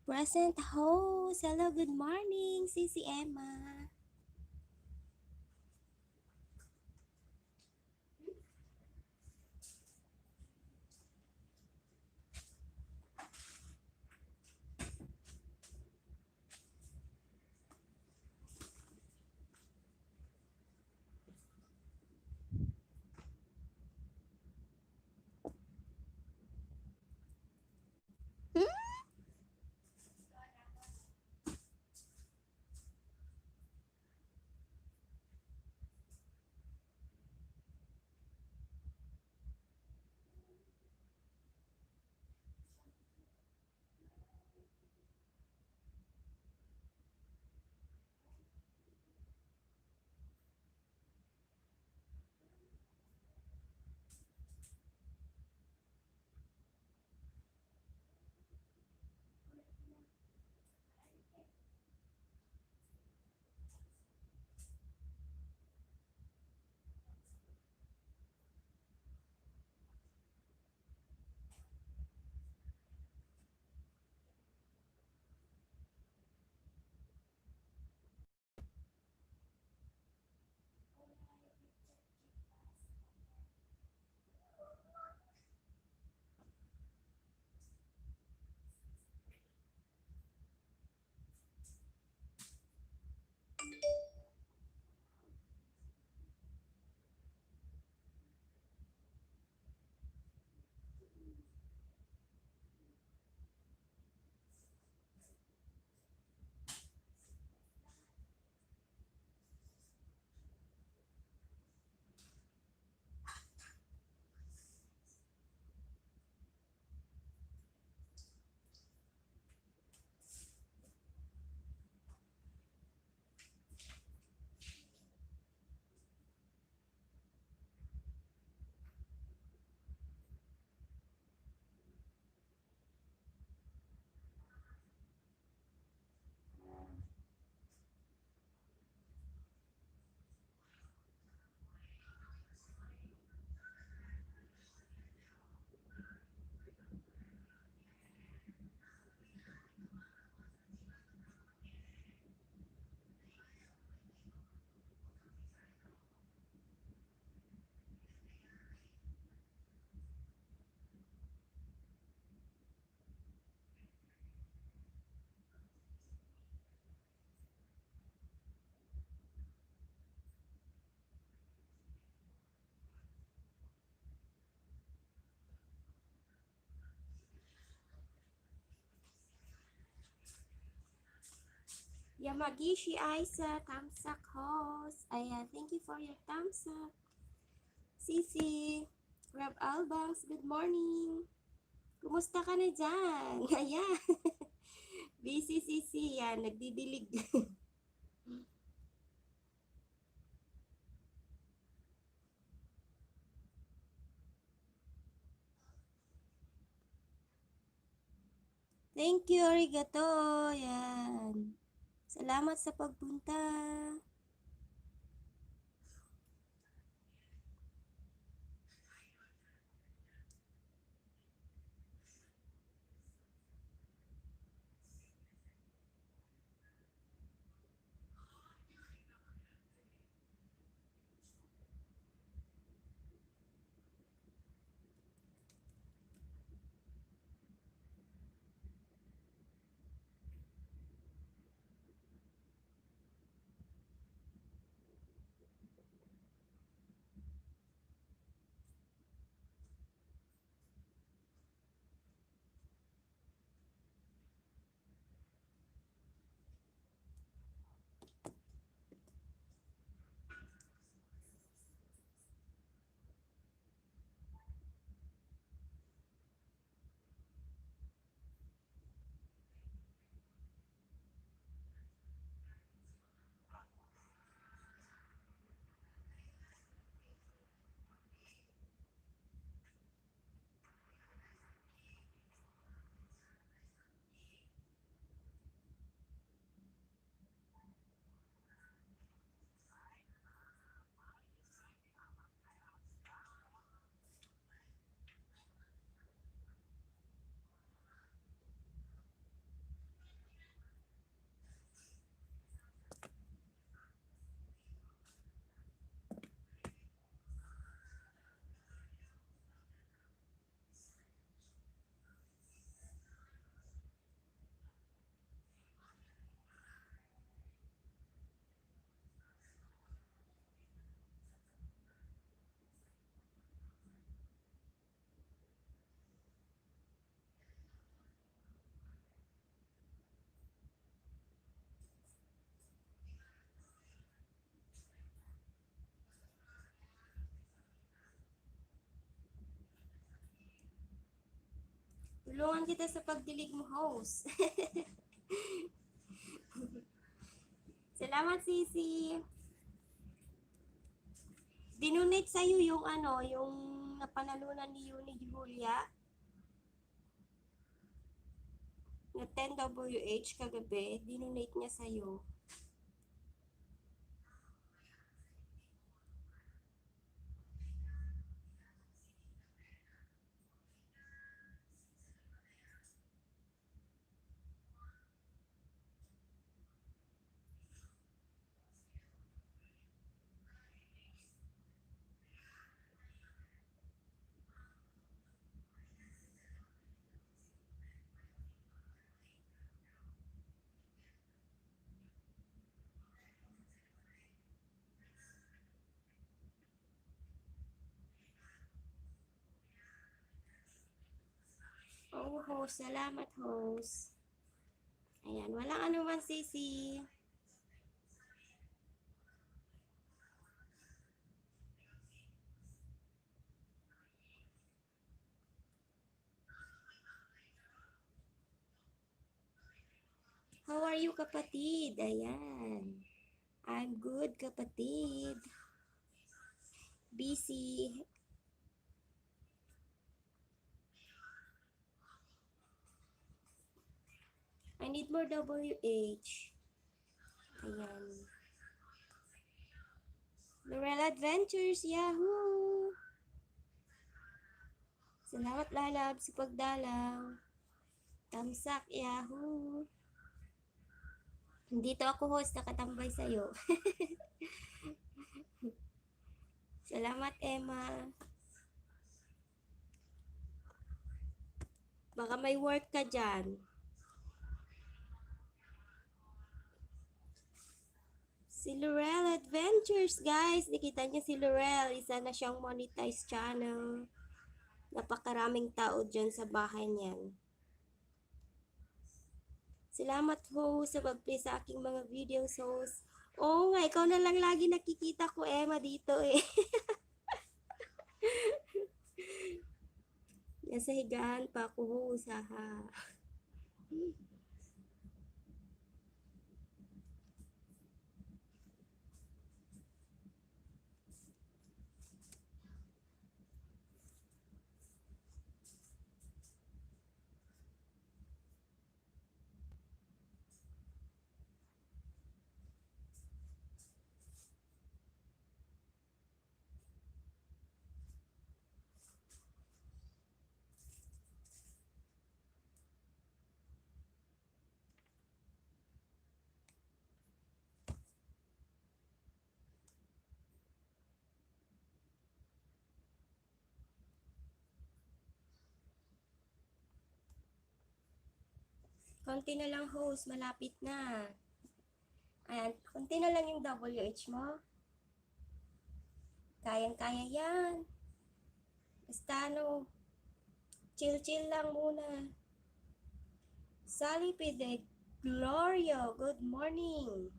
Present host. Hello, good morning, Sisi Emma. Hmm? Yamagishi Aisa, thumbs up host. Ayan, thank you for your thumbs up. Sisi, Rob Albangs, good morning. Kumusta ka na dyan? Ayan. Busy Sisi, yan, nagdidilig. Thank you, arigato. Yan. Salamat sa pagpunta. Tulungan kita sa pagdilig mo, host. Salamat, Sisi. Dinonate sa'yo yung ano, yung napanalunan ni Yuni Julia na 10 WH kagabi. Dinonate niya sa'yo. Oh, host. Salamat, host. Ayan, walang anuman, Sisi. How are you, kapatid? Ayan. I'm good, kapatid. Busy. I need more WH. Ayan. Laurel Adventures, yahoo! Salamat, lalab, sa pagdalaw. Tamsak, yahoo! Dito ako, host, nakatambay sa'yo. Salamat, Emma. Baka may work ka dyan. Si Laurel Adventures, guys. Nakita niyo si Laurel. Isa na siyang monetized channel. Napakaraming tao dyan sa bahay niyan. Salamat, host, sa pag-play sa aking mga videos, host. Oo nga, ikaw na lang lagi nakikita ko, Emma, dito eh. Nasa higaan pa ako, host, ha. Konti na lang, host. Malapit na. Ayan, konti na lang yung WH mo. Kayang-kaya yan. Basta ano, chill-chill lang muna. Sally Pide Glorio, good morning.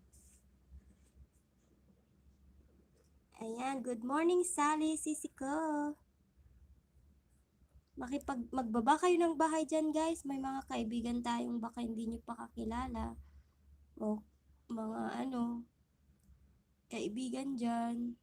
Ayan, good morning, Sally, sisi ko. Magbaba kayo ng bahay dyan, guys. May mga kaibigan tayong baka hindi nyo pa kakilala. O mga ano, kaibigan dyan.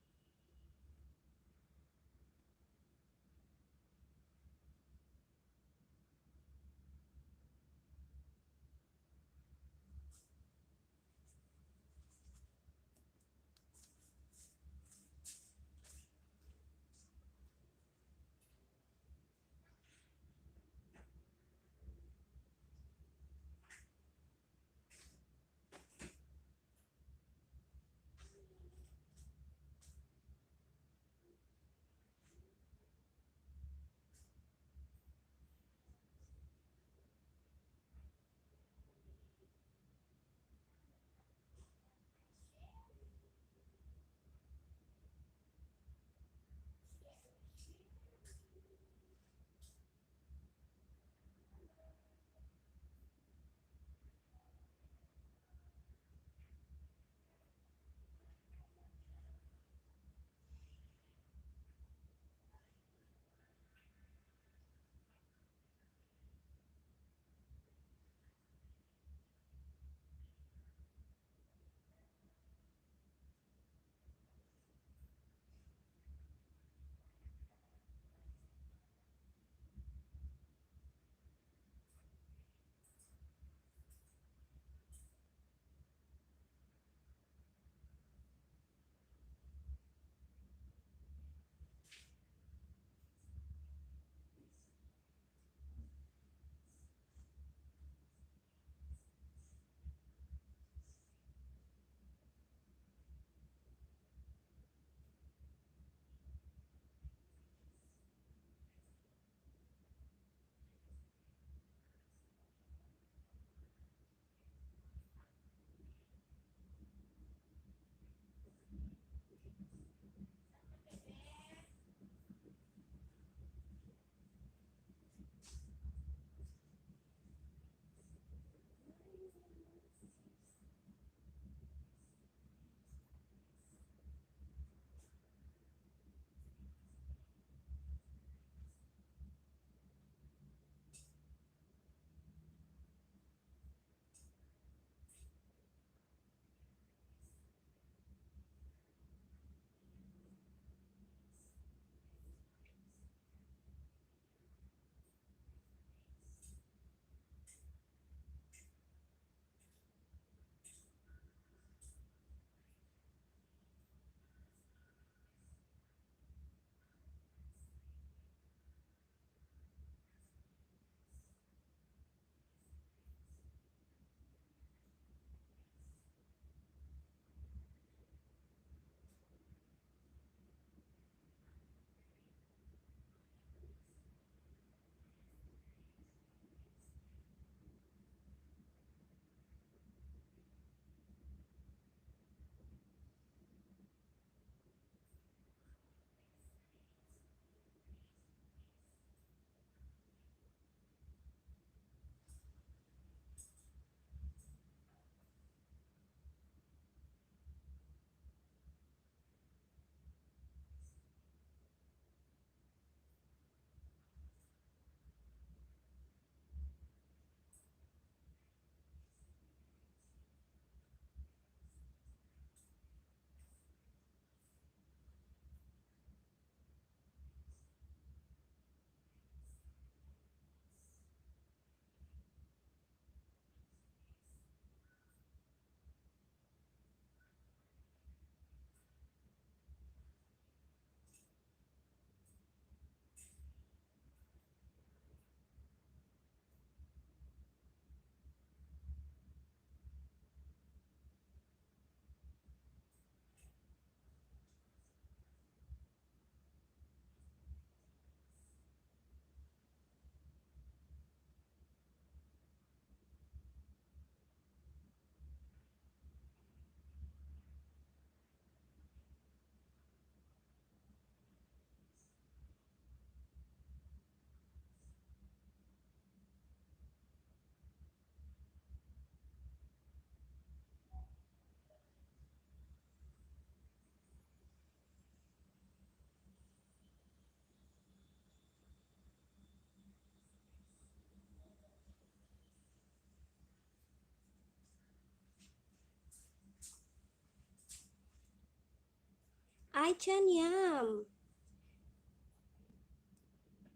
Ay, Chan Yam.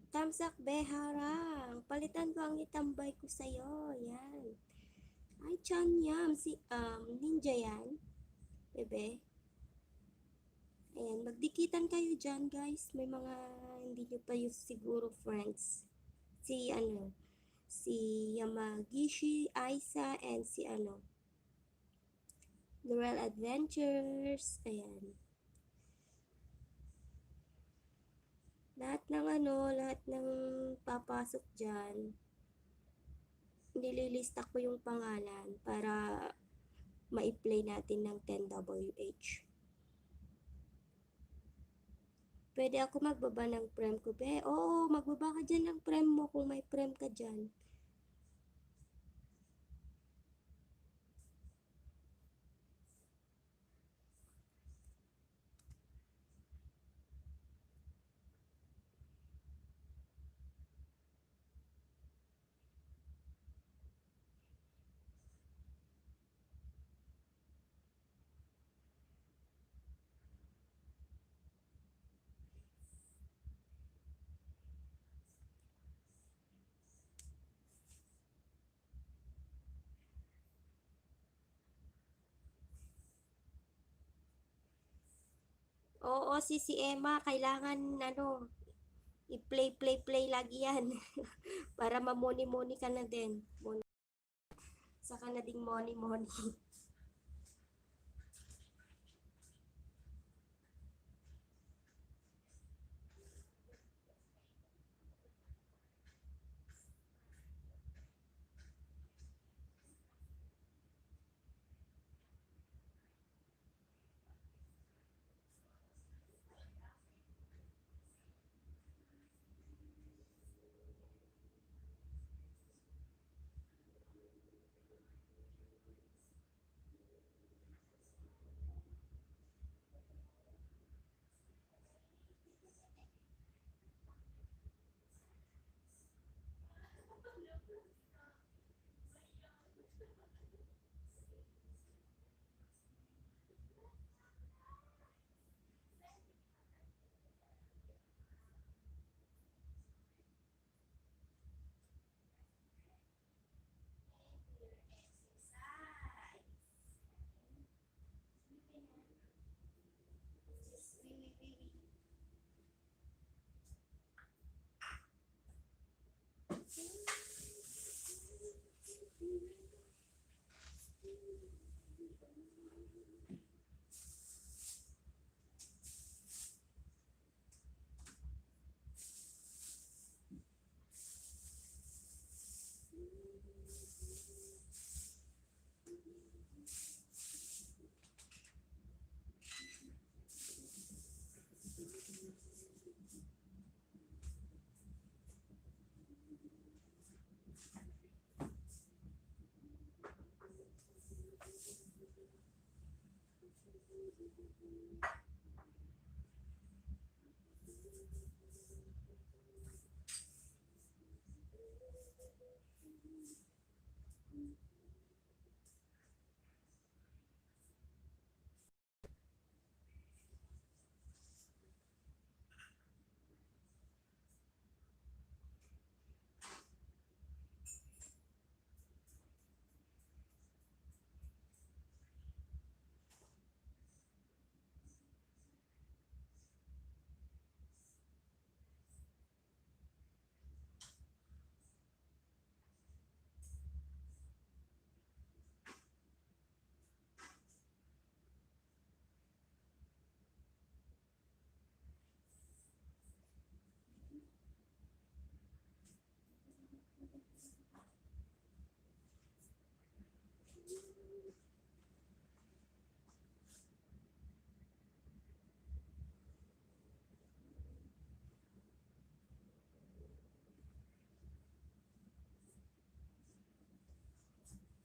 Tamsak Beharang. Palitan ko ang itambay ko sa'yo. Yan. Ay, Chan Yam. Si, ninja yan. Bebe. Ayan, magdikitan kayo dyan, guys. May mga hindi nyo pa yung siguro friends. Si Yamagishi, Aisa, and si Laurel Adventures. Ayan. Lahat ng papasok dyan, nililista ko yung pangalan para ma-play natin ng 10WH. Pwede ako magbaba ng prem ko, be. Oo, magbaba ka dyan ng prem mo kung may prem ka dyan. Oo, si Emma, kailangan i-play lagi yan. Para mamoni-moni ka na din. Saka na ding money.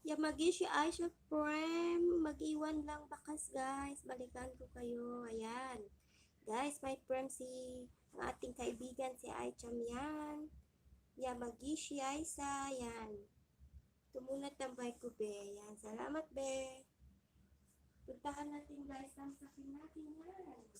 Yamagishi Aisha Prem, mag-iwan lang bakas, guys. Balikan ko kayo. Ayan. Guys, may prem ang ating kaibigan si Aicham yan. Yamagishi Aisa, yan. Tumunat tambay ko, be. Yan. Salamat, be. Puntahan natin, guys. Tamsakin natin yan.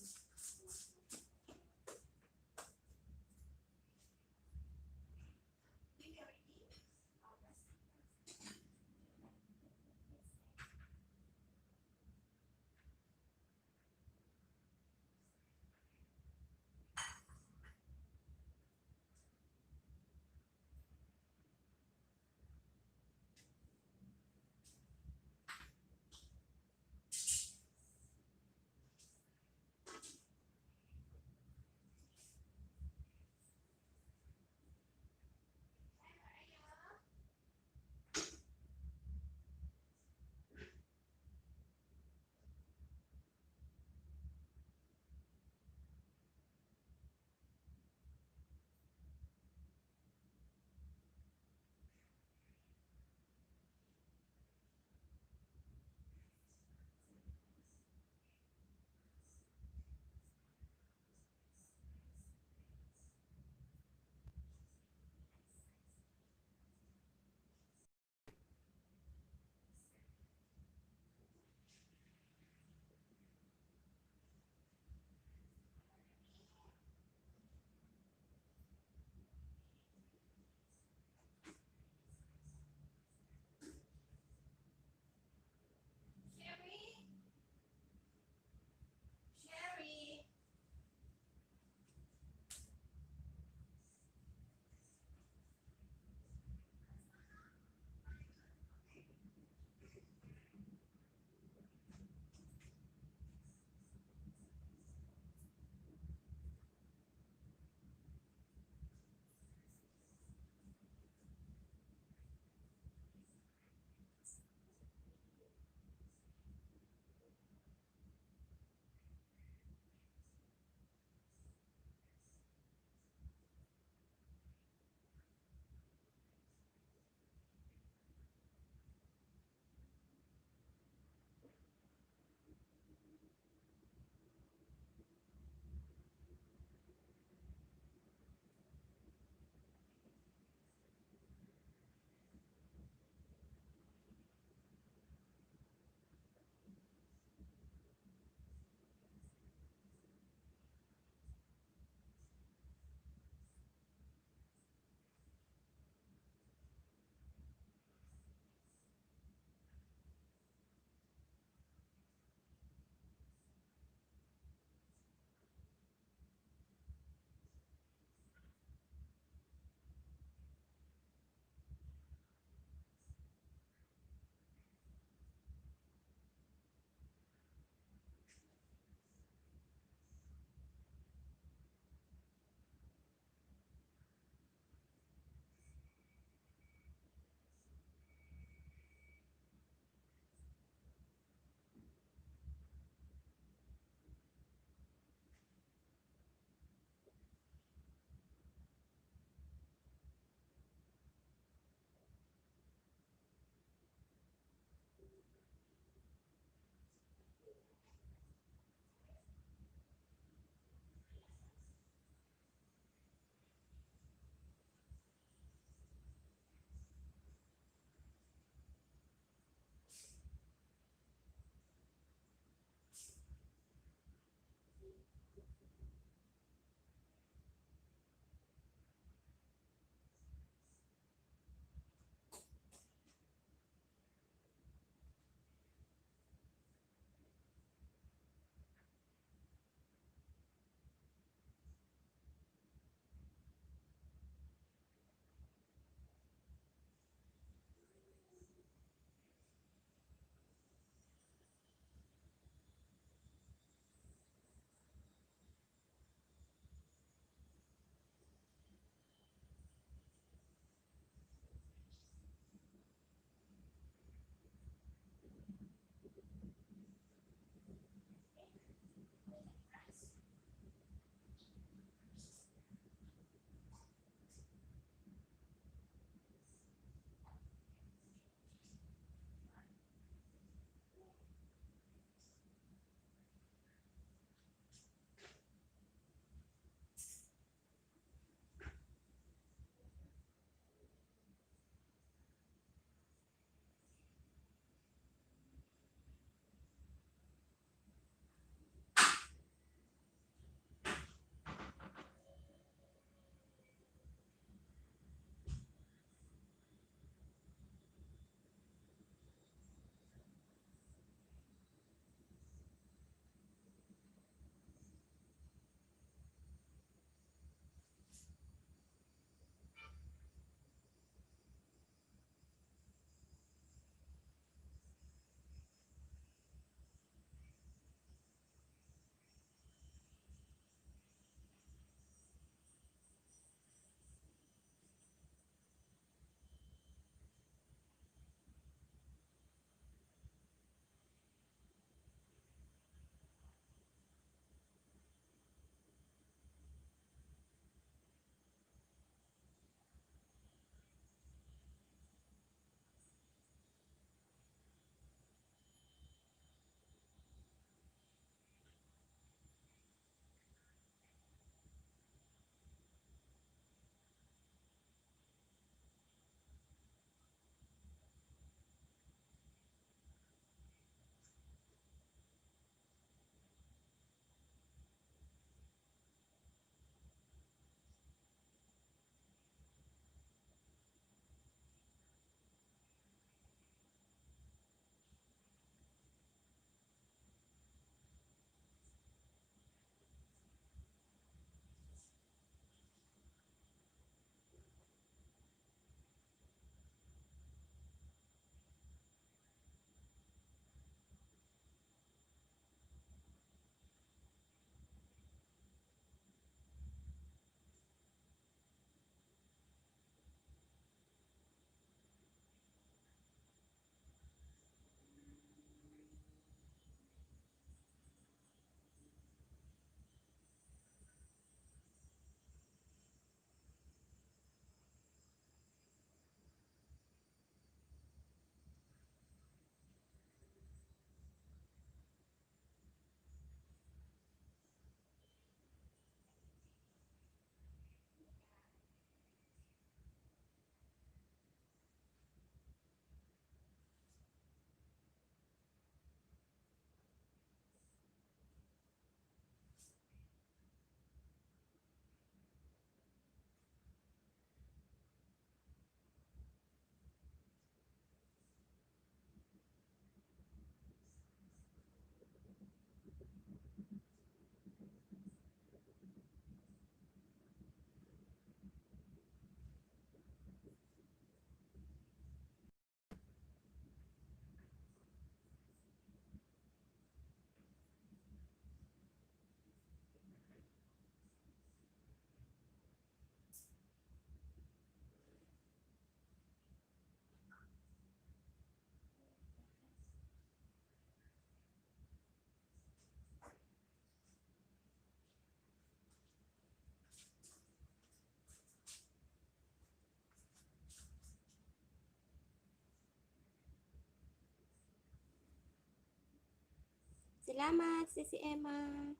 Salamat, Sisi Emma.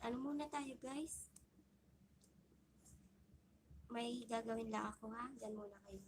Ano muna tayo, guys? May gagawin lang ako, ha? Diyan muna kayo.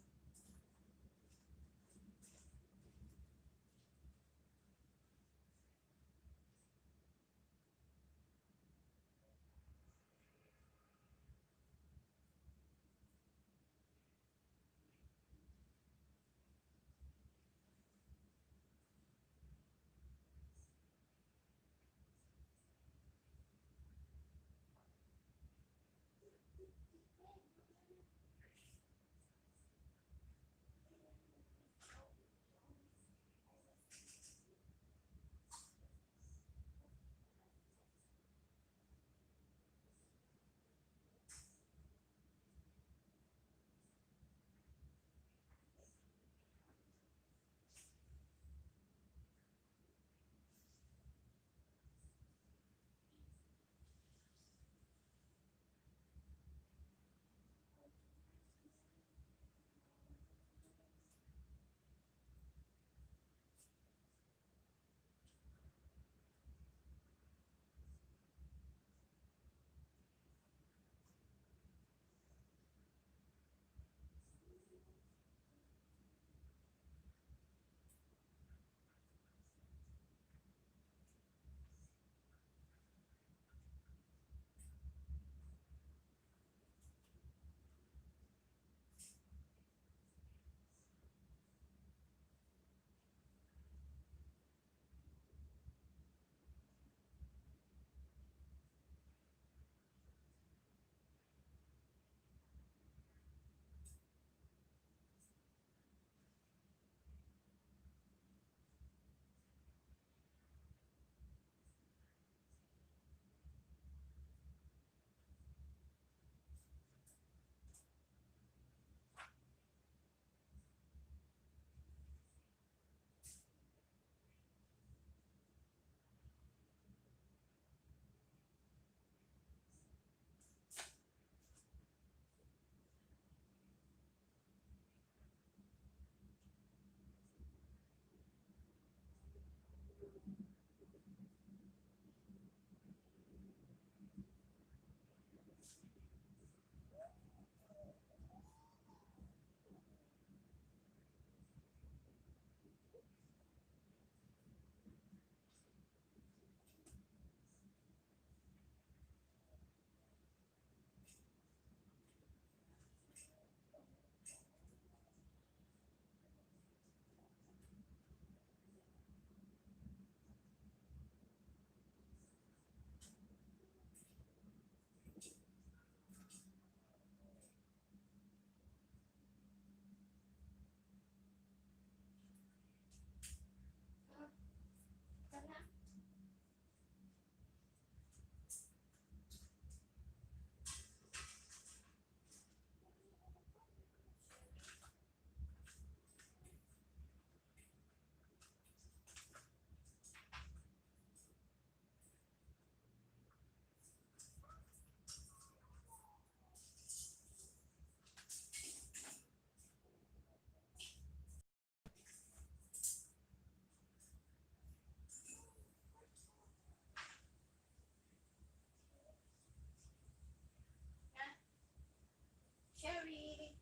Sherry!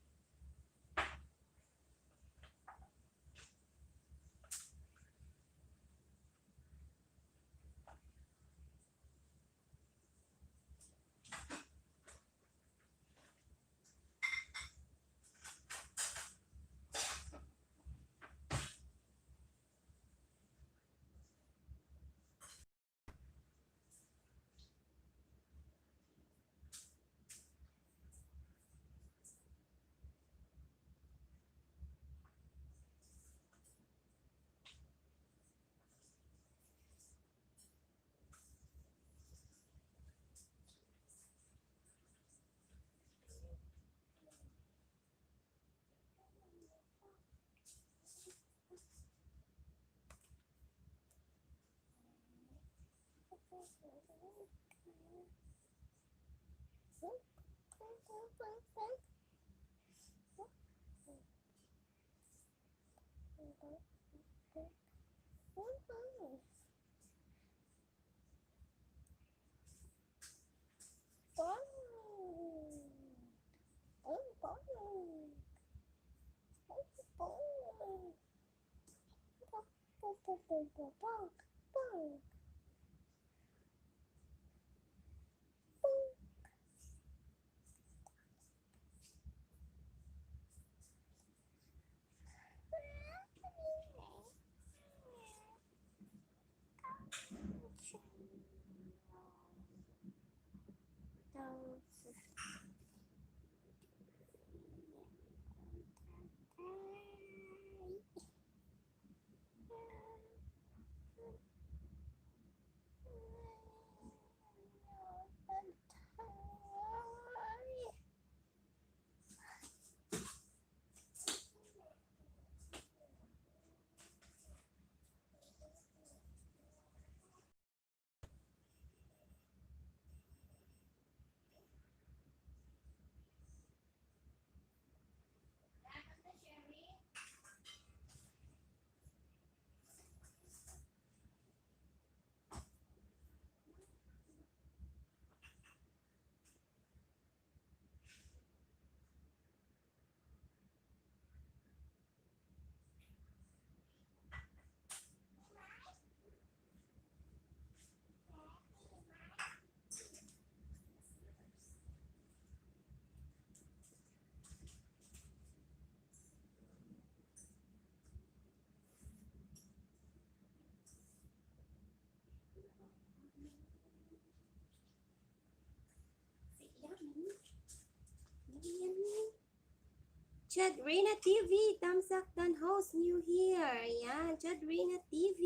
Chad Reyna TV, thumbs up dan host, new here. Ayan, Chad Reyna TV.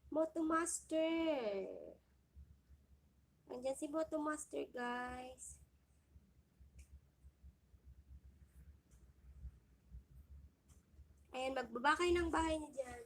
Motomaster. Andyan si Motomaster, guys. Ayan, magbaba kayo ng bahay niya dyan.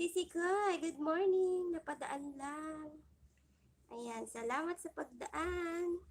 Sisi Koy, good morning. Napadaan lang. Ayan, salamat sa pagdaan.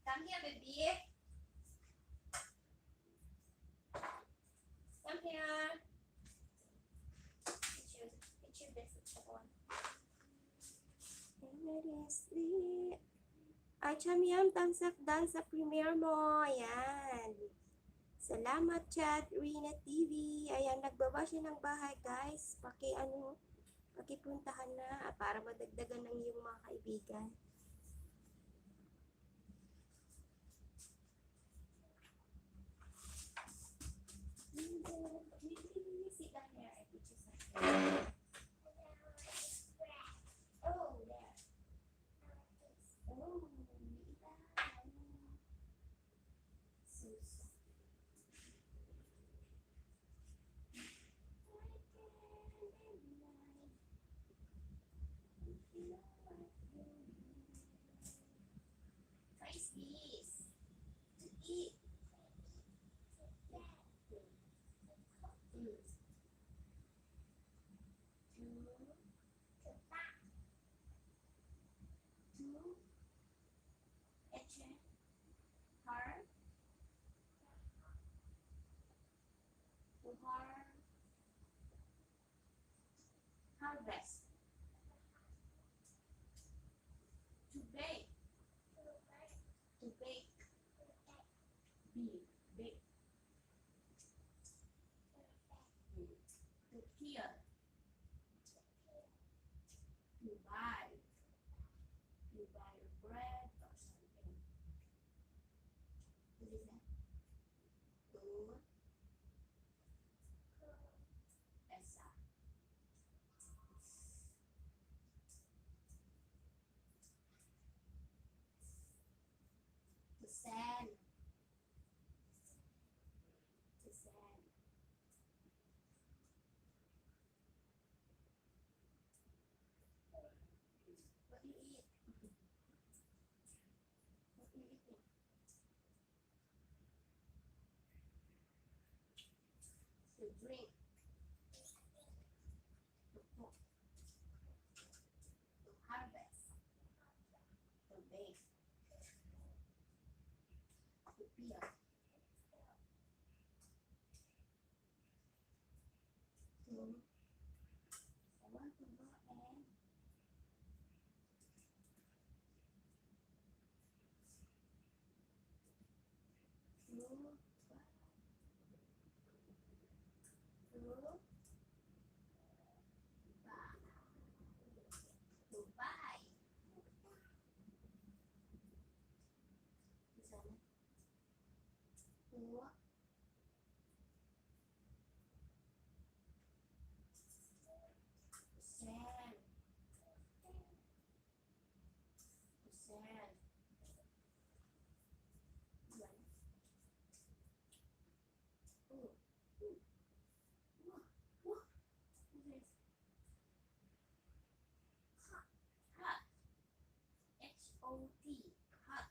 Come here, baby. Come here. It's your best one. Seriously. Ay, Chamyam, tamsak dan sa premiere mo. Ayan. Salamat, Chat Rina TV. Ayan, nagbaba siya ng bahay, guys. Pakipuntahan na para madagdagan ng iyong mga kaibigan. Sit down here. I teach you something. Oh, there. Oh, sus. Try this. Eat. Harvest. To bake. To bake. Bake. To kill. To buy. To buy bread or something. What is that? To Esa. To send. To send. What do you eat? What do you eat? To drink. To cook. To harvest. To bake. To peel. To I want to go and to Hot.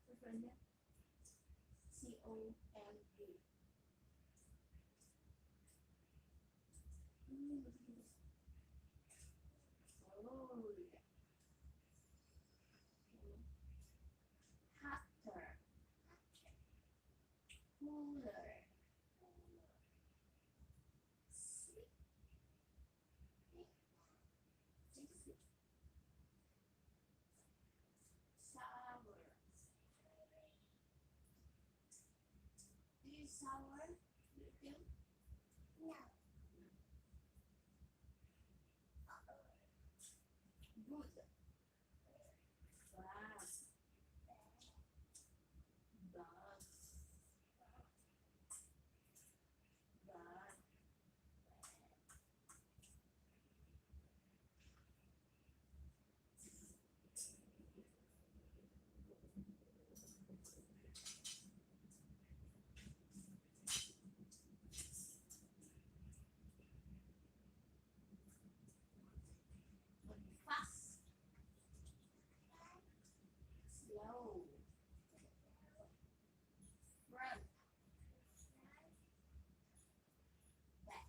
Sebenarnya COLD. Hotter. Cooler. Sweet. Sour. Do you sour? You? No. Good. Bad. Bad. Bad. Fast. Slow. Front. Back.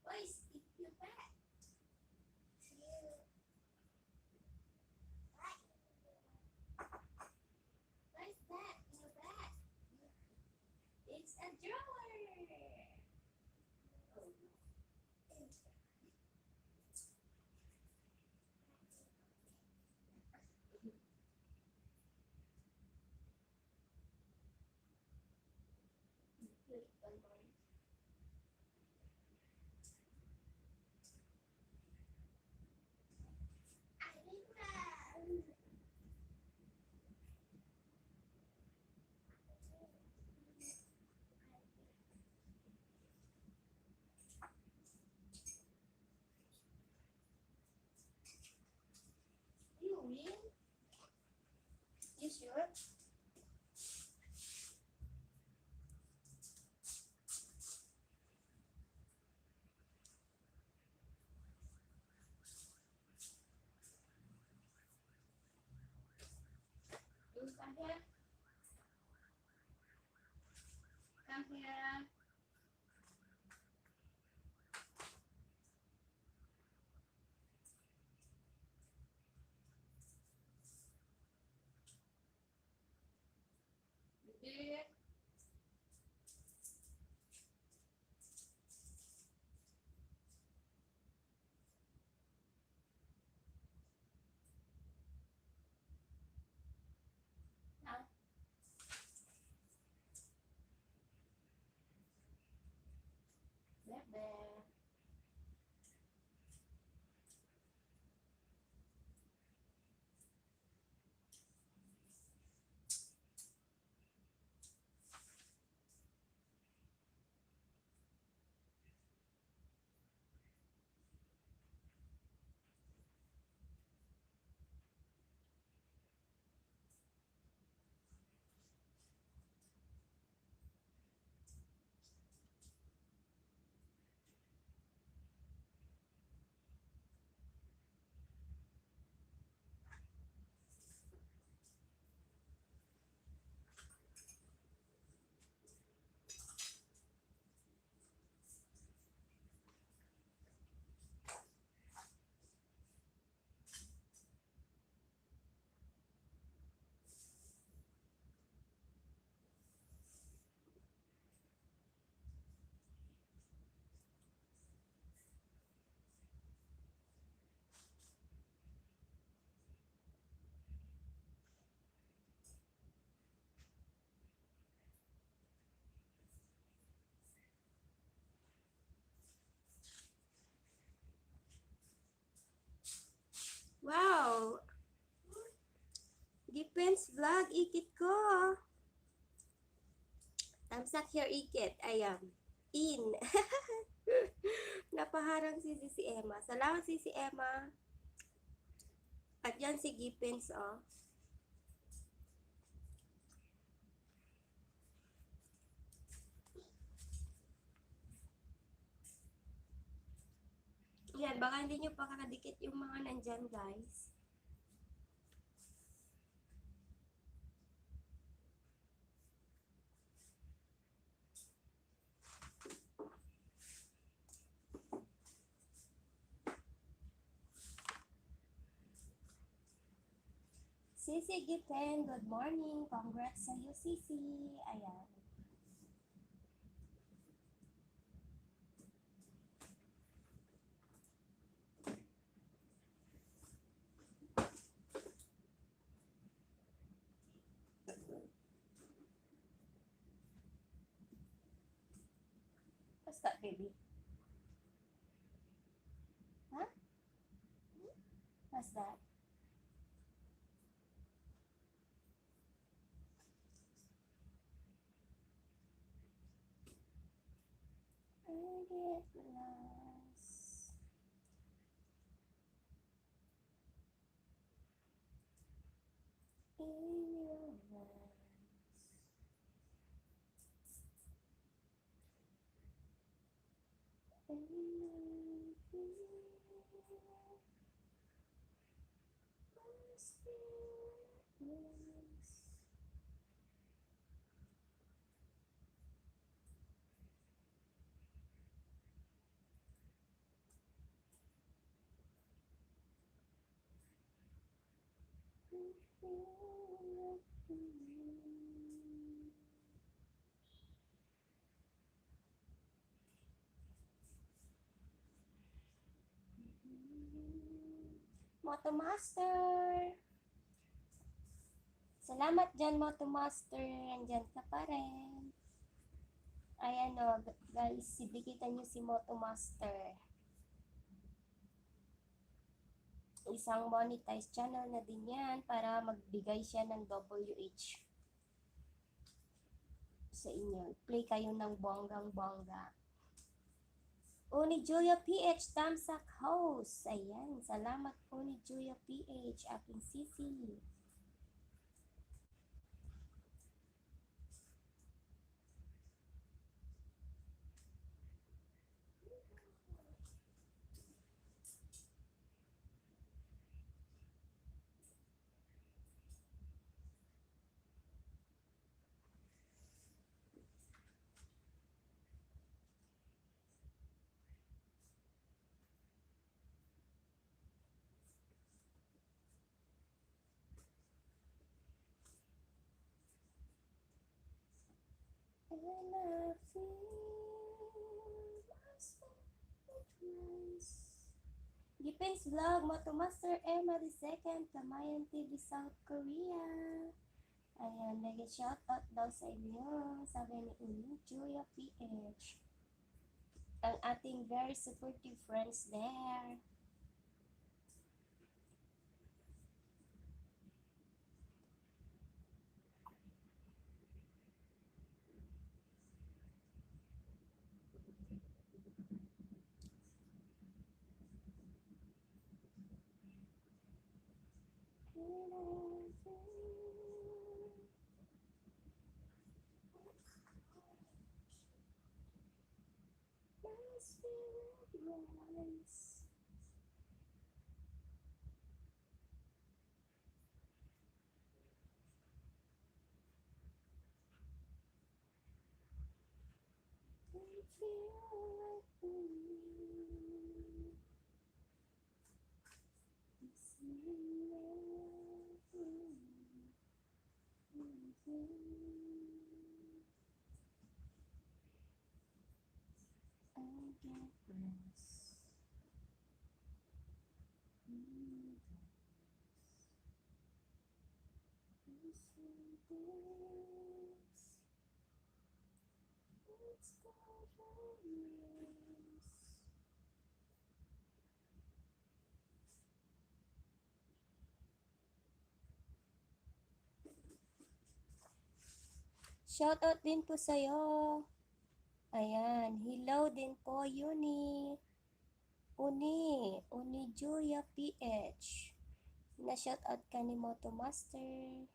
Why stick your back? What's that in your back? It's a drawer. Oh no. You win? You sure? You come here. Come here. You did. Now, left there. Wow! Depends vlog, ikit ko. Tamsak here, ikit. Ayan. In. Napaharang si Emma. Salamat si Emma. At yan si Gipins, oh. Yan, baka hindi nyo pa kakadikit yung mga nandyan, guys. Sisi Gipen, good morning. Congrats sa'yo, Sisi. Ayan. What's that, baby? Huh? What's that? I get lost in your arms. And I feel my spirit rise. I feel like Moto Master! Salamat dyan, Moto Master. Andyan ka pa rin. Ayan o, guys, sibikitan nyo si Moto Master. Isang monetized channel na din yan para magbigay siya ng WH sa inyo. Play kayo ng bonggang-bongga. Uni Julia PH, Tamsak Host. Ayan, salamat po ni Julia PH, aking sisi. And I feel my spirit rise. Depends Vlog, Moto Master Emma the Second, Kamayan TV South Korea. Ayan, nag-shoutout daw sa inyo, sabi ni Uni Julia PH. Ang ating very supportive friends there. My spirit rise. I feel like the wind. It's I get lost in the darkness. It's darkness. Shoutout din po sa'yo. Ayan, hello din po, Uni Julia PH. Na-shoutout ka ni Moto Master.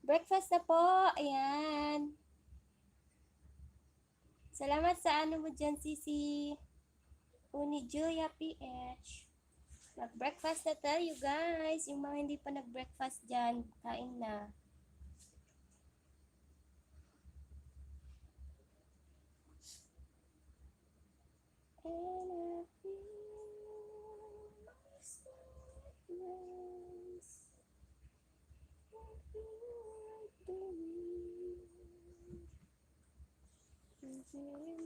Breakfast na po. Ayan. Salamat sa ano mo dyan, Sisi. Uni Julia PH. Mag-breakfast na tayo, guys. Yung mga hindi pa nag-breakfast dyan, kain na. And I feel my spirit race. I feel like the wind. Is it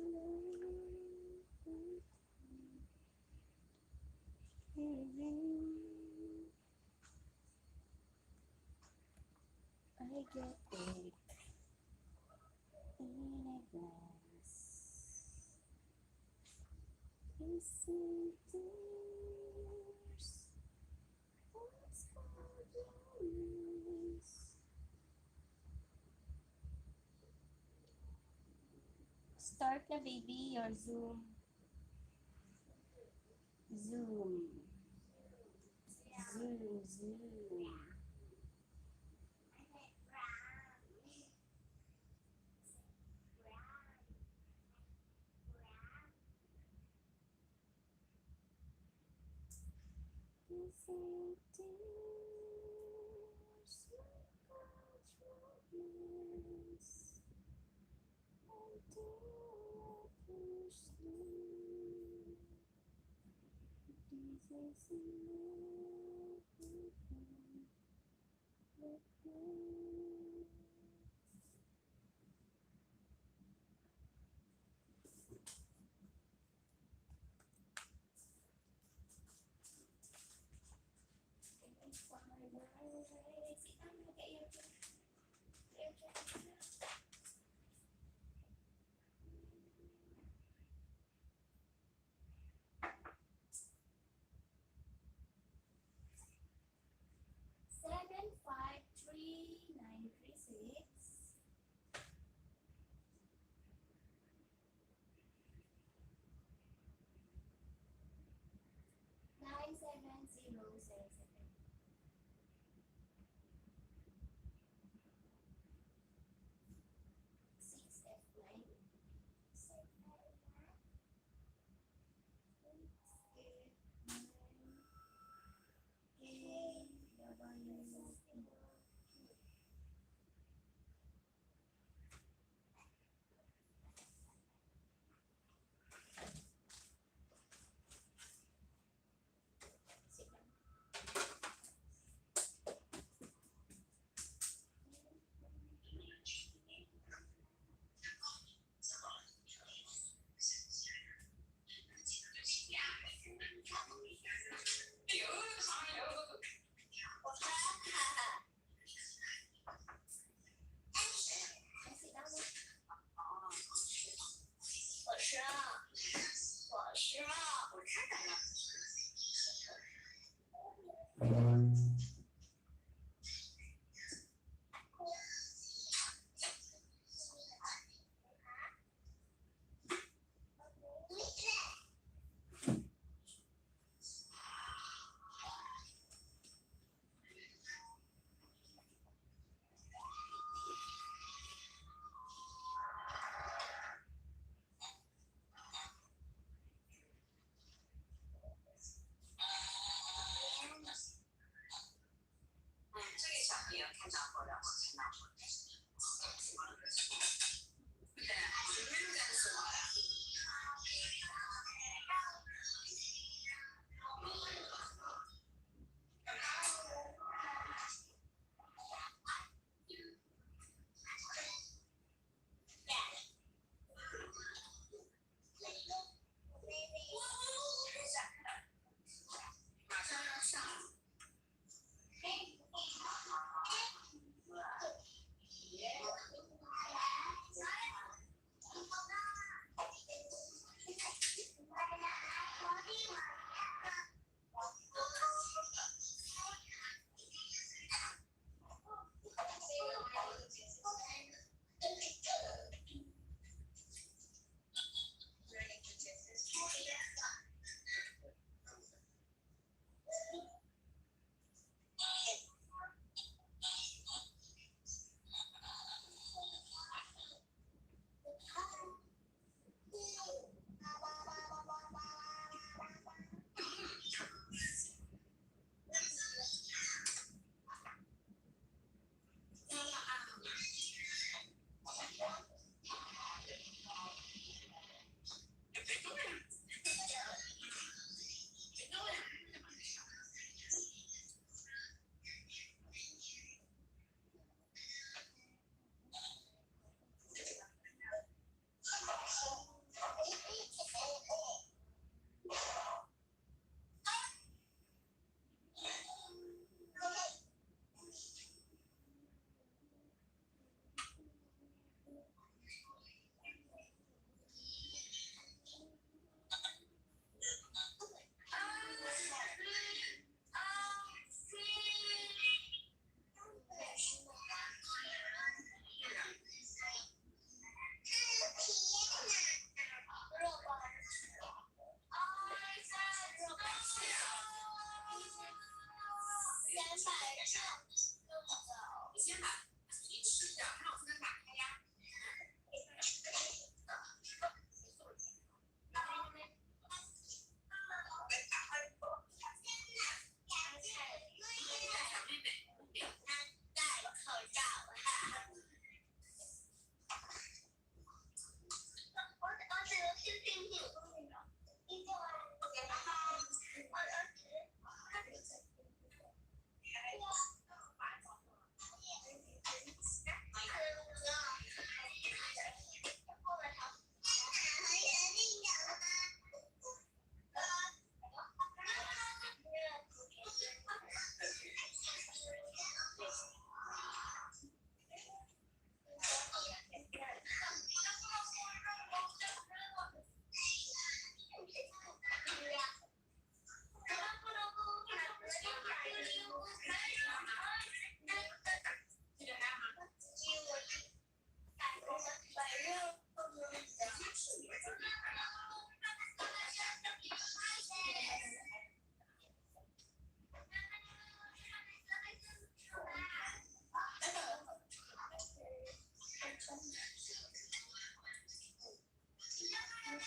I get it in a glass. Kissing tears. What's called yours? Start na, baby, your Zoom. Zoom. Kissing tears. What called yours? Until I push through. This is Seven, 5, 3, 9, 3, 6. 9, 7, 0, 7, 7. 6, F9. 9, 7, 0, 7.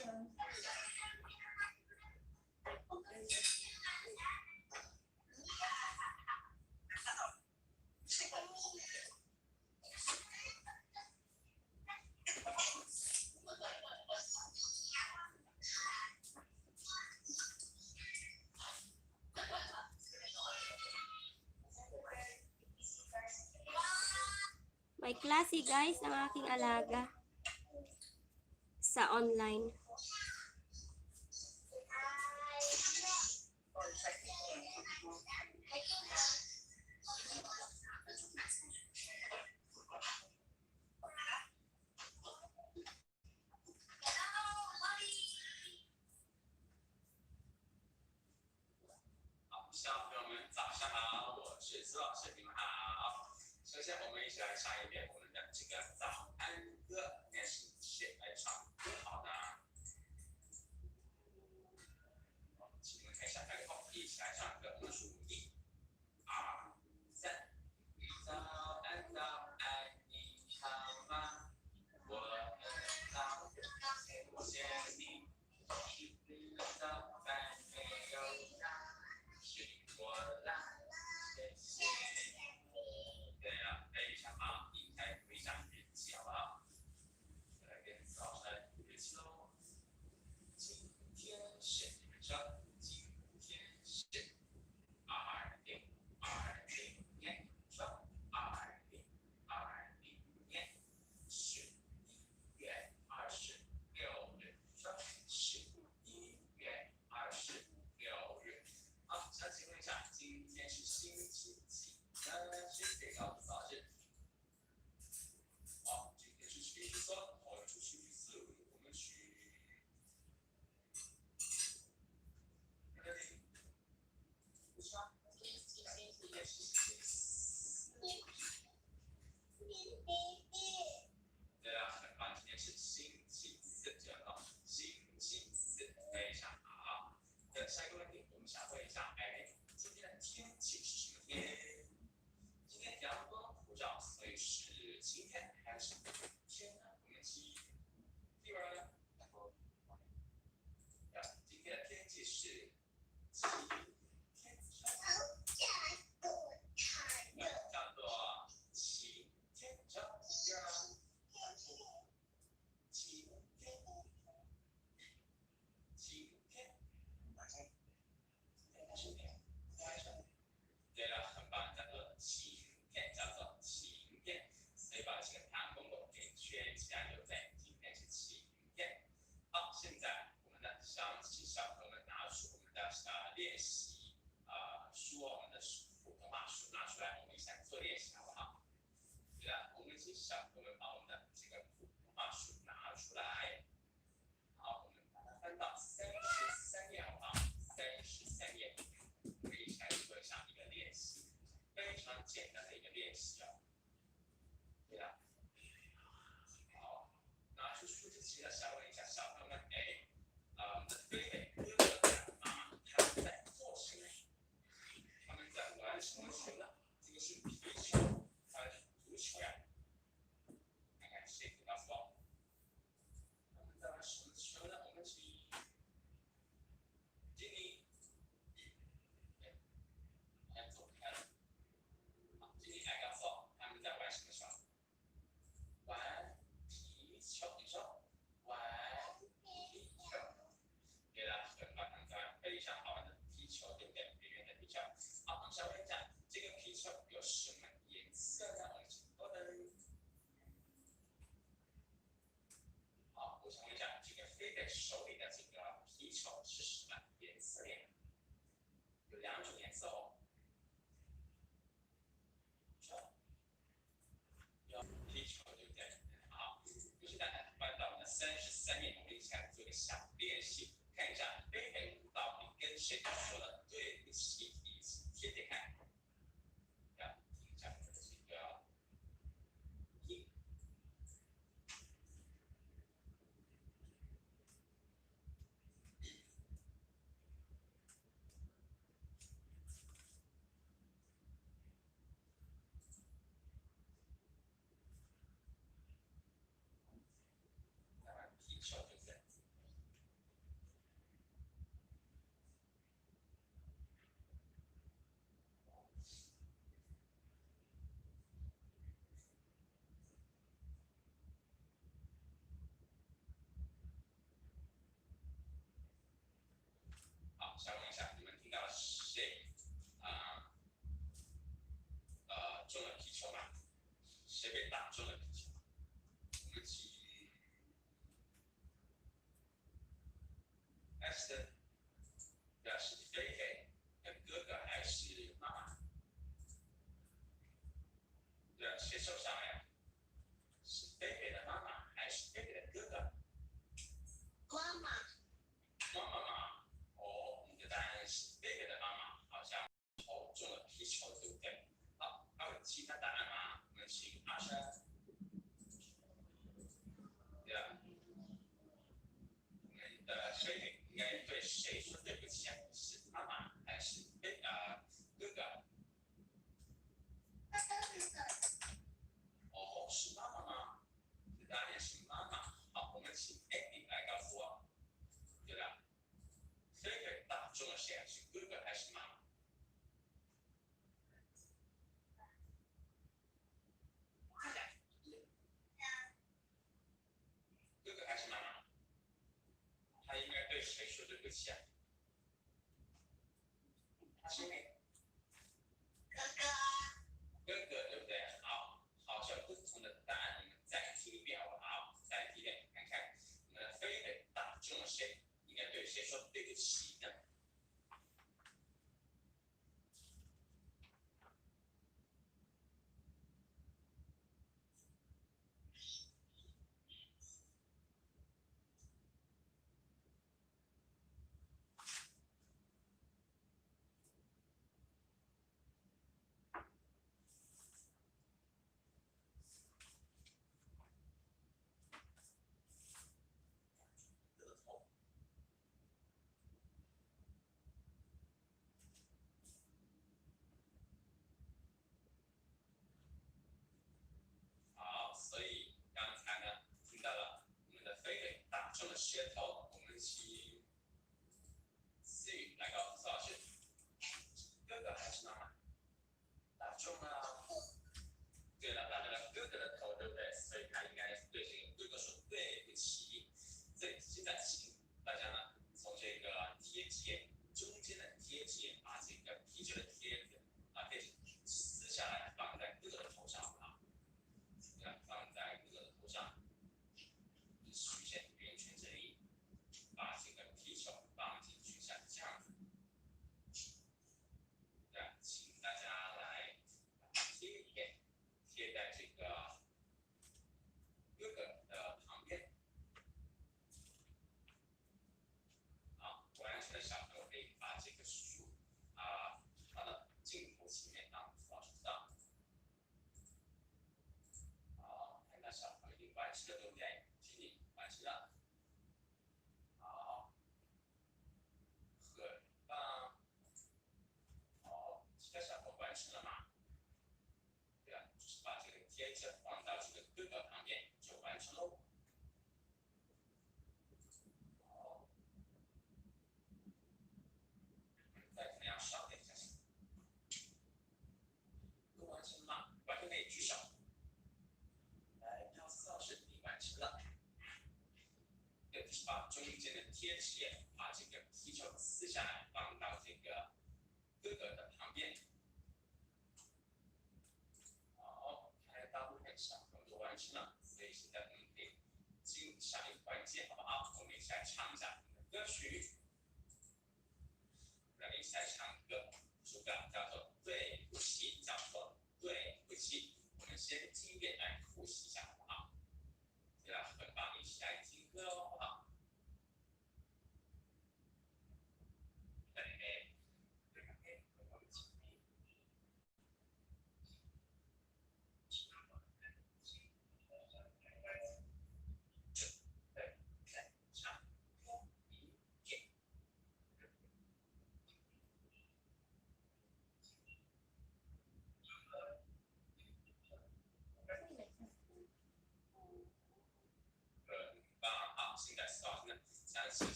May klase guys ang aking alaga sa online.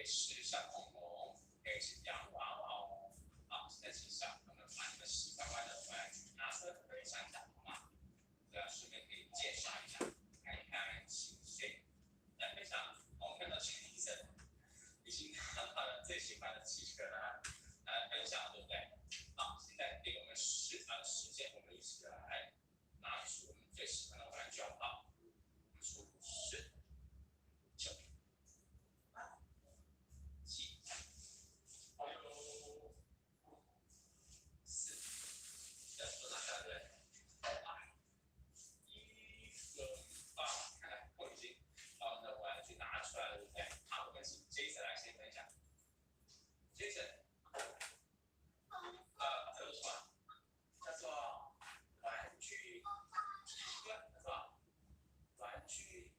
是小恐龙，可以是洋娃娃哦。好，现在请小朋友们把你们喜欢玩的玩具拿出来分享一下，好吗？顺便可以介绍一下，看一看请谁来分享。我们看到陈医生已经拿到了最喜欢的汽车来分享，对不对？好，现在给我们10秒的时间，我们一起来拿出我们最喜欢的玩具，好不好？我们数10、9、8、7、6、4，要说拿下对，2、1，好，看来我已经把我们的玩具拿出来了，对不对？好，我们请 Jason 来先分享。Jason。这是什么？叫做玩具车，是吧？玩具车，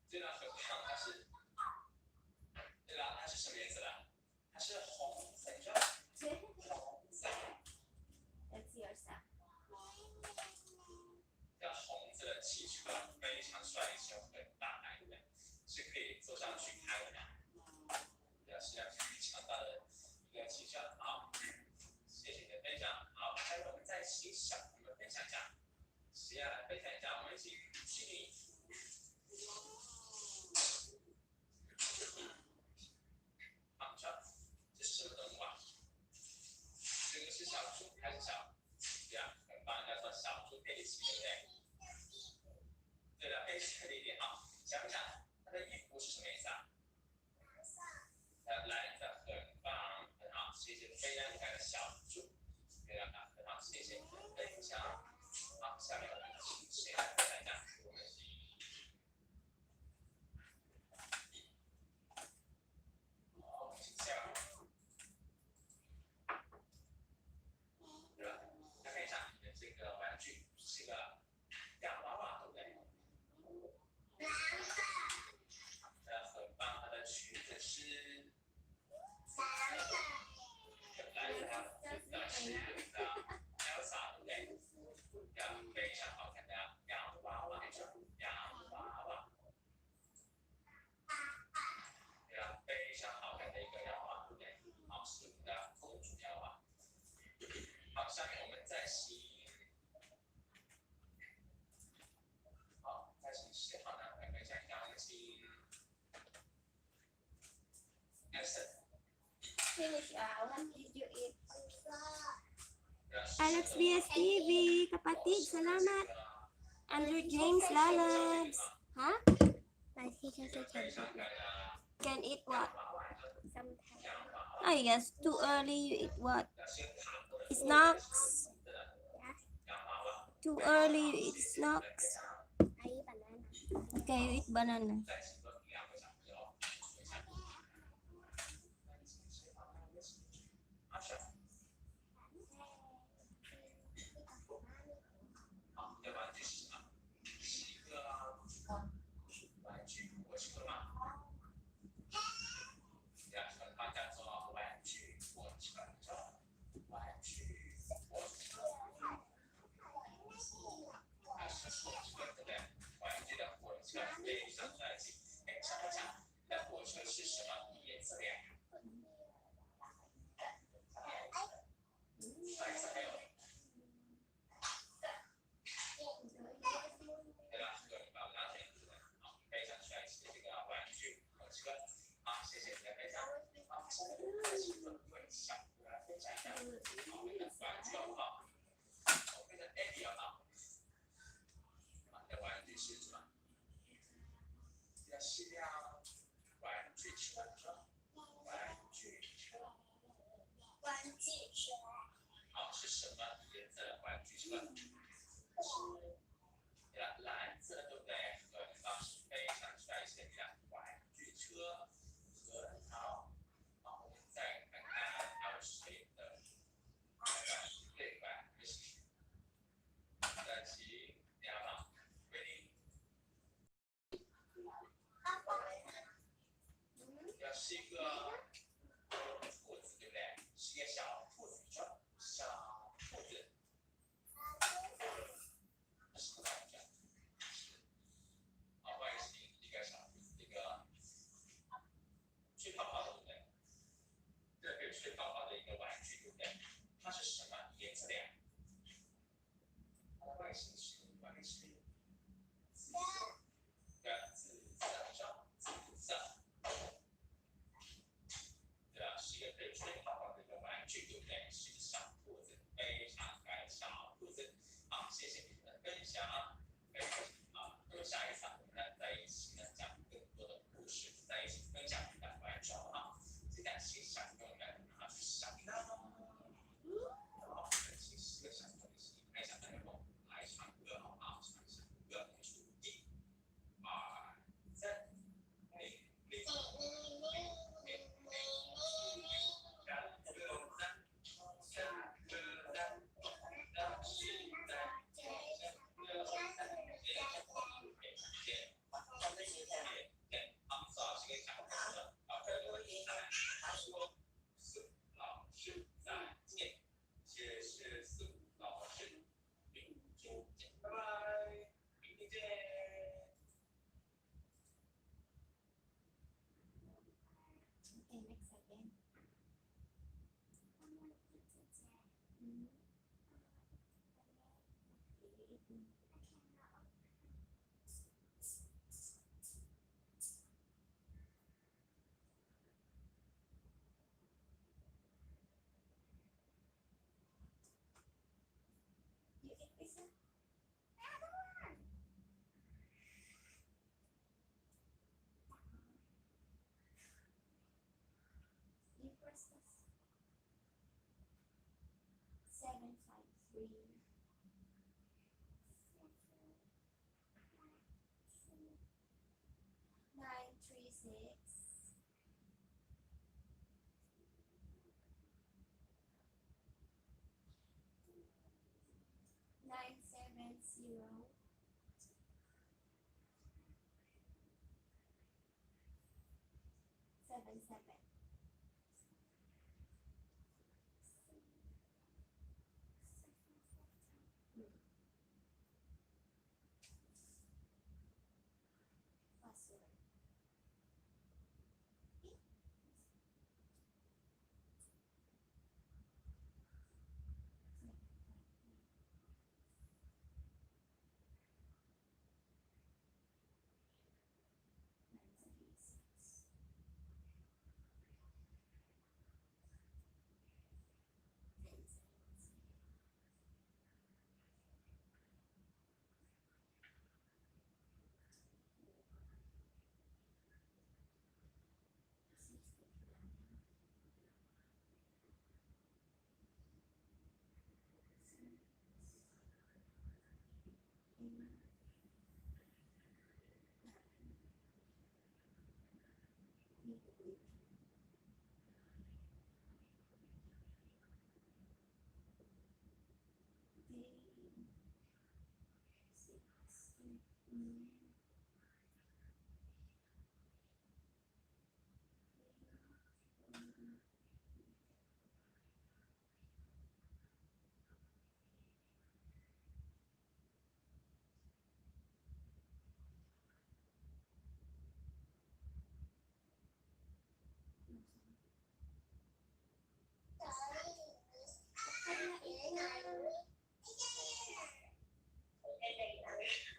这辆很棒，它是，对了，它是什么颜色的？它是红色，你说？红色。That's your son. 这红色的汽车非常帅气，很大胆，对不对？是可以坐上去开的。是辆非常大的一辆汽车。好，谢谢你的分享。好，待会我们再请小朋友们分享一下。谁要来分享一下？我们请虚拟。好，这是什么动物啊？这个是小猪还是小？对呀，很棒，叫做小猪佩奇，对不对？对了，佩奇的一点好，想不想它的衣服是什么颜色啊？蓝色，很棒，很好，谢谢非常可爱的小猪，非常好，很好，谢谢你的分享。好，下面我们请谁来分享一下？我们好，请下面。对吧？来看一下你的这个玩具是个洋娃娃，对不对？很棒，它的裙子是。来了，是的，Elsa，对不对？非常好看的洋娃娃，洋娃娃，对呀，非常好看的一个洋娃娃，对不对？好，是我们的公主洋娃。好，下面我们再请，好，再请谁好呢？来分享一下，我们请 Finish. What did you eat? Alex BS TV, kapatid, salamat. Andrew James Lalabs. Huh? But he doesn't Can eat what? sometimes. I guess too early you eat what? Snacks. Too early you eat snacks. I eat banana. Okay, you eat banana. You eat pizza? You press this. 753 936 970 77. Password.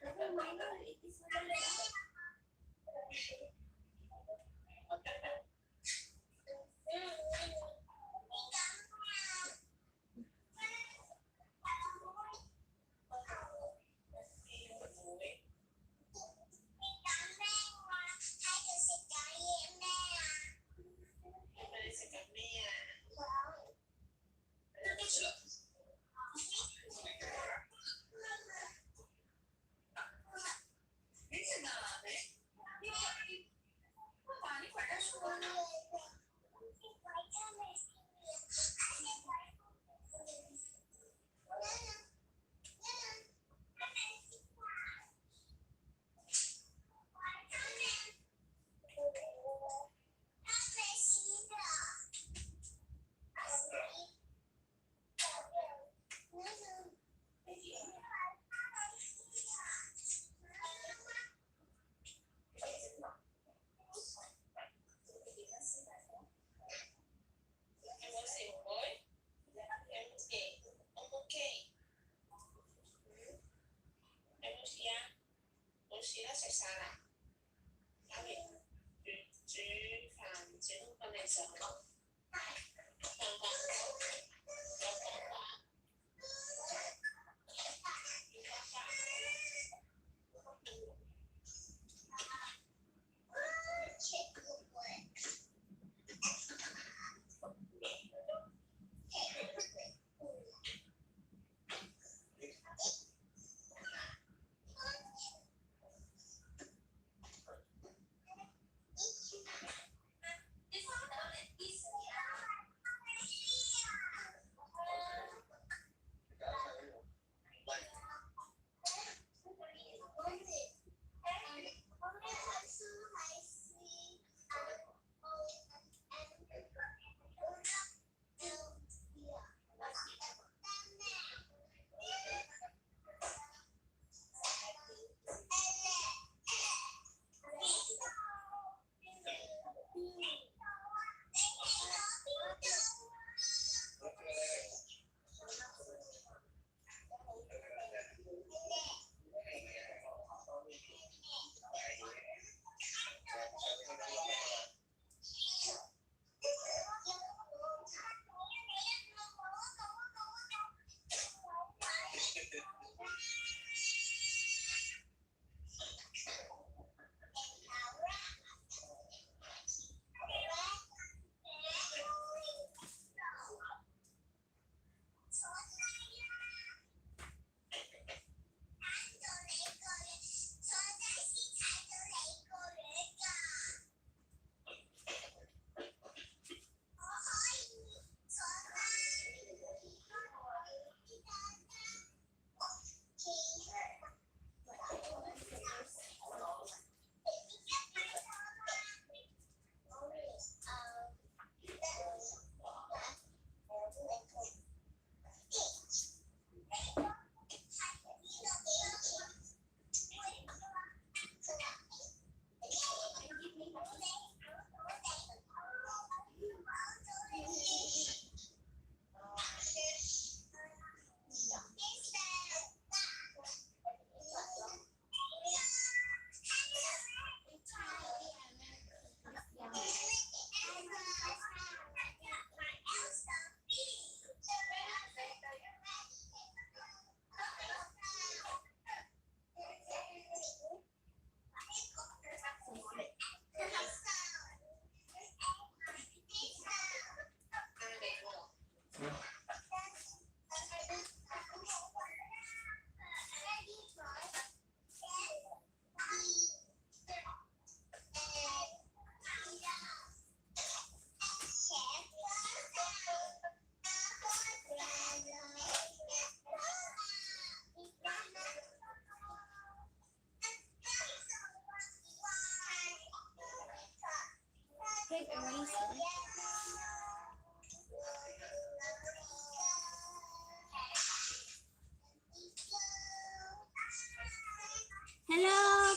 Never mind, you eat this one.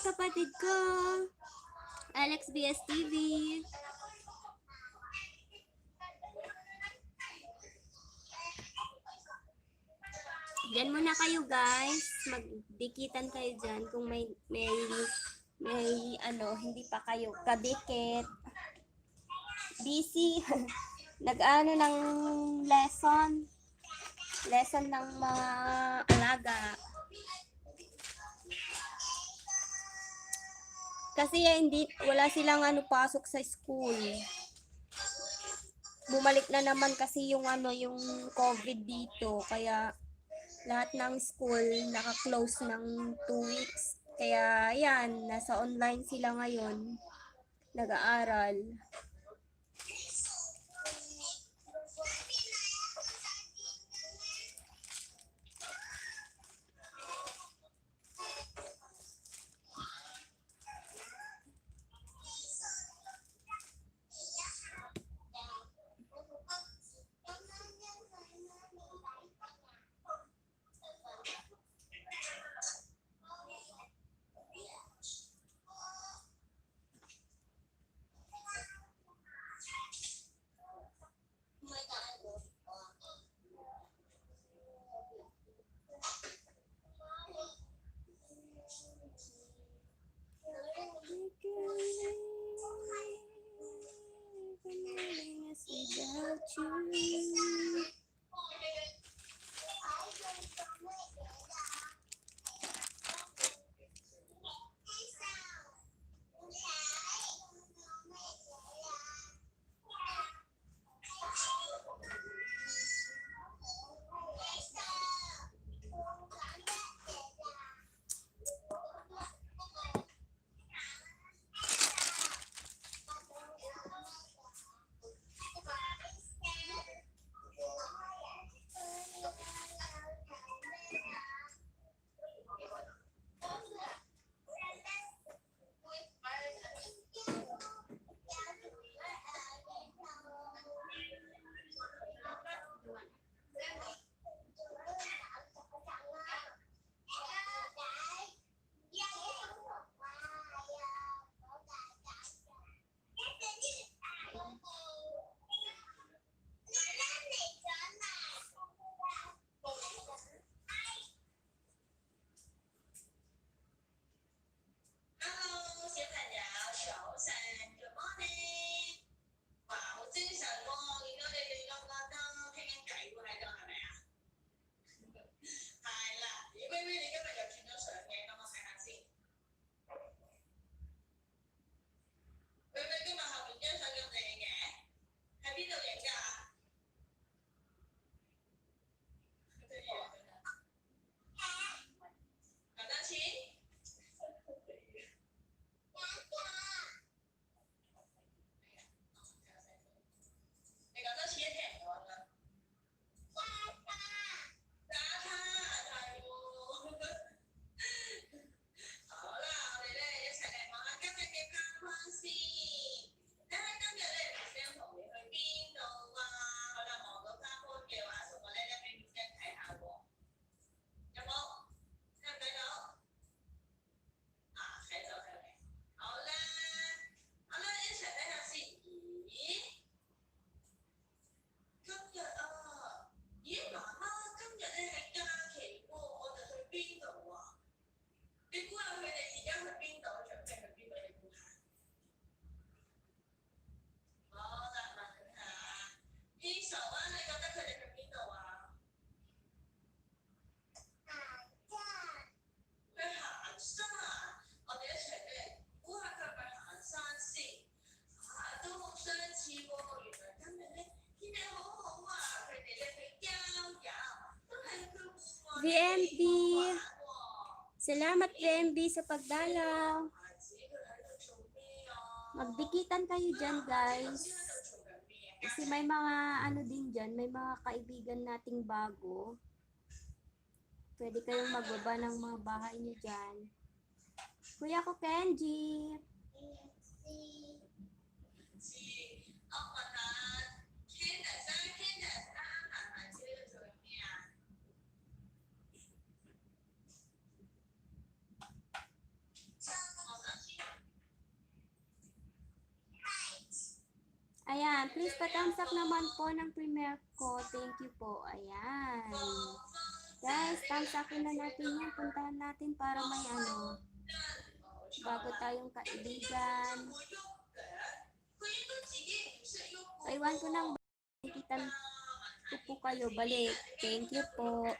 kapatid ko. Alex BS TV. Diyan muna kayo guys. Magdikitan kayo dyan kung may hindi pa kayo kadikit. Busy. Nag-ano ng lesson. Lesson ng mga alaga. Kasi wala silang pasok sa school. Bumalik na naman kasi yung COVID dito. Kaya lahat ng school naka-close ng 2 weeks. Kaya yan, nasa online sila ngayon. Nag-aaral. Without you. VMB. Salamat VMB sa pagdalaw. Magdikitan kayo dyan guys. Kasi may mga din dyan, may mga kaibigan nating bago. Pwede kayong magbaba ng mga bahay niyo dyan. Kuya ko Kenji. Ayan, please pa-thumbs up naman po ng premiere ko. Thank you po. Ayan. Guys, thumbs upin na natin yan. Puntahan natin para may ano, bago tayong kaibigan. Paiwan ko ng kita ko po kayo balik. Thank you po.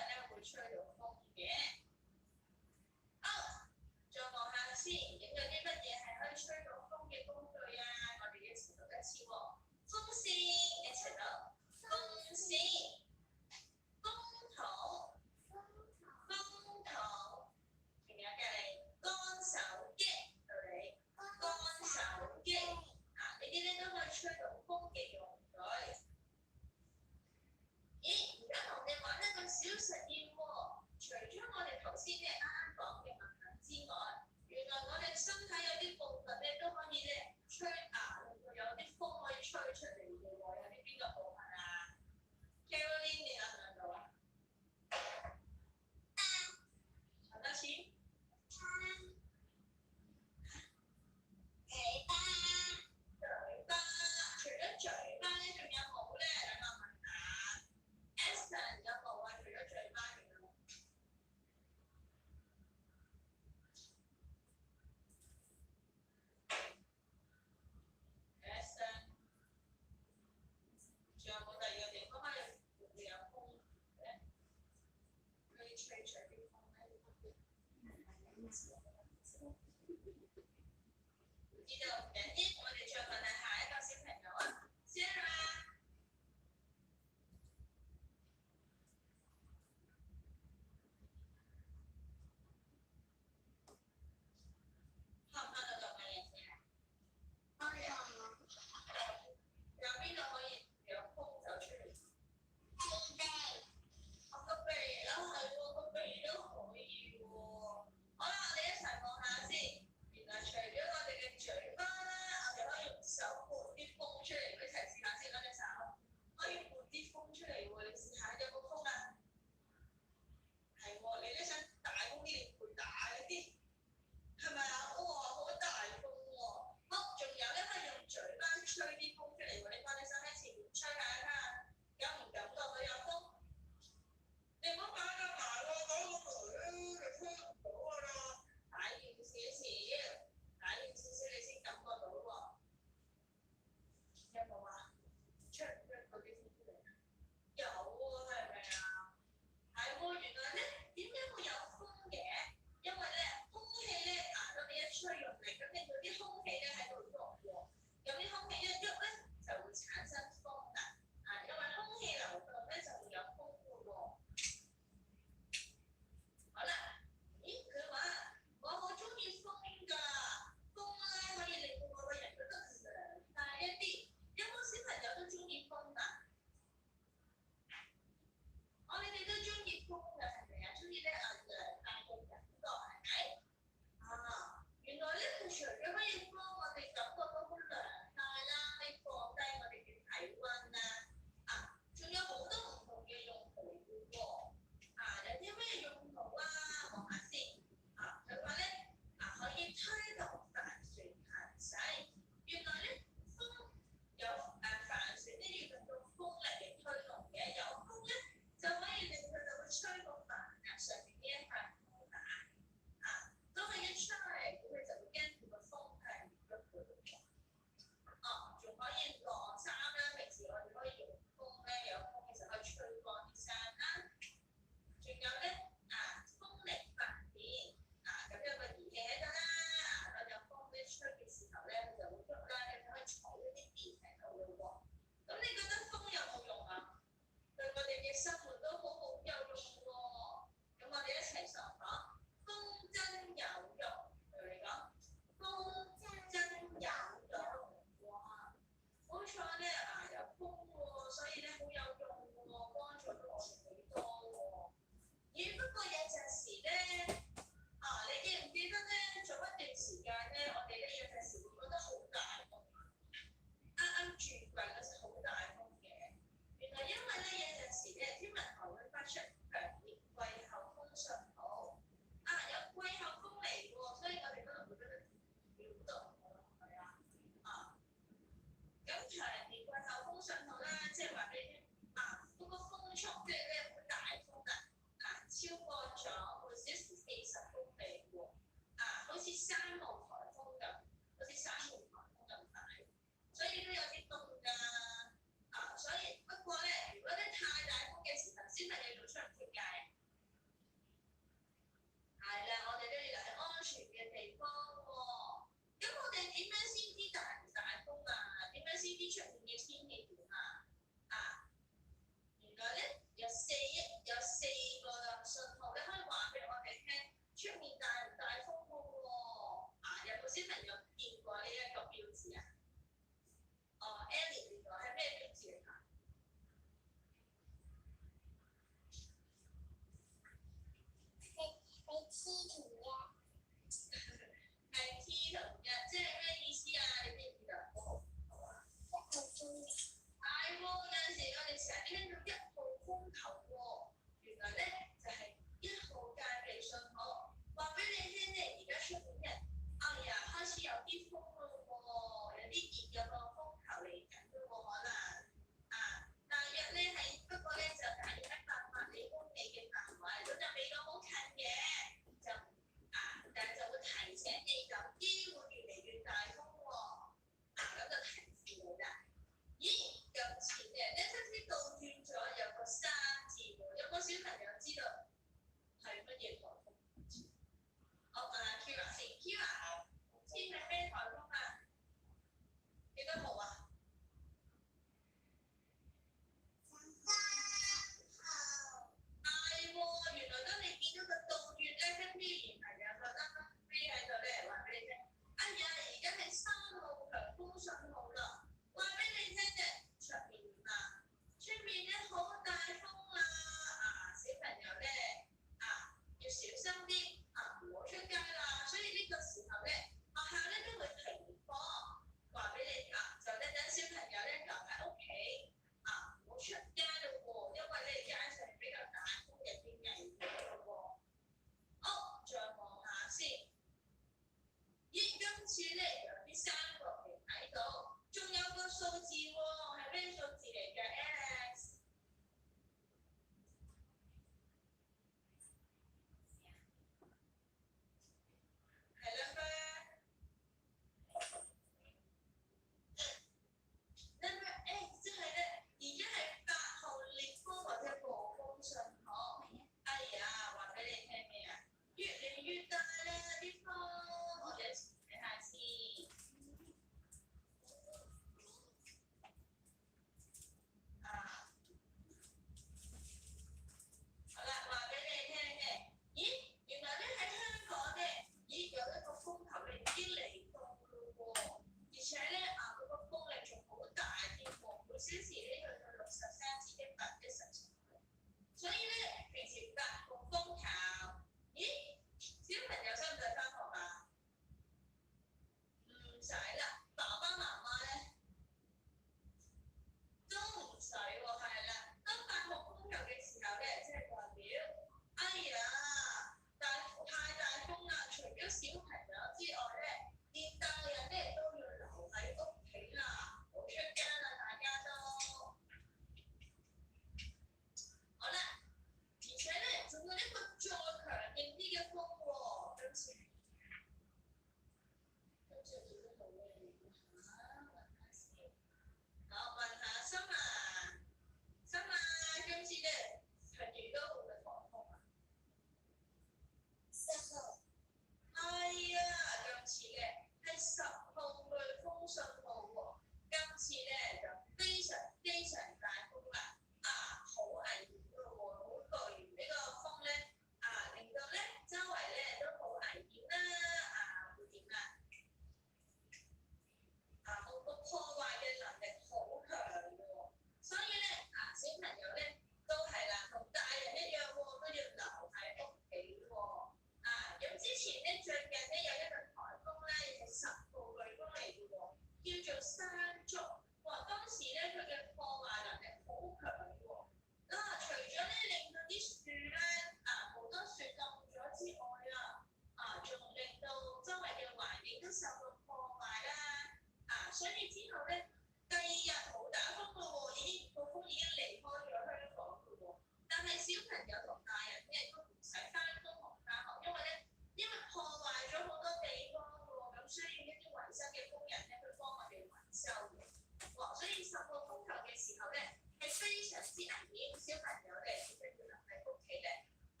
啲危險，小朋友咧其實要留喺屋企咧，唔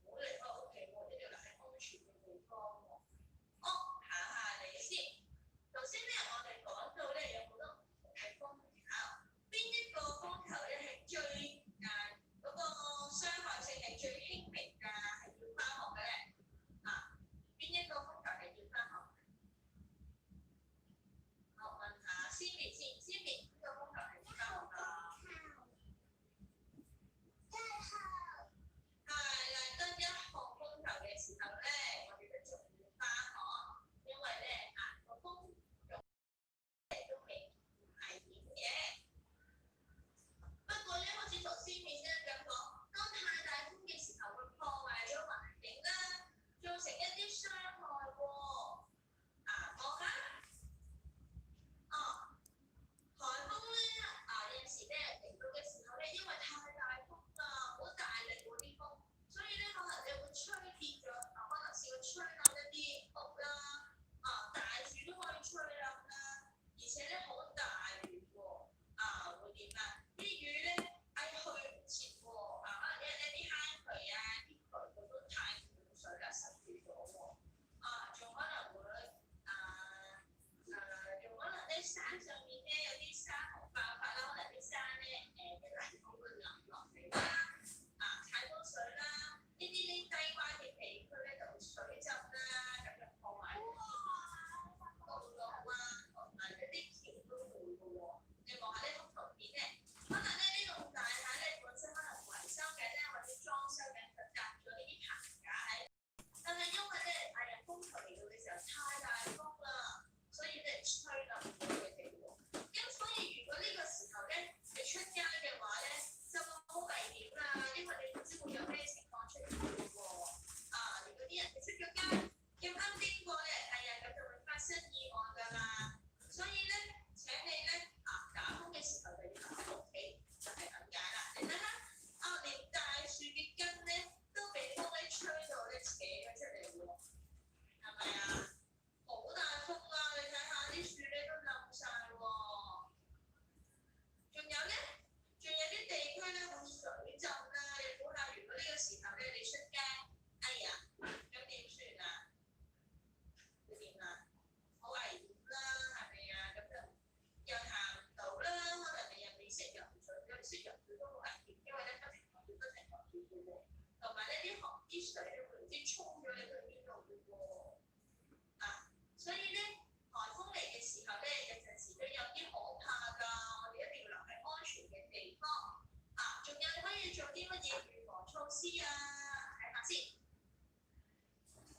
好離開屋企喎，一定要留喺安全嘅地方喎。考下你先。頭先咧，我哋講到咧有好多唔同嘅風球，邊一個風球咧係最嗰個傷害性係最輕微㗎，係要返學嘅咧？邊一個風球係要返學？我問下Cindy先，Cindy邊個風球係要返學㗎？係啦，當一號風球嘅時候咧，我哋都仲要返學，因為咧個風都未危險嘅。不過咧，好似頭先面咧咁講，當太大風嘅時候會破壞咗環境啦，造成一啲傷害喎。講下，颱風咧有時咧嚟到嘅時候咧，因為太大風啦，好大力嗰啲風，所以咧可能你會吹跌咗，可能試過吹冧一啲屋啦，大樹都可以吹冧啦，而且咧好大雨喎，會點啊？啲雨咧去唔切喎，可能因為一啲坑渠啲渠佢都太滿水啦，塞住咗喎，仲可能會仲可能咧山上面咧有啲山洪爆發啦，可能啲山咧啲泥土會淋落嚟啦，踩到水啦，呢啲低洼嘅地區咧就會水浸啦，咁就破壞道路同埋嗰啲橋都會嘅喎。你望下呢幅圖片咧，可能咧呢棟大廈咧本身可能維修緊咧或者裝修緊，就搭咗呢啲棚架喺，但係因為咧風球嚟到嘅時候太大風啦，所以咧吹冧咗佢哋喎。咁所以如果呢個時候咧你出街嘅話咧，就好危險啦，因為你唔知會有咩情況出現嘅喎。如果啲人出咗街，咁啱經過咧，咁就會發生意外㗎啦。所以咧，請你咧打風嘅時候就要留喺屋企，就係咁解啦。你睇下，連大樹嘅根咧都俾風咧吹到咧扯咗出嚟喎，係咪啊？好大風啊！你睇下啲樹咧都冧晒喎。仲有咧，仲有啲地區咧會水浸啦。你估下，如果呢個時候咧你出街，咁點算啊？會點啊？好危險啦，係咪啊？咁就又行唔到啦，可能你又未識游水，有啲識游水都好危險，因為咧不停落雨嘅喎，同埋呢啲水咧會唔知沖咗你去邊度嘅喎。所以咧，颱風嚟嘅時候咧，有陣時都有啲可怕㗎，我哋一定要留喺安全嘅地方。仲有你可以做啲乜嘢預防措施啊？睇下先。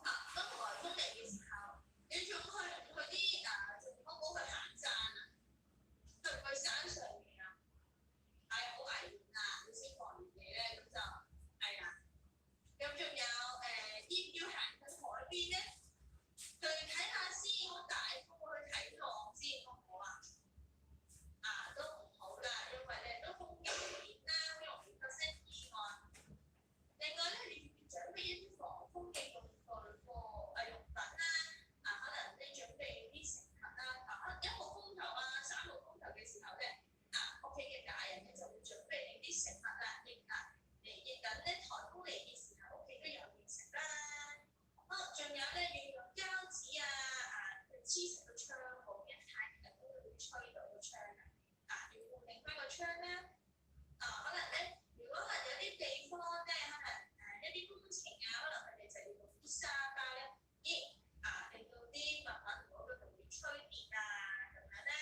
當颱風嚟嘅時候，你仲去唔去啲仲好去行山啊？去唔去山上面啊？好危險啊！你消防員嚟咧，咁就咁仲有要唔要行去海邊咧？去睇下先，好大風去睇浪先，好唔好啊？都唔好啦，因為咧都風險險啦，好容易發生意外。另外咧，你要準備一啲防風嘅用品啦，可能你準備啲食物啦，1號風球3號風球嘅時候咧，屋企嘅大人咧就會準備啲食物啦，亦等咧颱風嚟嘅時候，屋企都有嘢食啦。仲有咧要用膠紙去黐成個窗戶，因為太熱都會吹到個窗要固定翻個窗啦。可能咧，如果係有啲地方咧，可能一啲工程可能佢哋就要用啲沙包咧，令到啲物品唔好咁容易吹跌咁樣啦。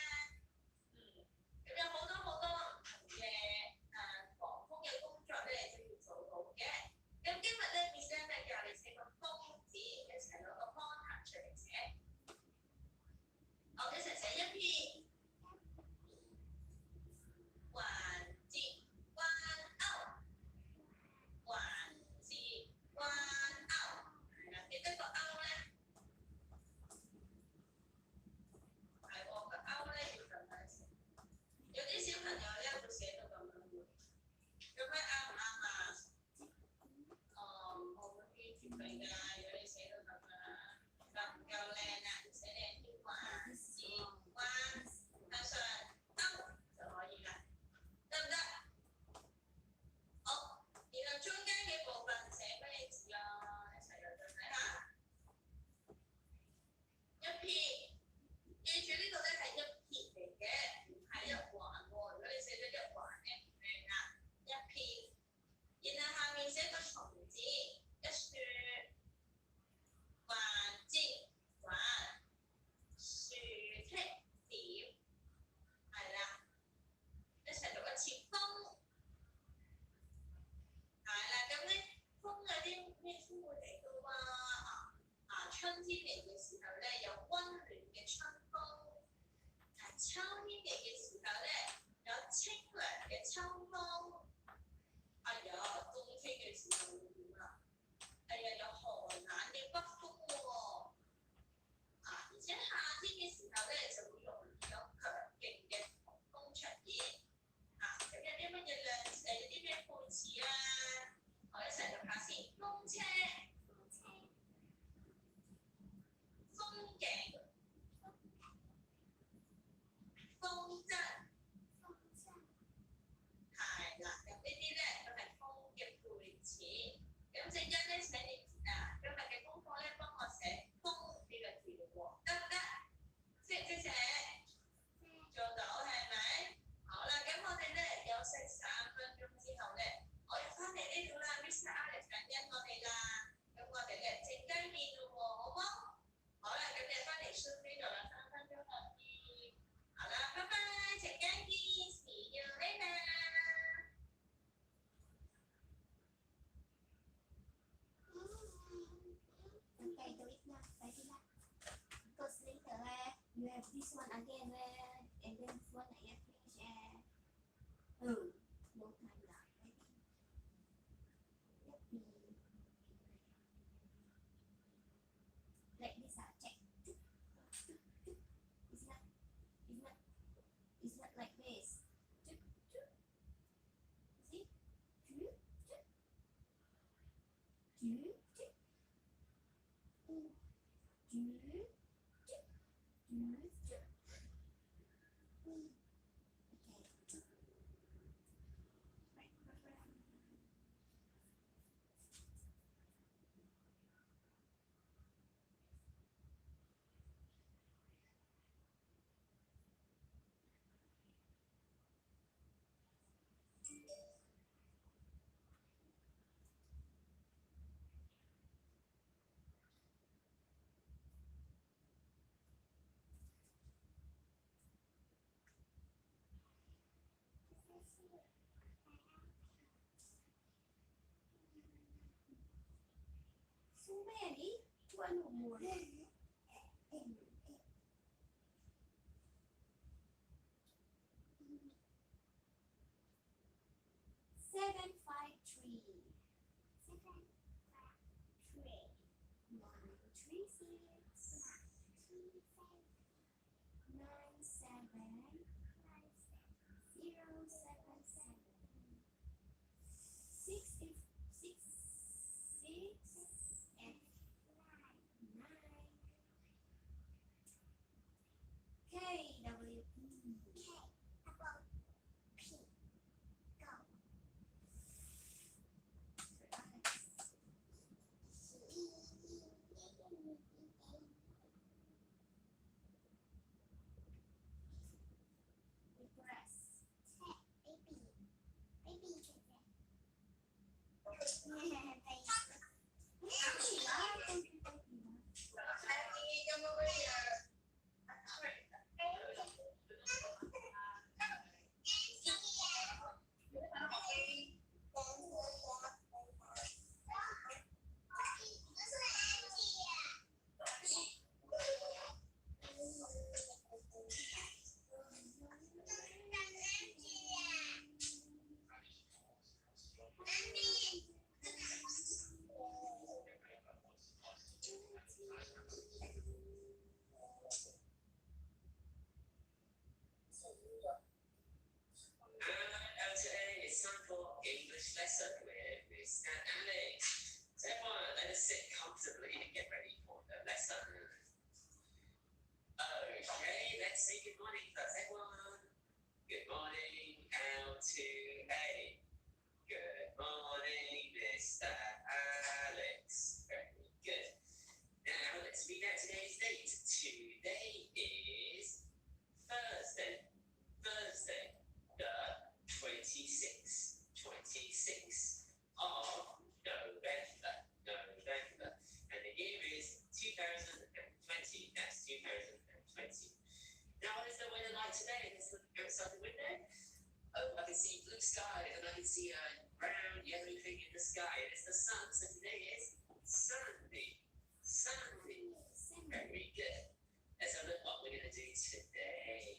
咁有好多唔同嘅防風嘅工作咧，就要做好嘅。咁今日咧，Miss 咧教你寫個風字，一齊攞個 poster 出嚟寫。我一齊寫一篇。環節彎勾，環節彎勾，記得涼嘅秋風。哎呀，冬天嘅時候會點啊？哎呀，有寒冷嘅北風喎。而且夏天嘅時候咧，就會容易有強勁嘅颱風出現。咁有啲乜嘢有啲咩配詞啊？我一齊讀下先。風車、風景、風箏。係啦，咁呢啲咧都係風嘅配詞。咁陣間咧請你今日嘅功課咧幫我寫風呢個字喎，得唔得？識唔識寫？做到係咪？好啦，咁我哋咧休息3分鐘之後咧，我又翻嚟呢度啦 ，Mr. Alex 等緊我哋啦。咁我哋咧靜雞面咯喎，好冇？好啦，咁你翻嚟 Zoom 呢度啦，3分鐘後見。好啦，拜拜，靜雞面 ，see you later。Okay, do it na. Ready na. Because later, you have this one again, and then this one I have finish, no time na. Ready? Let me. Like this, check. It's not like this. See? So many? One more. 753. 2020. Now, what is the weather like today? Let's look outside the window. Oh, I can see blue sky and I can see a brown, yellow thing in the sky, and it's the sun. So today is Sunday. Sunday. Very good. Let's have a look what we're going to do today.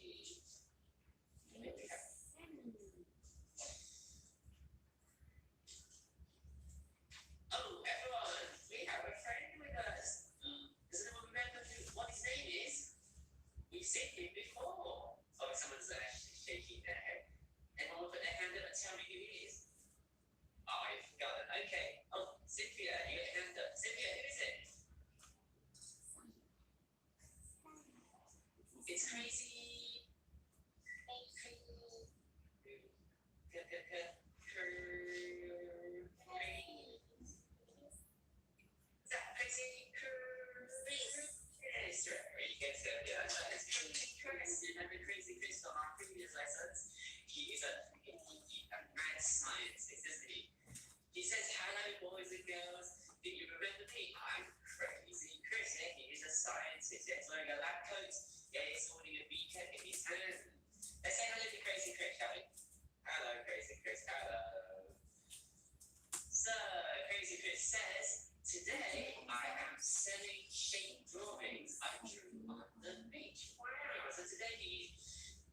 says, today I am selling shape drawings I drew on the beach. Wow. So today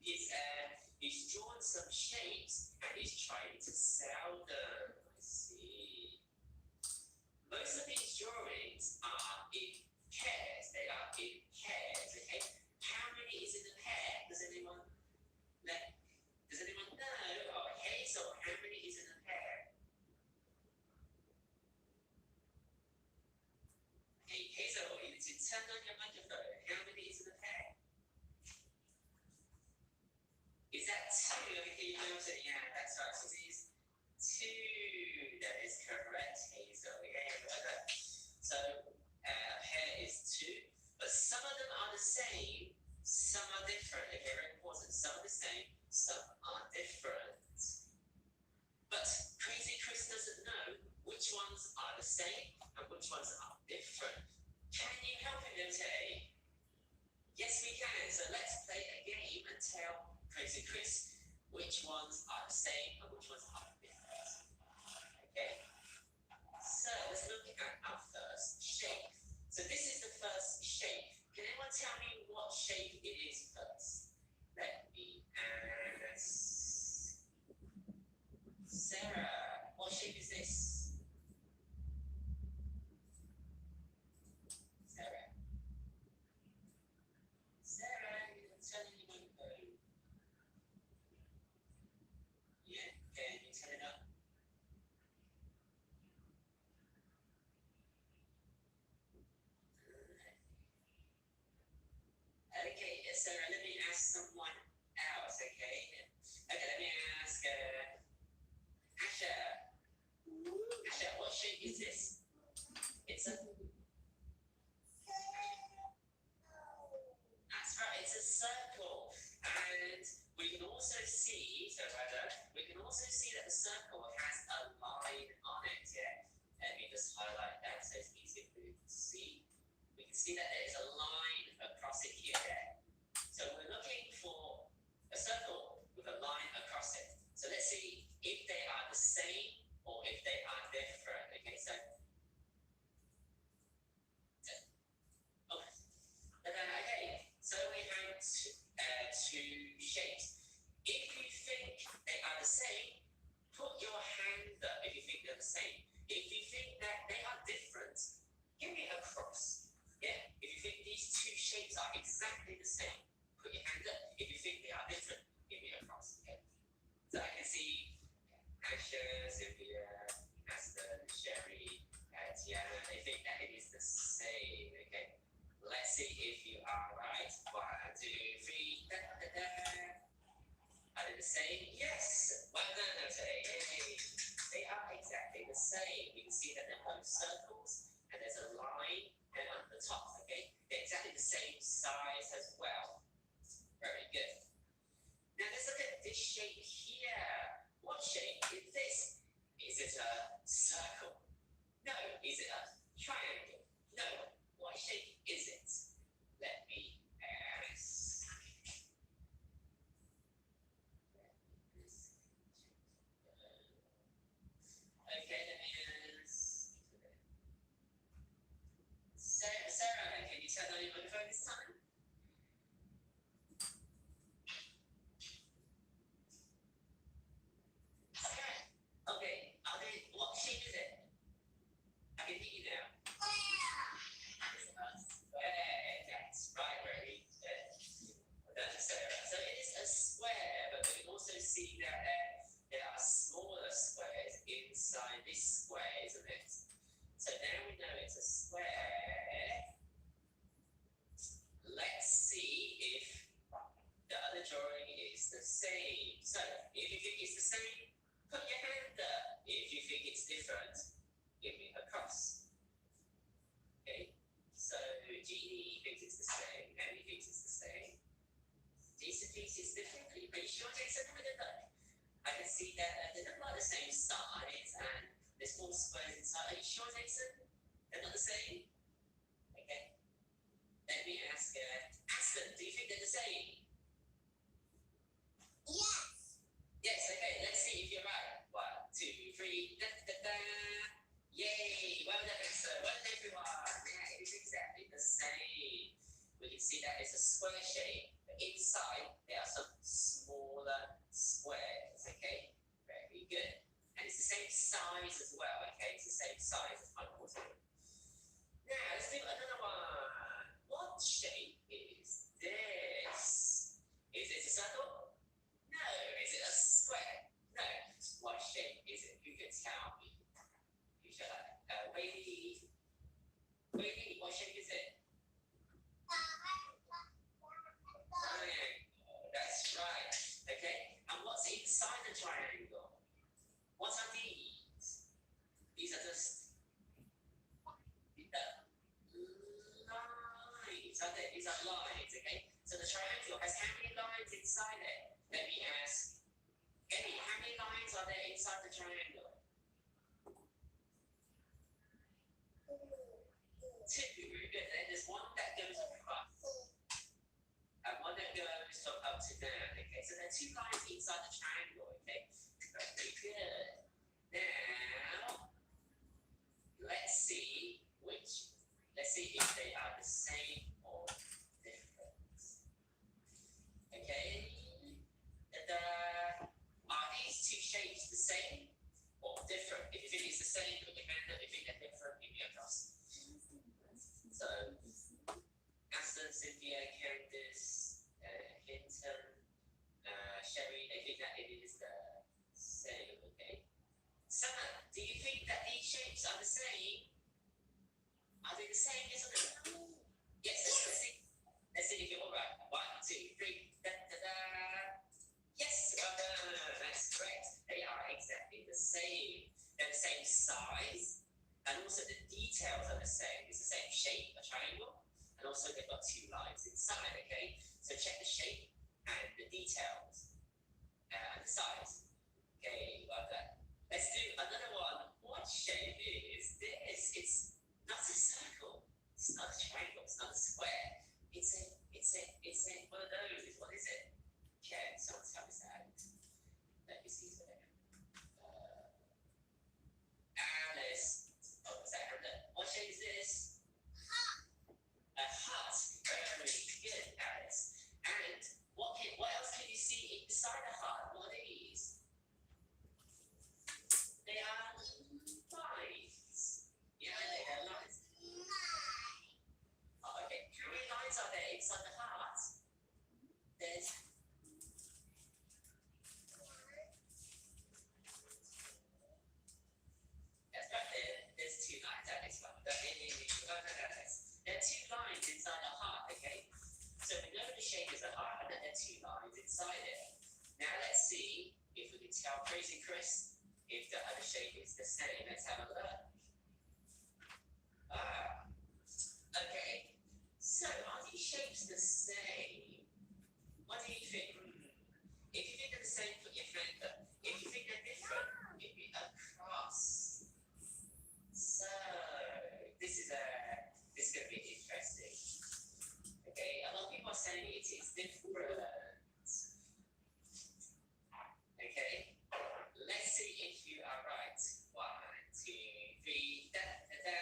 he's drawn some shapes and he's trying to sell them. I see. Most of these drawings are in pairs. They are in pairs, okay? How many is in a pair? Does anyone know? Oh, Hazel, how many is in a pair? Hey, Hazel, you need to turn on your microphone. How many is in a pair? Is that two? Okay, you know what? Yeah, that's right. So it is two. That is correct, Hazel. Yeah, well done. So a pair is two, but some of them are the same, some are different. Okay, very important. Some are the same, some are different. But Crazy Chris doesn't know which ones are the same and which ones are different. Can you help him, Tay? Yes, we can. So let's play a game and tell Crazy Chris which ones are the same and which ones are different. Okay? So let's look at our first shape. So this is the first shape. Can anyone tell me what shape it is first? Let me ask Sarah. What shape is this? Sarah. Sarah, you can turn on your microphone. Yeah, can you turn it up? Okay, Sarah, let me ask someone else, okay? Okay, let me ask Asha. Asha, what shape is this? It's a... That's right, it's a circle. And we can also see, so we can also see that the circle has a line on it, yeah? Let me just highlight that so it's easy for you to see. We can see that there is a line across it here. So we're looking for a circle with a line across it. So let's see if they are the same or if they are different. Okay, so we have two shapes. If you think they are the same, put your hand up if you think they're the same. If you think that they are different, give me a cross. Yeah, if you think these two shapes are exactly the same, put your hand up. If you think they are different, give me a cross. Okay. So I can see Asha, Sylvia, Aston, Sherry, Tiana. They think that it is the same. Okay. Let's see if you are right. 1, 2, 3. Da, da, da. Are they the same? Yes. Well done, Natalie. They are exactly the same. You can see that they're both circles and there's a line and on the top. Okay. They're exactly the same size as well. Very good. Now let's look at this shape here. What shape is this? Is it a circle? No. Is it a triangle? No. What shape is it? Let me ask. Okay, let me ask. Sarah, can you turn on your microphone this time? Okay, what shape is it? I can hear you now. That's right, very good. That's Sarah. So it is a square, but we can also see that there are smaller squares inside this square, isn't it? So now we know it's a square. Let's see if the other drawing is the same. So if you think it's the same, put your hand up. If you think it's different, give me a cross. Okay, so Jeannie thinks it's the same, Annie thinks it's the same. Jason thinks it's different. Are you sure, Jason? Have a good look. I can see that they look like the same size and there's more squares inside. Are you sure, Jason? They're not the same? Okay. Let me ask Aston, do you think they're the same? Yes. Yes, okay, let's see if you're right. 1, 2, 3. Da, da, da. Yay, well see that it's a square shape, but inside there are some smaller squares, okay? Very good. And it's the same size as well, okay? It's the same size as my water. Now, let's do another one. What shape is this? Is it a circle? No. Is it a square? No. What shape is it? You can tell me. You shall Wavy. Wavy, what shape is it? Triangle. That's right. Okay. And what's inside the triangle? What are these? These are just lines. These are lines, okay? So the triangle has how many lines inside it? Let me ask. Eddie, how many lines are there inside the triangle? Two. Very good. And there's one that goes across and one that goes from up to down. Okay, so there are two lines inside the triangle. Okay, very good. Now, let's see if they are the same or different. Okay, are these two shapes the same or different? If you think it's the same, put your hand up. If you think they're different, give me a cross. So, Aston, Cynthia, Candice, Hinton, Sherry, they think that it is the same, okay? Summer, do you think that these shapes are the same? Are they the same, yes or no? Yes, let's see. Let's see if you're all right. 1, 2, 3. Da, da, da. Yes, well done. That's correct. They are exactly the same. They're the same size. And also the details are the same. It's the same shape, a triangle, and also they've got two lines inside, okay? So check the shape and the details and the size. Okay, well done. Let's do another one. What shape is this? It's not a circle. It's not a triangle. It's not a square. It's a one of those. What is it? Can someone tell us that? Let me see something. Alice. Oh, is that Hannah? What shape is this? A hut. Very good, Alice. And what else can you see inside the hut? What are these? They are lines. Yeah, they are lines. Oh, okay. How many lines are there inside the hut? There's That's right there. There's two lines. That is one. There are two lines inside the heart, okay? So we know the shape is a heart and then there are two lines inside it. Now let's see if we can tell Crazy Chris if the other shape is the same. Let's have a look. Okay. So are these shapes the same? What do you think? If you think they're the same, put your hand up. If you think they're different, give me a cross. So this is going to be interesting. Okay, a lot of people are saying it is different. Okay, let's see if you are right. 1, 2, 3. Da, da, da.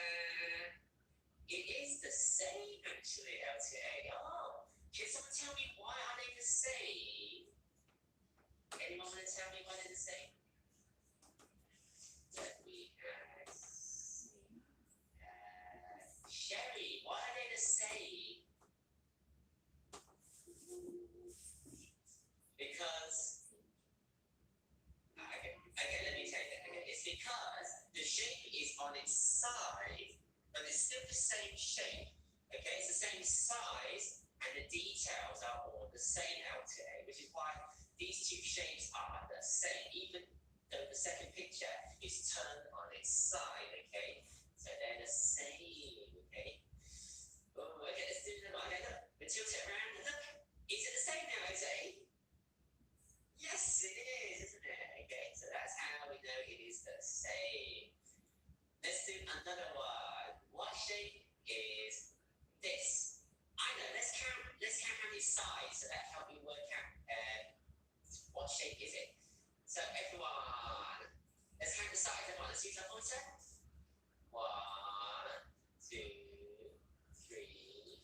It is the same actually, LTA. Oh, can someone tell me why are they the same? Anyone want to tell me why they're the same? Let me ask. Sherry, why are they the same? Because okay, let me tell you that. Okay, it's because the shape is on its side, but it's still the same shape. Okay, it's the same size, and the details are all the same LTA, which is why these two shapes are the same, even though the second picture is turned on its side. Okay, so they're the same. Okay. Oh, okay, let's do another one. Okay, look, we tilt it around. Look, is it the same now, LTA? Yes, it is, isn't it? Okay, so that's how we know it is the same. Let's do another one. What shape is this? I know. Let's count how many sides, so that help you work out what shape is it. So everyone, let's count the sides. Everyone, let's use our pointer. 1, 2, 3,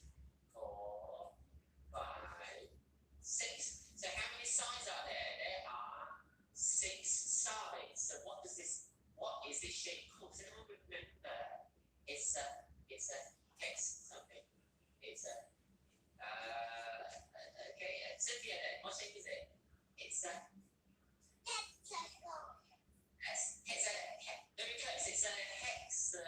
4, 6 sides. So what is this shape called? Does anyone remember? It's a hex something. It's a okay. Cynthia, what shape is it? It's a very close. It's a hexagon.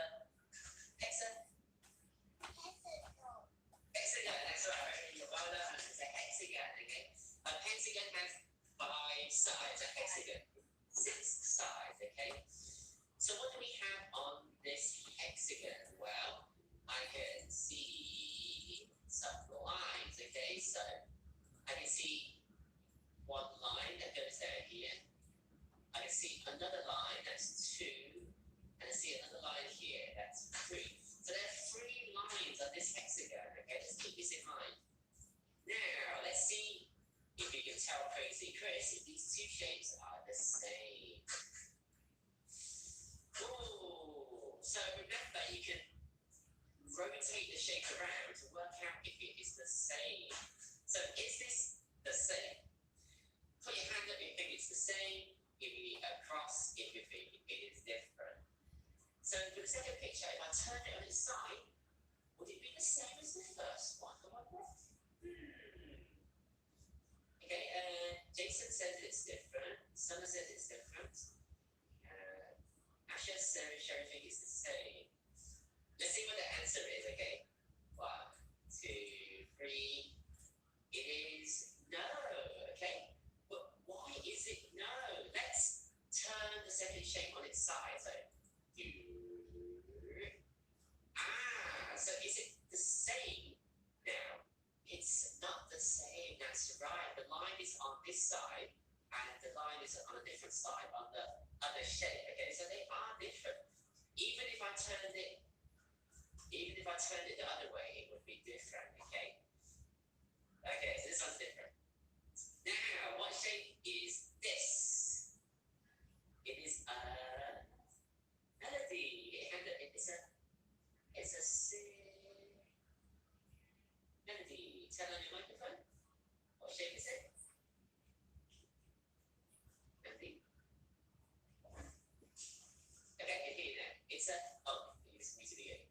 That's right. Well done. It's a hexagon. Okay. A pentagon has 5 sides. A hexagon 6 sides. Okay. So what do we have on this hexagon? Well, I can see some lines. Okay. So I can see one line that goes down here. I can see another line, that's 2, and I see another line here, that's 3. So there are 3 lines on this hexagon, okay? Let's keep this in mind. Now, let's see if you can tell Crazy Chris if these 2 shapes are the same. Ooh, so remember, you can rotate the shape around to work out if it is the same. So is this the same? Put your hand up if you think it's the same. Give me a cross if you think it is different. So for the second picture, if I turn it on its side, would it be the same as the first one? I wonder. Okay, Jason says it's different. Summer says it's different. Asha says everything is the same. Let's see what the answer is, okay? 1, 2, 3. It is no, okay? But why is it no? Let's turn the second shape on its side. So, so is it the same now? It's not the same, that's right. The line is on this side, and the line is on a different side on the other shape, okay? So they are different. Even if I turned it the other way, it would be different, okay? Okay, so this one's different. Now, what shape is this? It is a melody. It's a melody. Turn on your microphone. What shape is it? Melody. Okay, I can hear you now. It's a music again.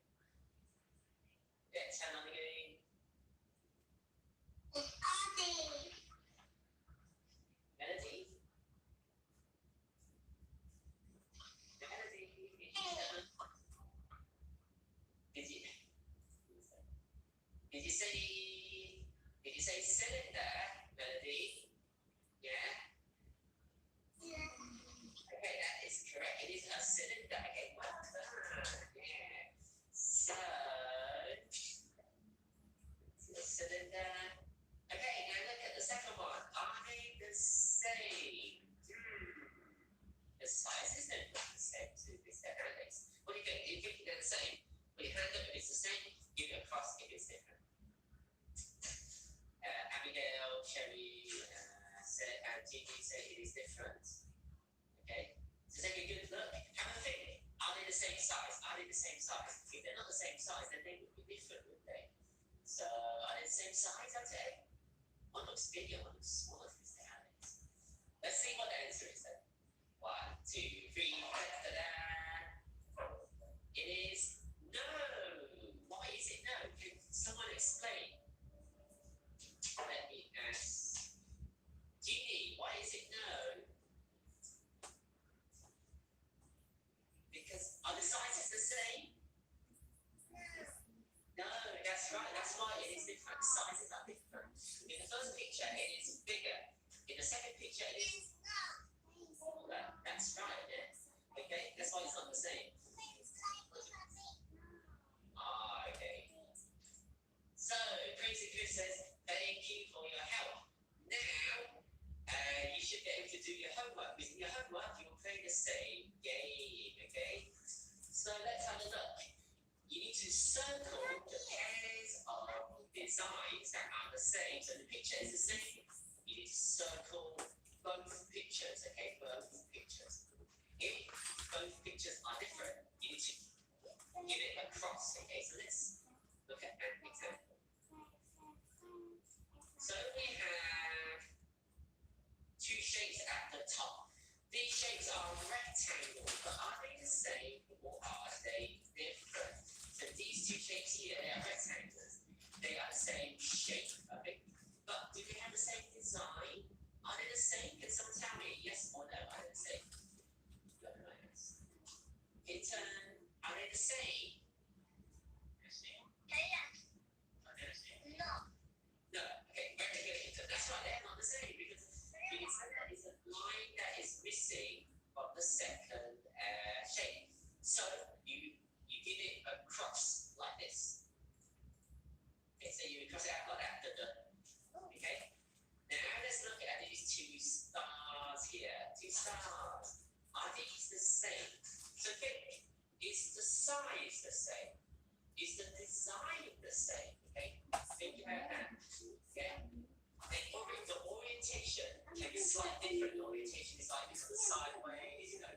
Yeah, turn on again. Melody. Did you say cylinder, Melody? Yeah? Okay, that is correct. It is a cylinder. Okay, well done. Yeah. So, it's a cylinder. Okay, now look at the second one. Are they the same? The sizes don't look the same to this analysis. What do you think? Do you think they're the same? Put your hand up if it's the same. Give it a cross if it's different. Abigail, Cherry, and Gigi say it is different. Okay, so take a good look. Have a think. Are they the same size? Are they the same size? If they're not the same size, then they would be different, wouldn't they? So, are they the same size, I'd say? One looks bigger, one looks smaller. Let's see what the answer is then. 1, 2, 3, da-da-da. It is no. Why is it no? Can someone explain? Let me ask. Jeannie, why is it no? Because are the sizes the same? No, that's right. That's why it is different. The sizes are different. In the first picture, it is bigger. In the second picture, it is smaller. That's right. Yeah. Okay, that's why it's not the same. Okay. So, Crazy Chris says, thank you for your help. Now, you should be able to do your homework. With your homework, you will play the same game, okay? So, let's have a look. You need to circle the pairs of designs that are the same. So, the picture is the same. You need to circle both pictures, okay? Both pictures. If both pictures are different, you need to give it a cross, okay? So let's look at an example. So we have 2 shapes at the top. This sides are rectangle, but are they the same or are they different? So these two shapes here, they are rectangles. They are the same shape, okay? But do they have the same design? Are they the same? Can someone tell me yes or no? Are they the same? In turn, are they the same? No. Okay, very good. So that's why they're not the same because there is a line that is missing from the second shape. So you give it a cross like this. Okay, so you cross it out like that. Okay. Now let's look at these two stars here. Two stars. Are these the same? So think, is the size the same? Is the design the same? Okay, think about that. Okay, the orientation can be slightly different. The orientation is like this on the sideways, you know.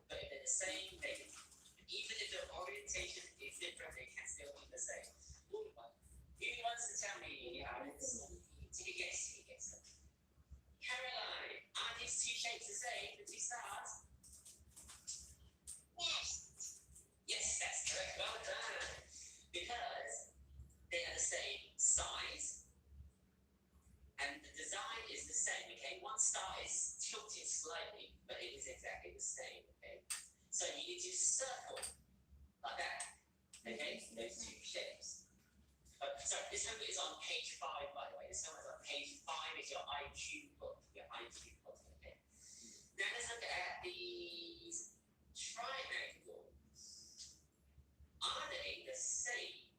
But if they're the same, even if the orientation is different, they can still be the same. Who wants to tell me? Take a guess. Caroline, are these two shapes the same? The two stars? Yes, that's correct. Well done. Because they are the same size and the design is the same. Okay, one star is tilted slightly, but it is exactly the same. Okay, so you need to circle like that. Okay, those two shapes. Sorry, this homework is on page 5, by the way. This homework is on page 5. Is your IQ book. Your IQ book. Okay. Now let's look at these triangles. Are they the same?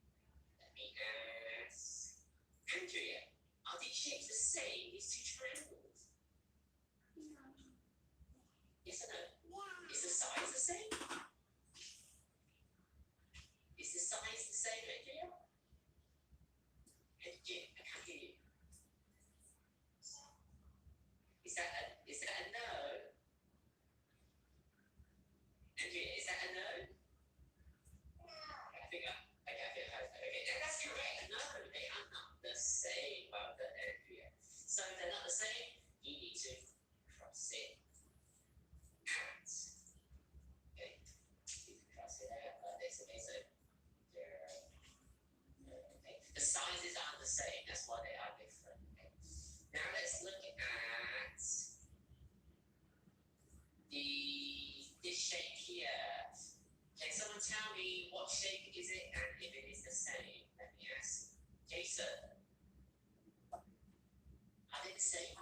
Let me ask Andrea. Are these shapes the same? These two triangles? Yes or no? Is the size the same? Is the size the same, Andrea? Andrea, I can't hear you. Is that a no? Andrea, is that a no? Okay, that's correct. No, they are not the same, Mother Andrea. So if they're not the same, you need to cross it out. Okay, you can cross it out like this. Okay, so okay. The sizes aren't the same. That's why they are different. Okay. Now let's look at this shape here. Can someone tell me what shape is it and if it is the same? Let me ask. Jason. Are they the same?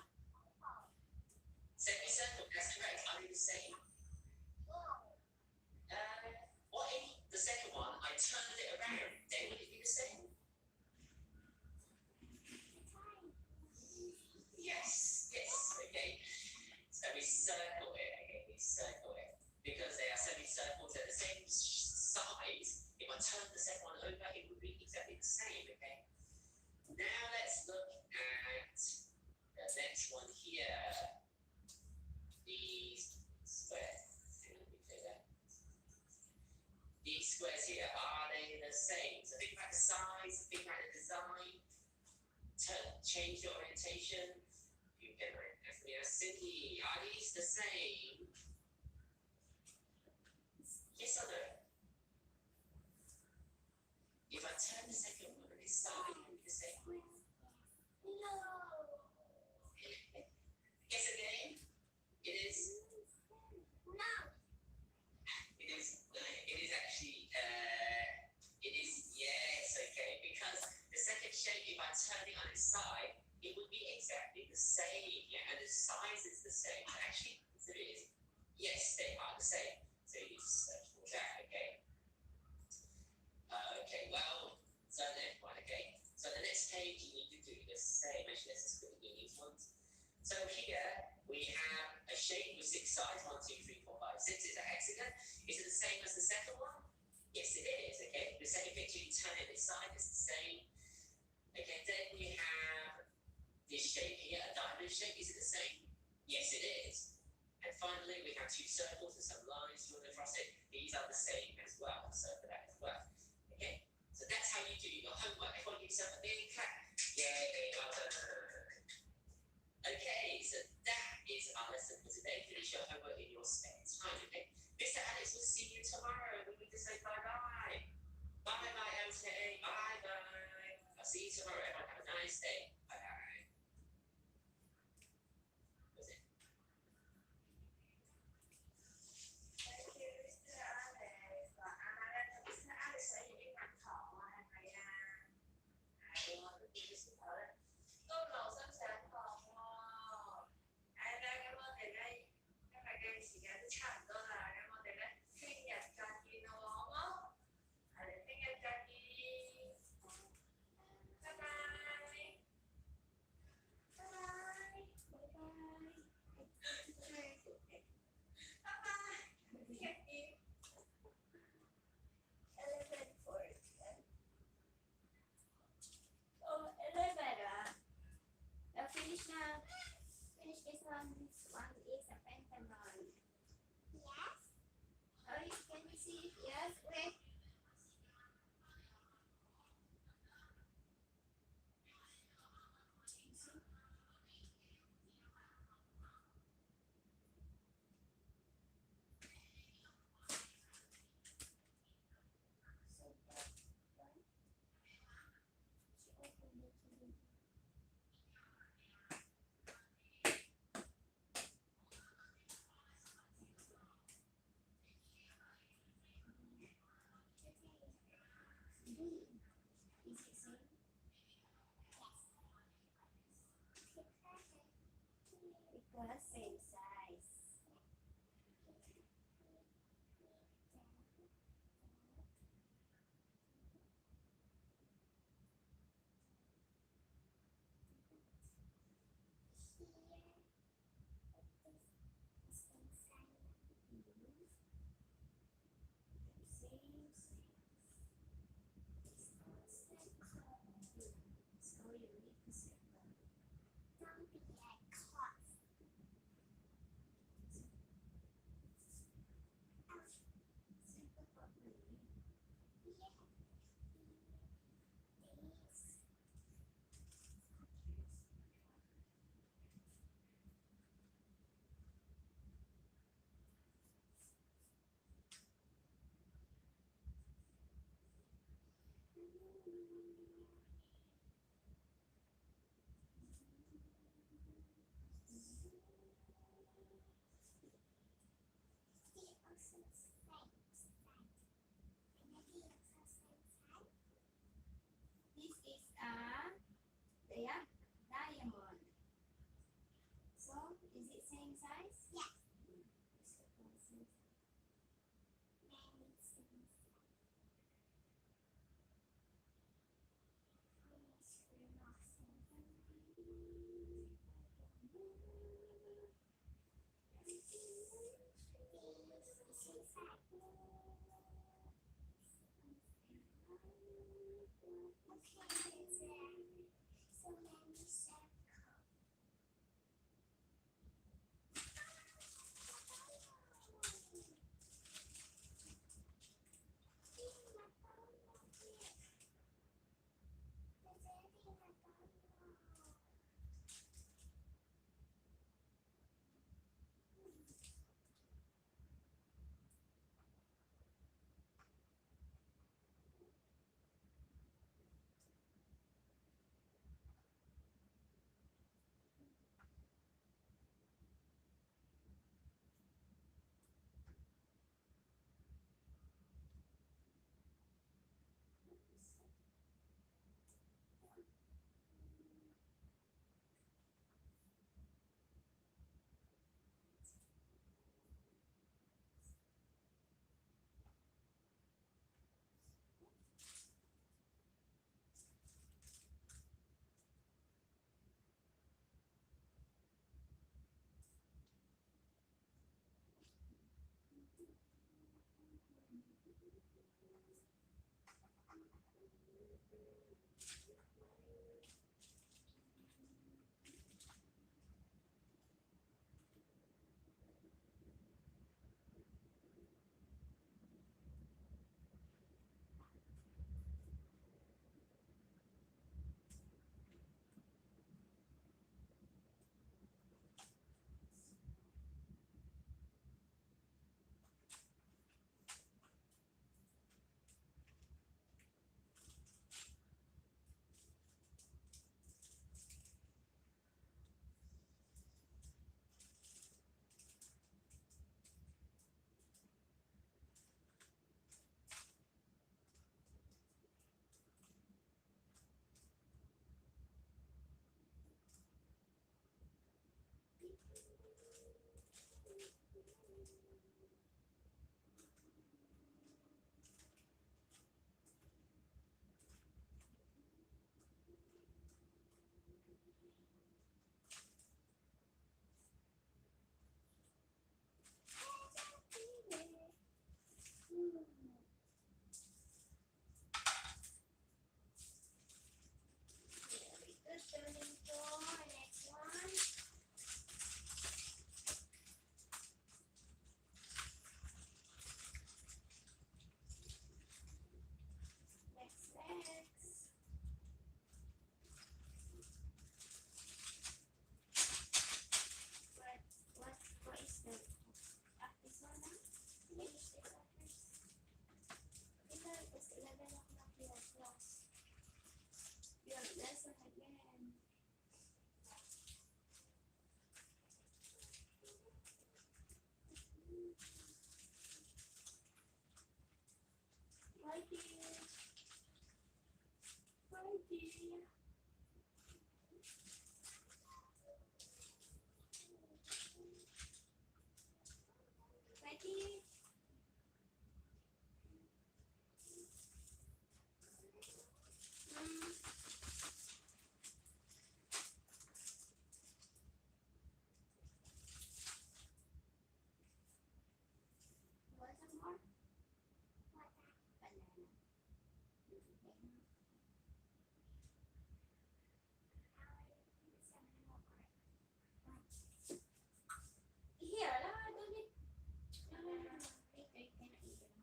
Semicircle, that's correct. Are they the same? What if the second one, I turned it around, then would it be the same? Yes, okay. So we circle it, okay, because they are semicircles, they're the same size. If I turn the second one over, it would be exactly the same, okay? Now let's look at the next one here. These squares. Let me clear that. These squares here, are they the same? So think about the size, think about the design, change the orientation. You can ask me, Cindy, are these the same? Yes or no? If I turn the second one on its side, it will be the same. Guess again. It is. It is actually. It is yes. Okay. Because the second shape, if I turn it on its side, it would be exactly the same. Yeah, and the size is the same. Actually, so it is. Yes, they are the same. So you need to search for that. Okay. Okay. Well, so next one. Okay. So the next page you need to do the same. Actually, let's just quickly do these ones. So here we have a shape with 6 sides. 1, 2, 3, 4, 5, 6. It's a hexagon. Is it the same as the second one? Yes, it is. Okay. The second picture, you turn it this side, it's the same. Okay. Then we have this shape here, a diamond shape. Is it the same? Yes, it is. And finally, we have 2 circles and some lines running across it. These are the same as well. So for that as well. Okay. So that's how you do your homework. Everyone give yourself a big clap. Yay, well done. Okay, so that is our lesson for today. Finish your homework in your space. Thanks everyone. Have a nice day. Bye bye. Câu đầu sẵn sàng phòng ai ra cảm ơn thầy đây các bạn đang時間都差唔多啦，咁我哋咧聽日再見咯，好冇？係，聽日再見，拜拜，拜拜，拜拜。拜拜，聽日見。 11 for Oh, 11 finish na. Finish this one. This one is a pentagon. Yes. Oh, can you see? Yes, wait. So that one. She opened it to me. B. Is it same? Because same size. Same size. So you need to circle. Don't be like cloth. Circle properly. Yeah. This. The also same side. Maybe also same side. This is a diamond. So, is it same size? Yes. Circle same size. Maybe same side. Please remove same side. This same side. Okay, there's so many circles. Ready? Mm. Want some more? Banana. Here, don't it. Later, you can eat it.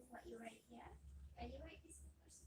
What you write here? Can you write this first?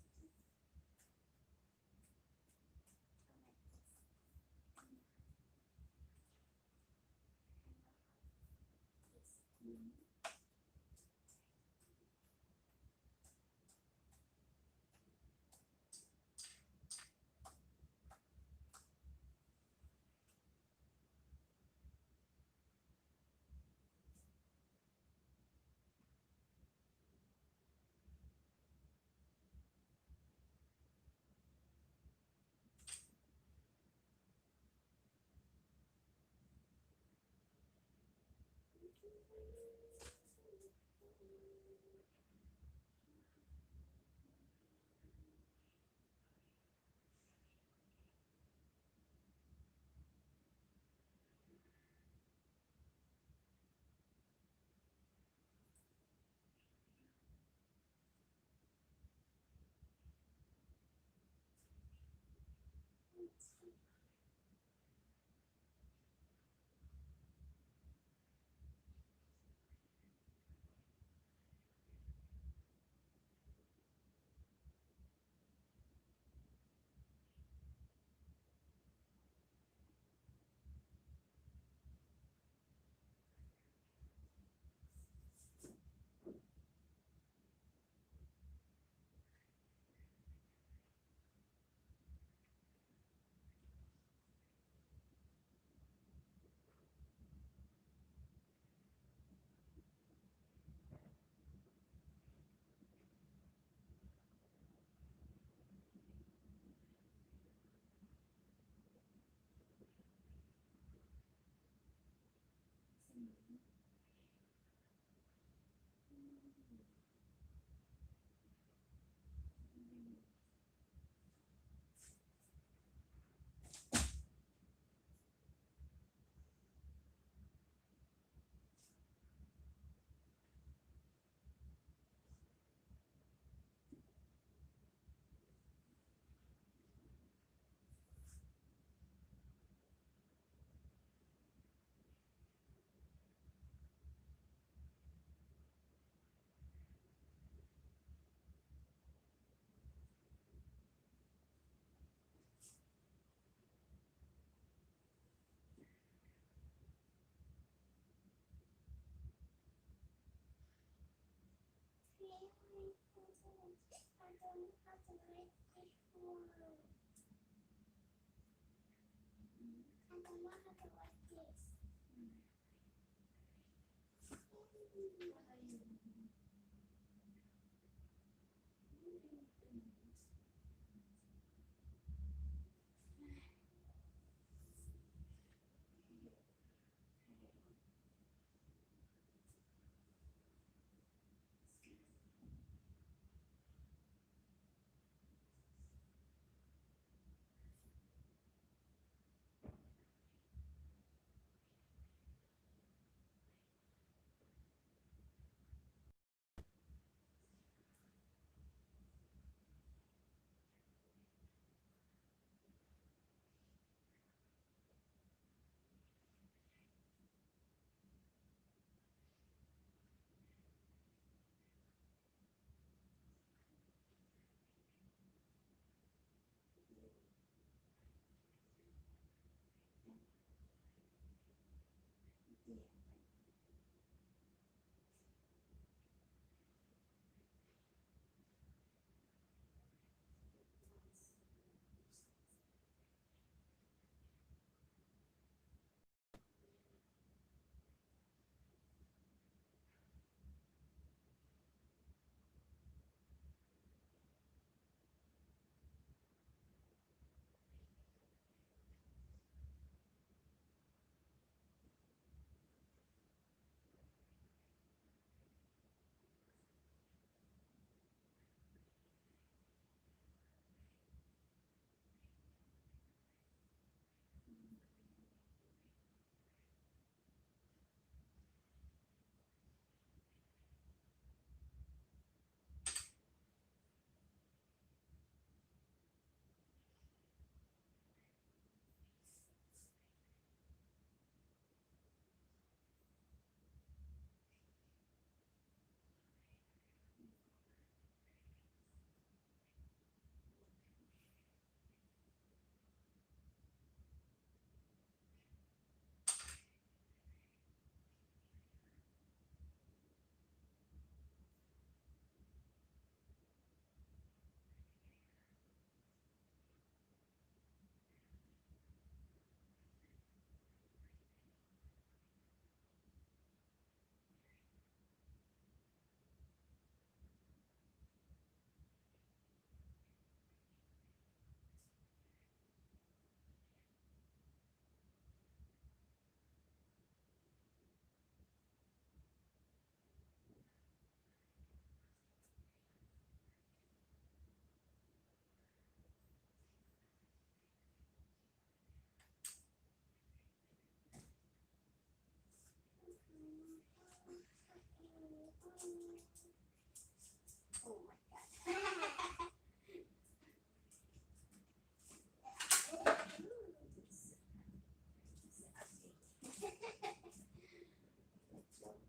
Oh my god.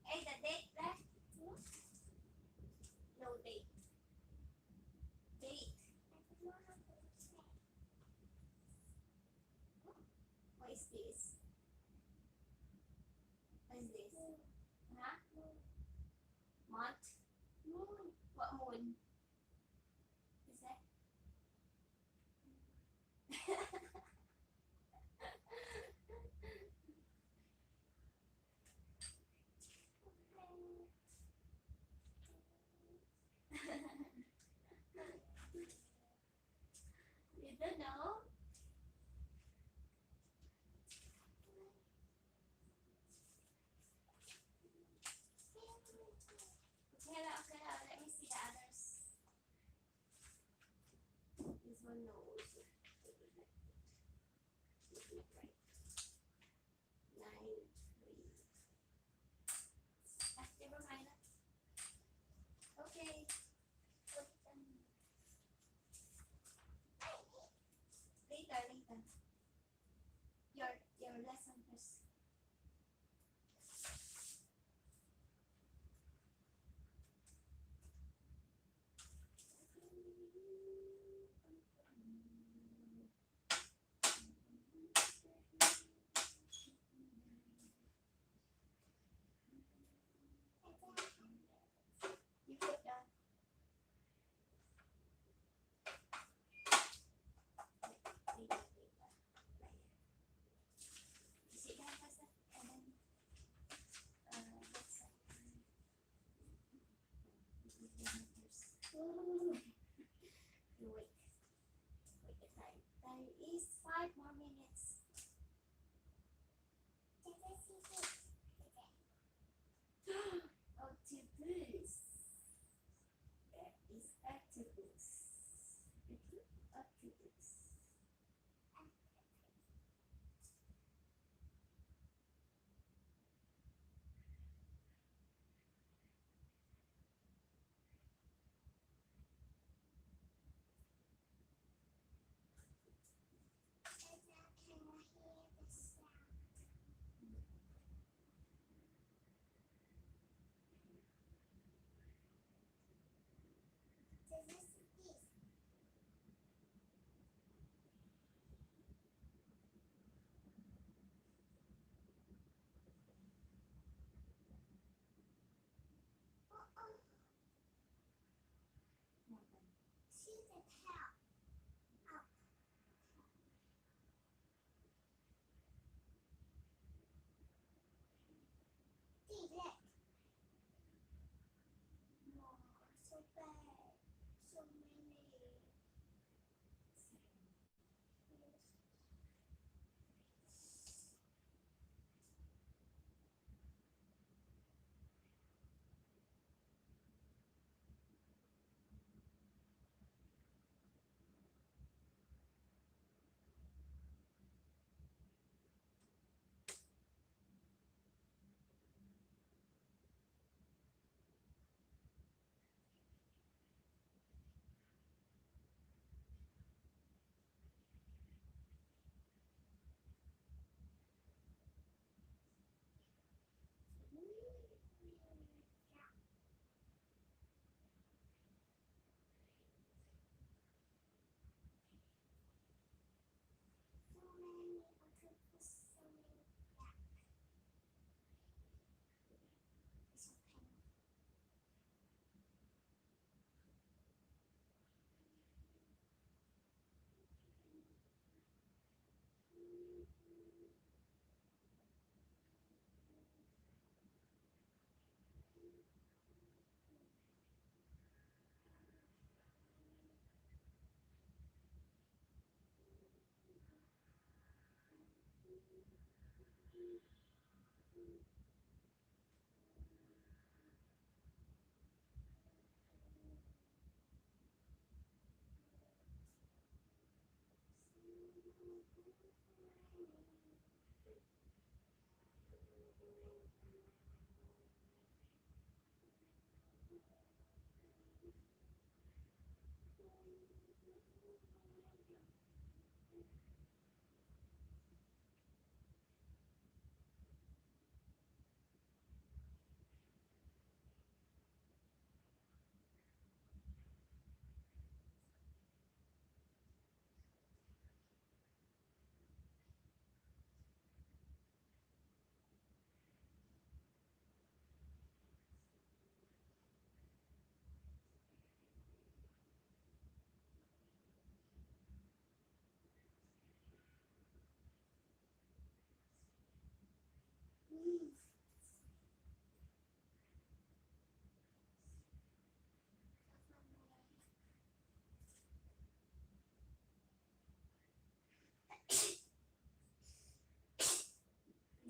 Hey, the date left? No date. Date. What is this? What is this? Huh? Month? What moon? Is that? You don't know? Okay lah, okay lah. Let me see the others. This one knows. Right. 9, 3. Ah, never mind lah. Okay. Later, later. Your lesson first.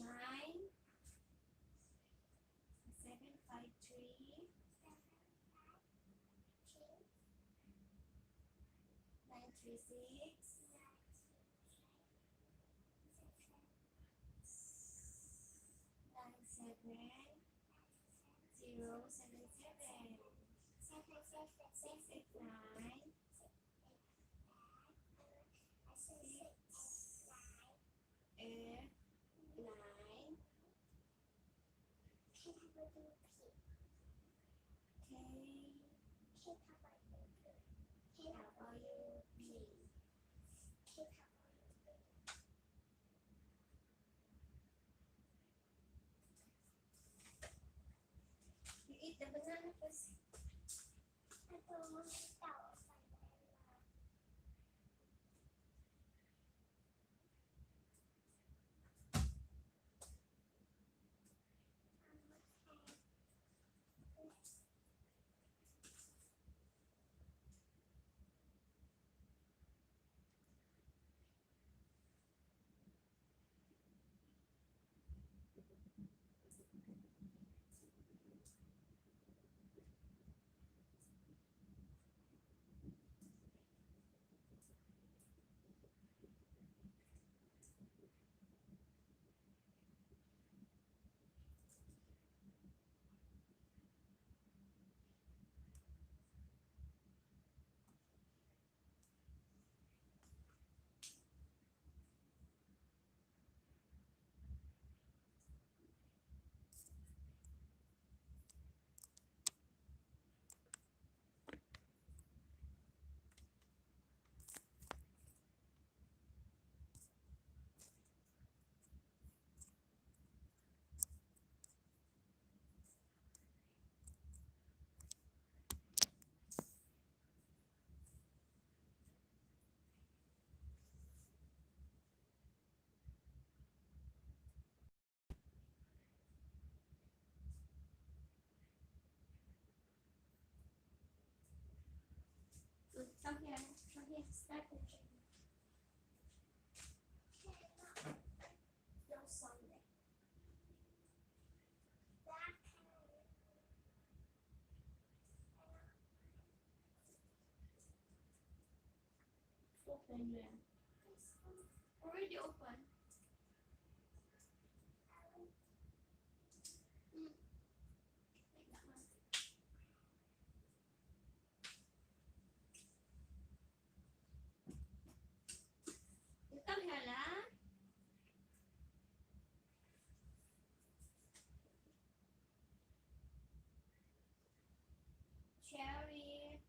Nine, 753, 936, 97, 689, 9, You eat the banana first. Good. Come here. Come here. Start the training. No Sunday. Open there. Already open. Like that one. You come here, lah. Cherry.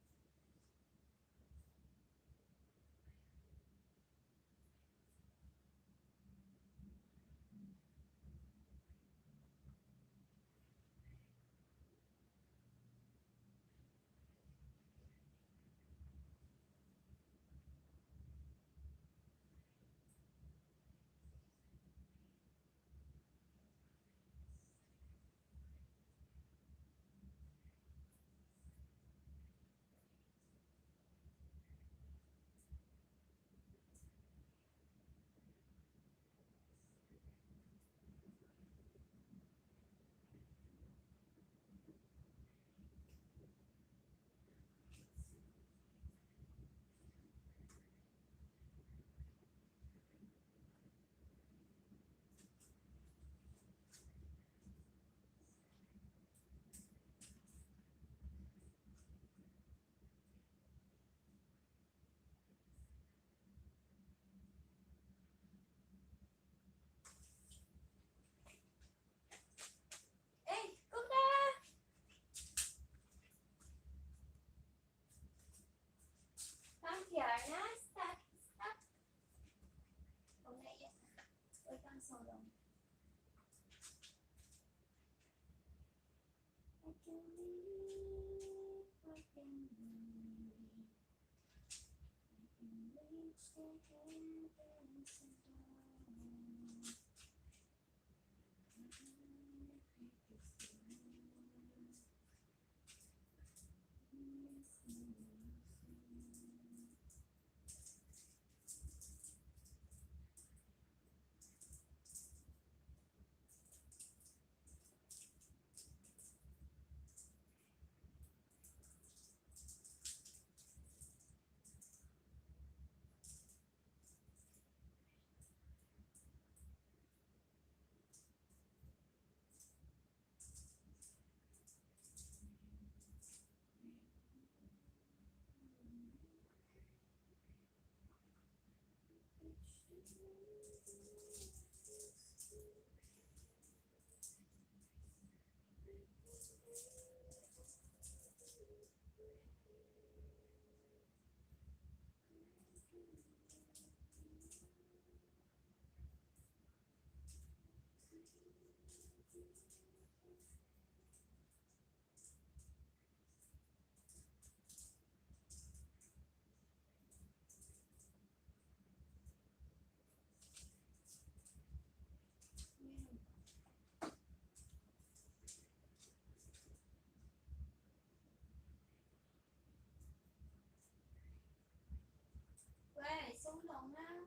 喂, xuống lộn á.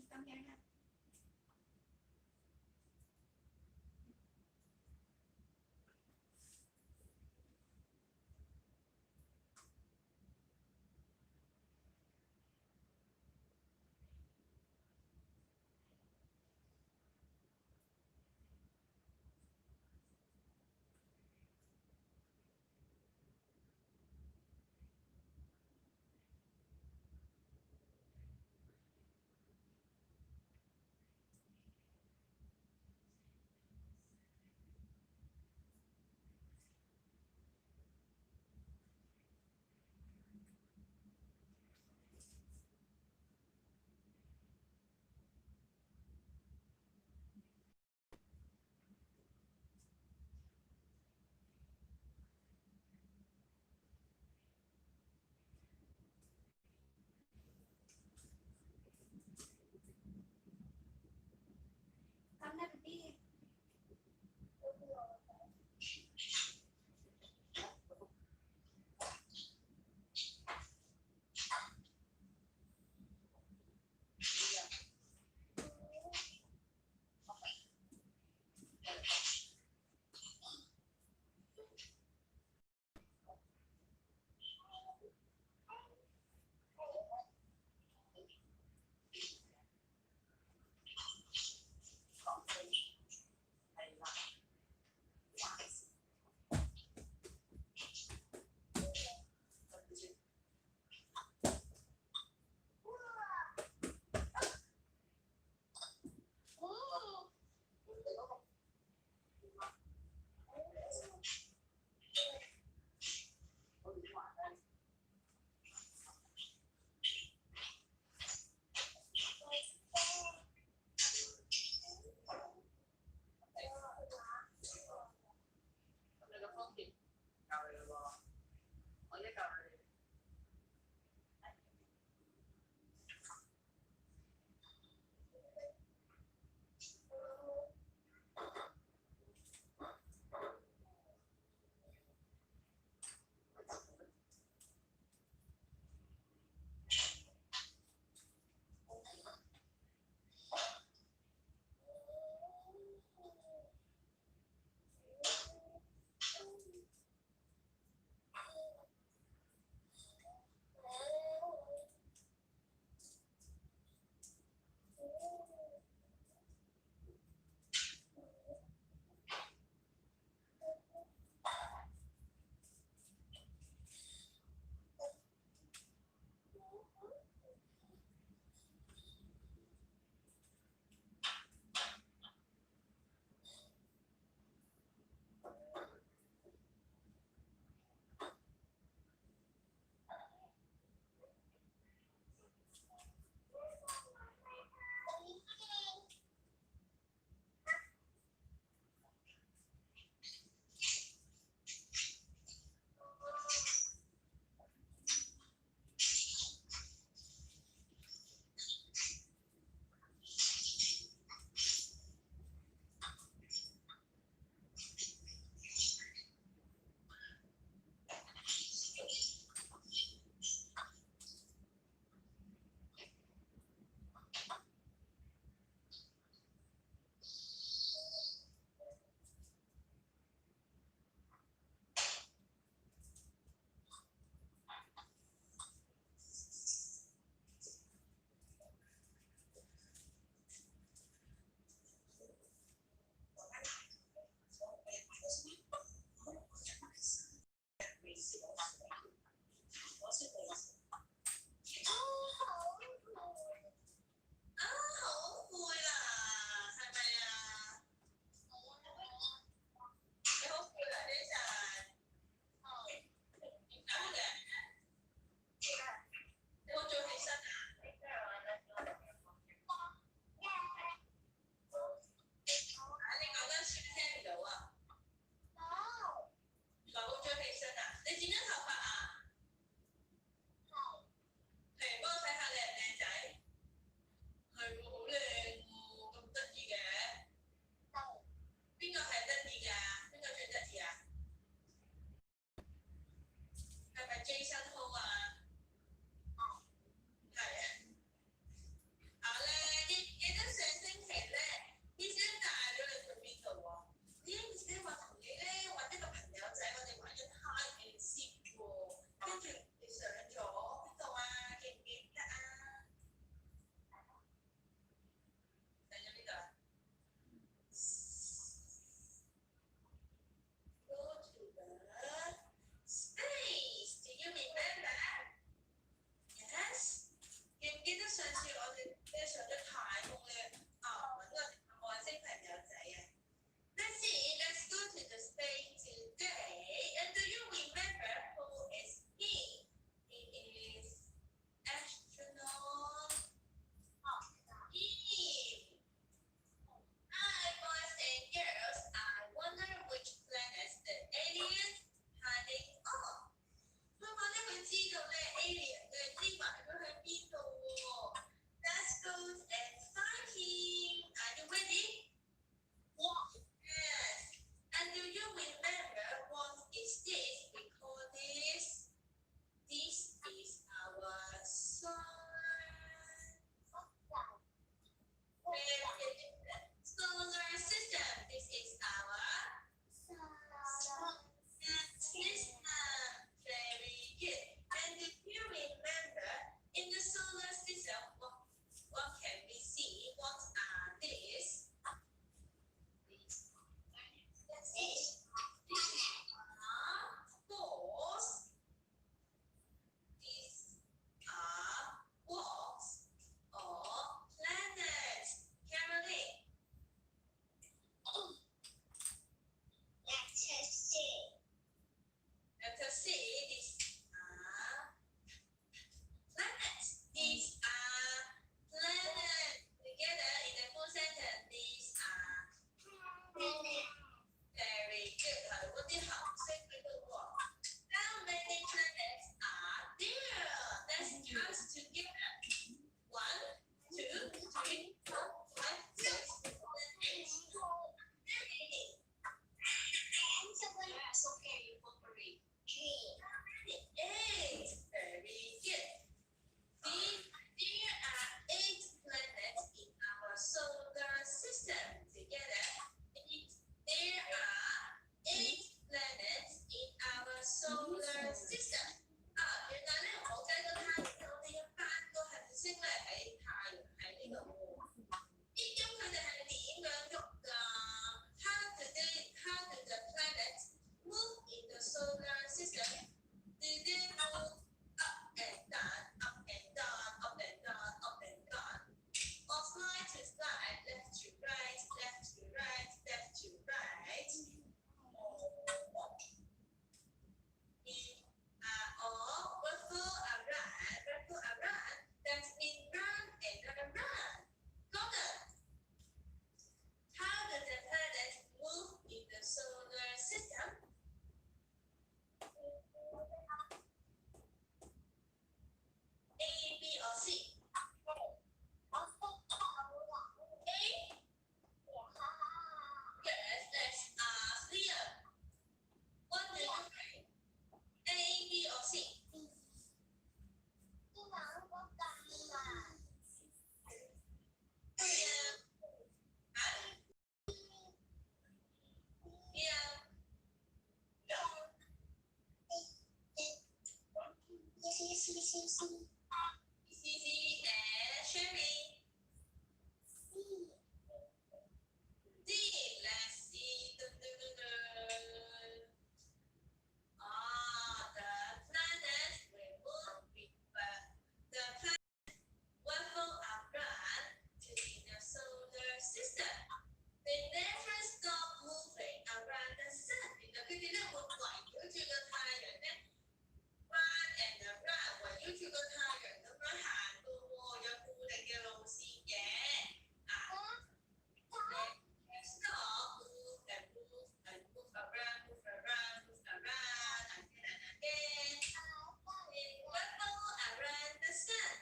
Tao nghe nè. CC and Sherry. D. Let's see. The planet will move with the planet will around to the solar system. They never stop moving around the sun. 你的佢哋咧會圍繞住個太陽咧 round and around， 圍繞住個太陽咁樣行嘅喎，有固定嘅路線嘅。They stop, move and move and move around, move around, move around, again and again. They revolve around the sun.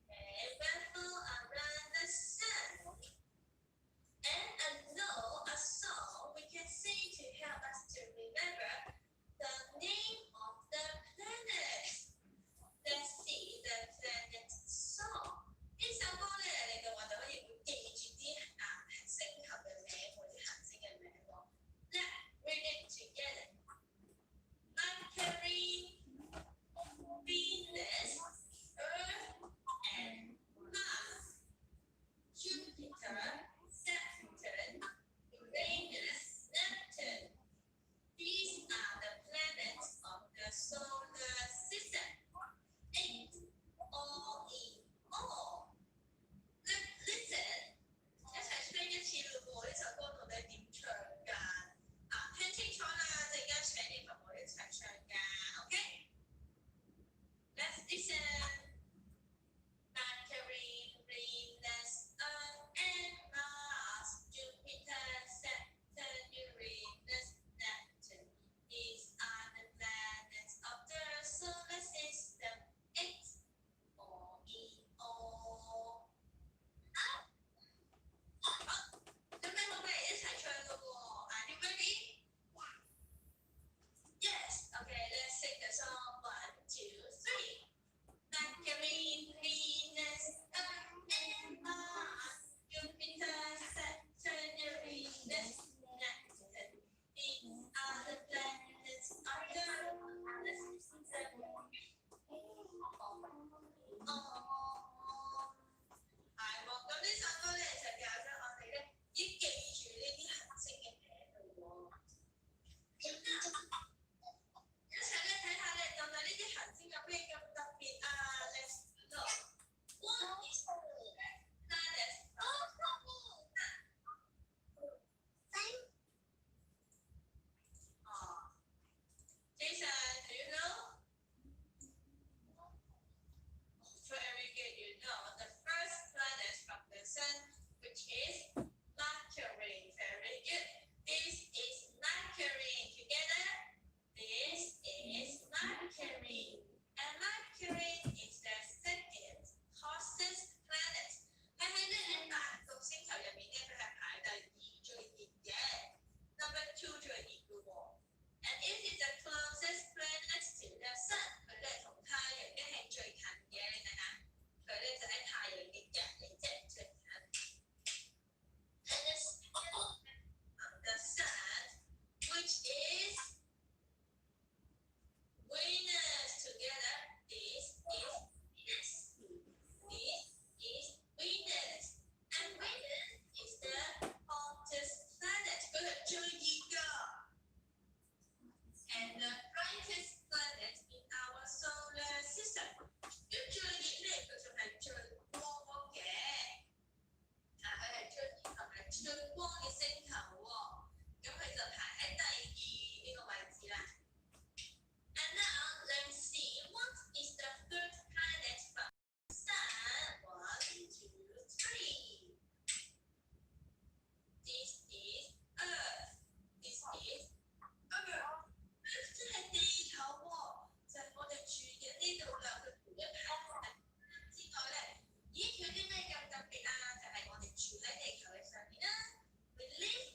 They revolve around the sun. And a song we can sing to help us to remember the name of the planet. Let's see the planet song. 呢首歌咧，你嘅話就可以會記住啲星球嘅名或者行星嘅名喎。Let's read it together. Mercury, Venus, Earth, and Mars. Jupiter, Saturn, Uranus, Neptune. These are the planets of the solar system. 8 all in all. Listen， 一齊唱一次咯喎！呢首歌到底點唱㗎？聽清楚啦，陣間請你同我一齊唱㗎。OK？Let's listen. Mercury, Venus, Earth, and Mars, Jupiter, Saturn, Uranus, Neptune. These are the planets of the solar system. 8 all in all. 好，準備好未？一齊唱咯喎！Are you ready? Yes. Okay, let's sing the song. 1, 2, 3. Mercury, Venus, Earth, and Mars, Jupiter, Saturn, Uranus, Neptune. These are the planets of the solar system. Oh. 係喎，咁呢首歌咧就教咗我哋咧要記住呢啲行星嘅名咯喎。咁啊，一齊咧睇下咧，到底呢啲行星有咩咁特別啊？Let's look. One is planet. Jason, do you know? Very good, you know. The first planet from the sun, which is Mercury. Very good. This is Mercury. Together, this is Mercury. And Mercury is the second hottest planet. 喺呢8個星球入面咧，佢係排第2最熱嘅 ，number 2最熱嘅喎。And it is the closest planet to the sun. 佢咧同太陽咧係最近嘅，你睇下，佢咧就喺太陽嘅隔離啫，最近。And the second of the sun, which is Venus. Together, this is Venus. This is Venus. And Venus is the hottest planet. 佢係最熱㗎。And the brightest planet in our solar system. 咁最熱咧，佢就係最光嘅。佢係最熱同埋最光嘅星球喎。咁佢就排喺第2呢個位置啦。And now let's see what is the third planet from the sun. 1, 2, 3. This is Earth. This is Earth. 即係地球喎，就係我哋住嘅呢度啦。佢除咗太陽之外咧，咦，佢有啲咩咁特別啊？就係我哋住喺地球嘅上面啦。We live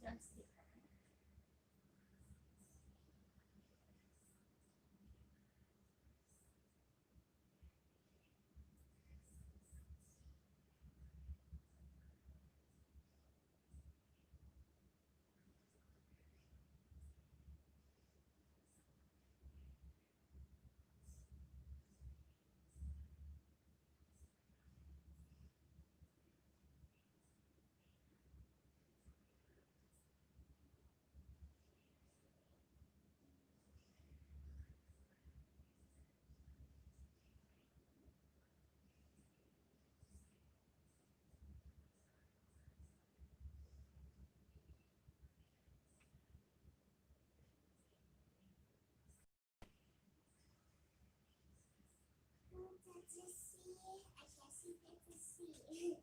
Don't sleep. Can't you see? I can't see. Can't you see?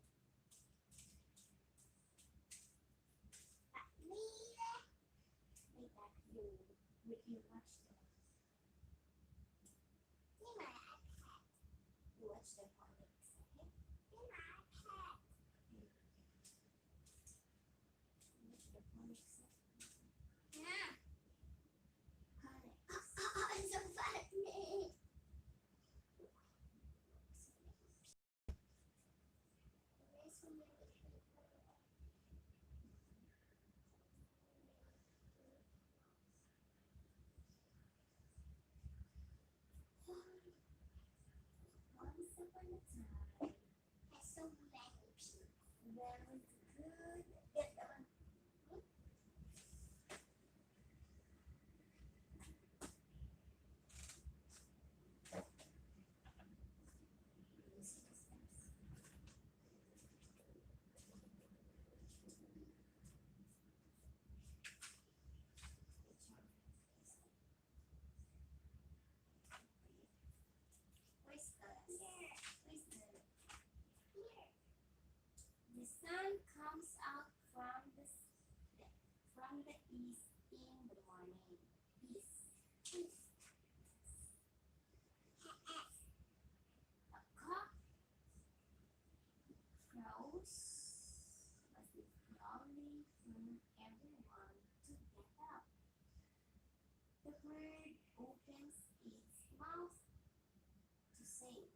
But me, Like that, you watch them. in my iPad. You watch the comics, okay? In my iPad. You watch the comics. Yeah. Comics. It's so funny. Erase from your paper. Once upon a time, There's so many people. there was good. Get that one. You see the steps? Where's Here. the sun comes out from the east in the morning. East. A cock crows as if loudly for everyone to get up. The bird opens its mouth to say,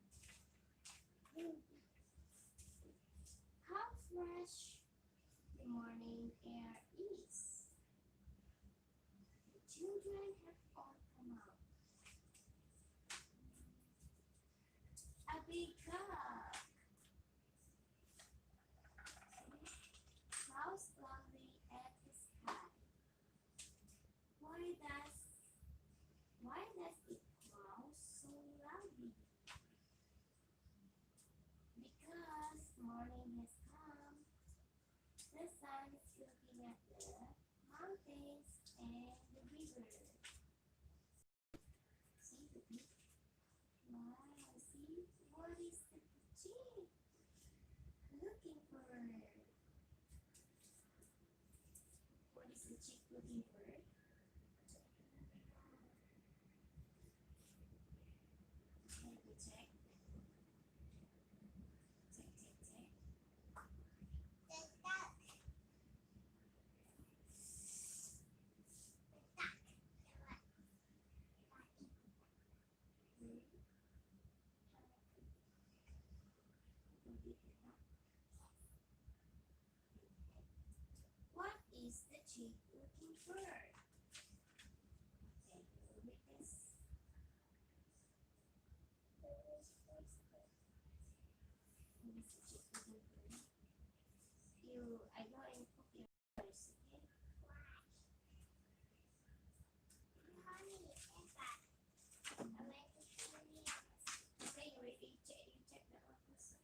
how fresh the morning air is. The children have all come out. A big cock crows loudly at the sky. Why does it crow so loudly? Because morning has come. The sun is looking at the mountains and the river. See the beach? Wow, see? What is the chick looking for? What is the chick looking for? Can we check? Check. The duck. What is the chick looking for? Okay, read this. What is the chick looking for? I go and cook your first, okay? Honey, and that. I went to Korea. Okay, you check that one first.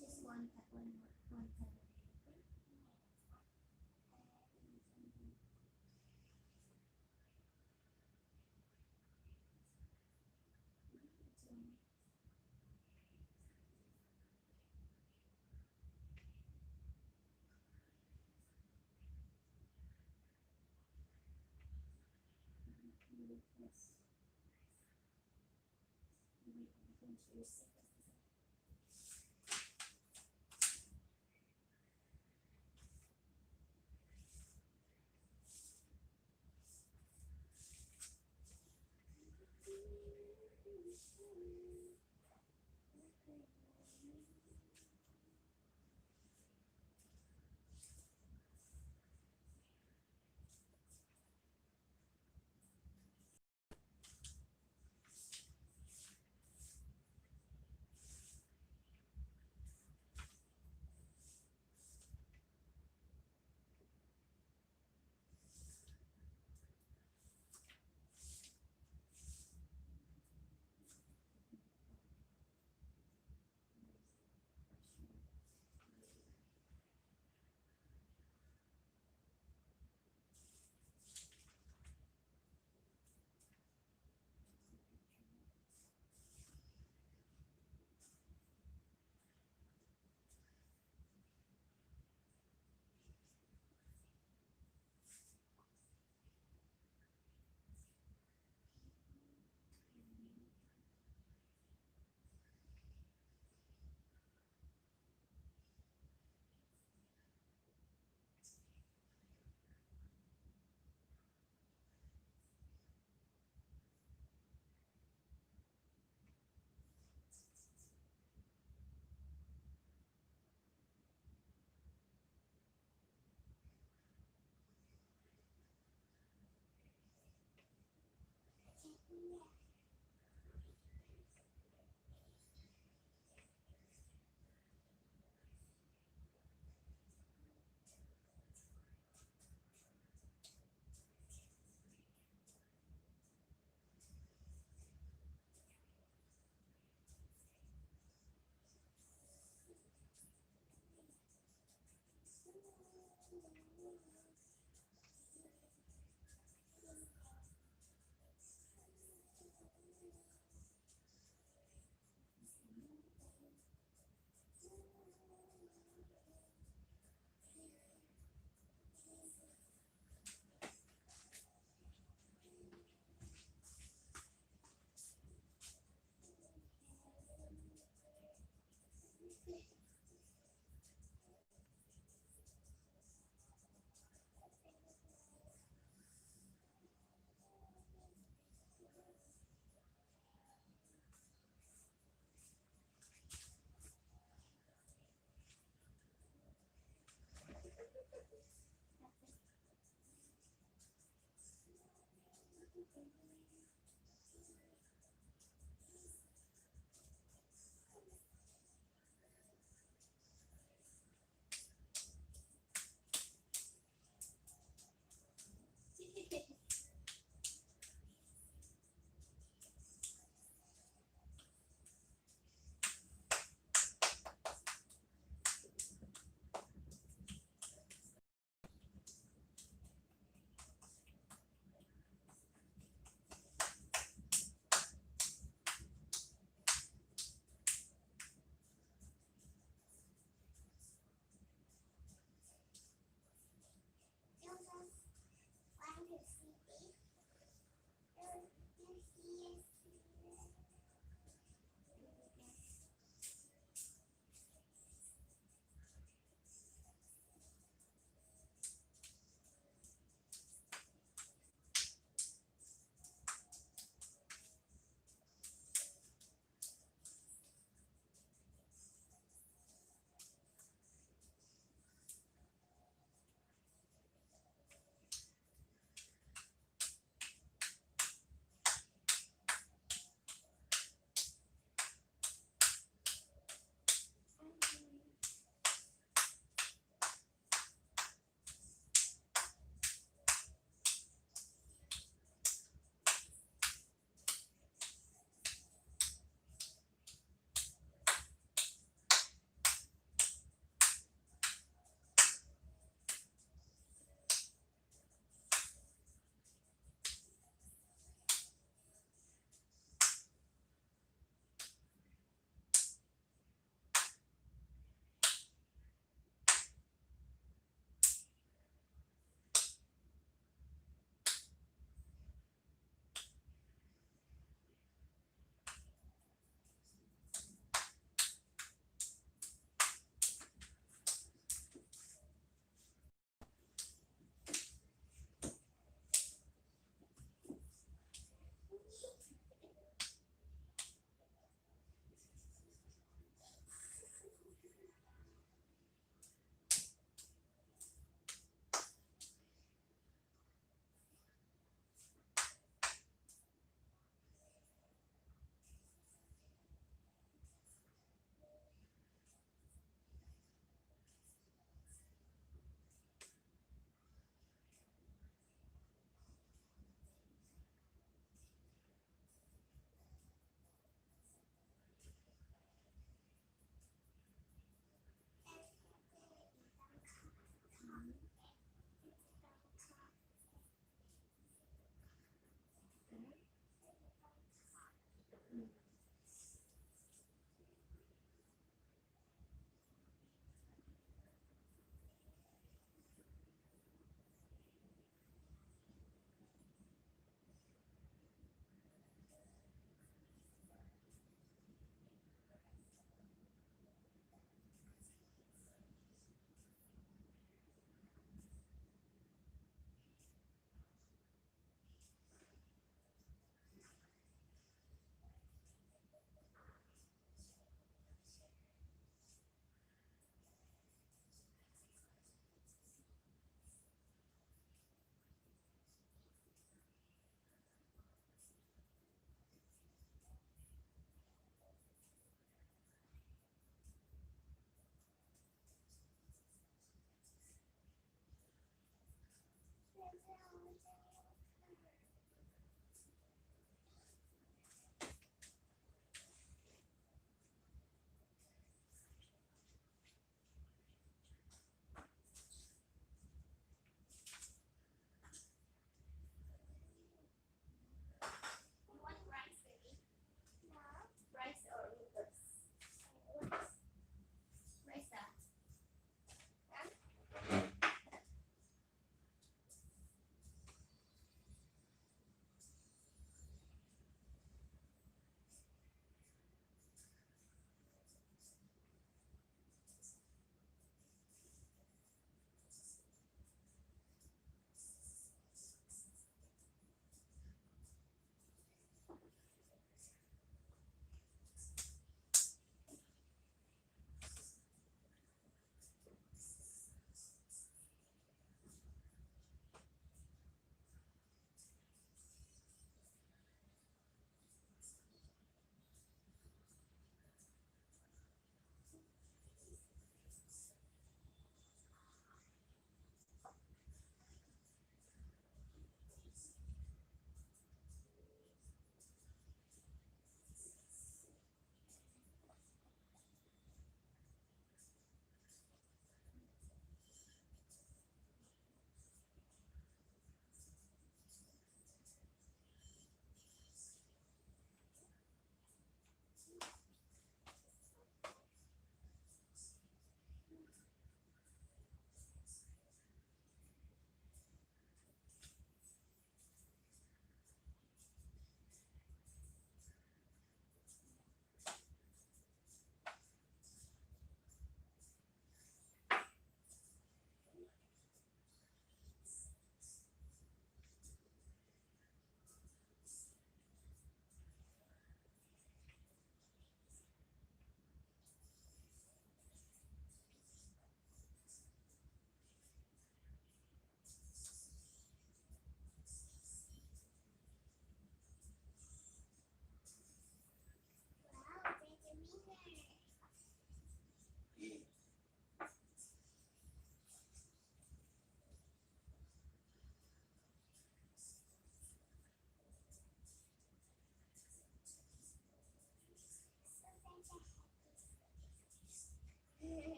Just one more. Yes.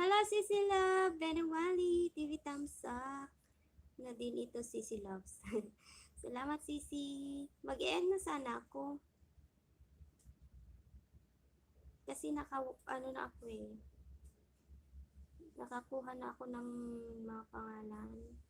Hello, Sisi Love, Benewali, TV Thumbs Up. Na din ito, Sisi Loves. Salamat, Sisi. Mag-end na sana ako. Kasi ano na ako eh. Nakakuha na ako ng mga pangalan.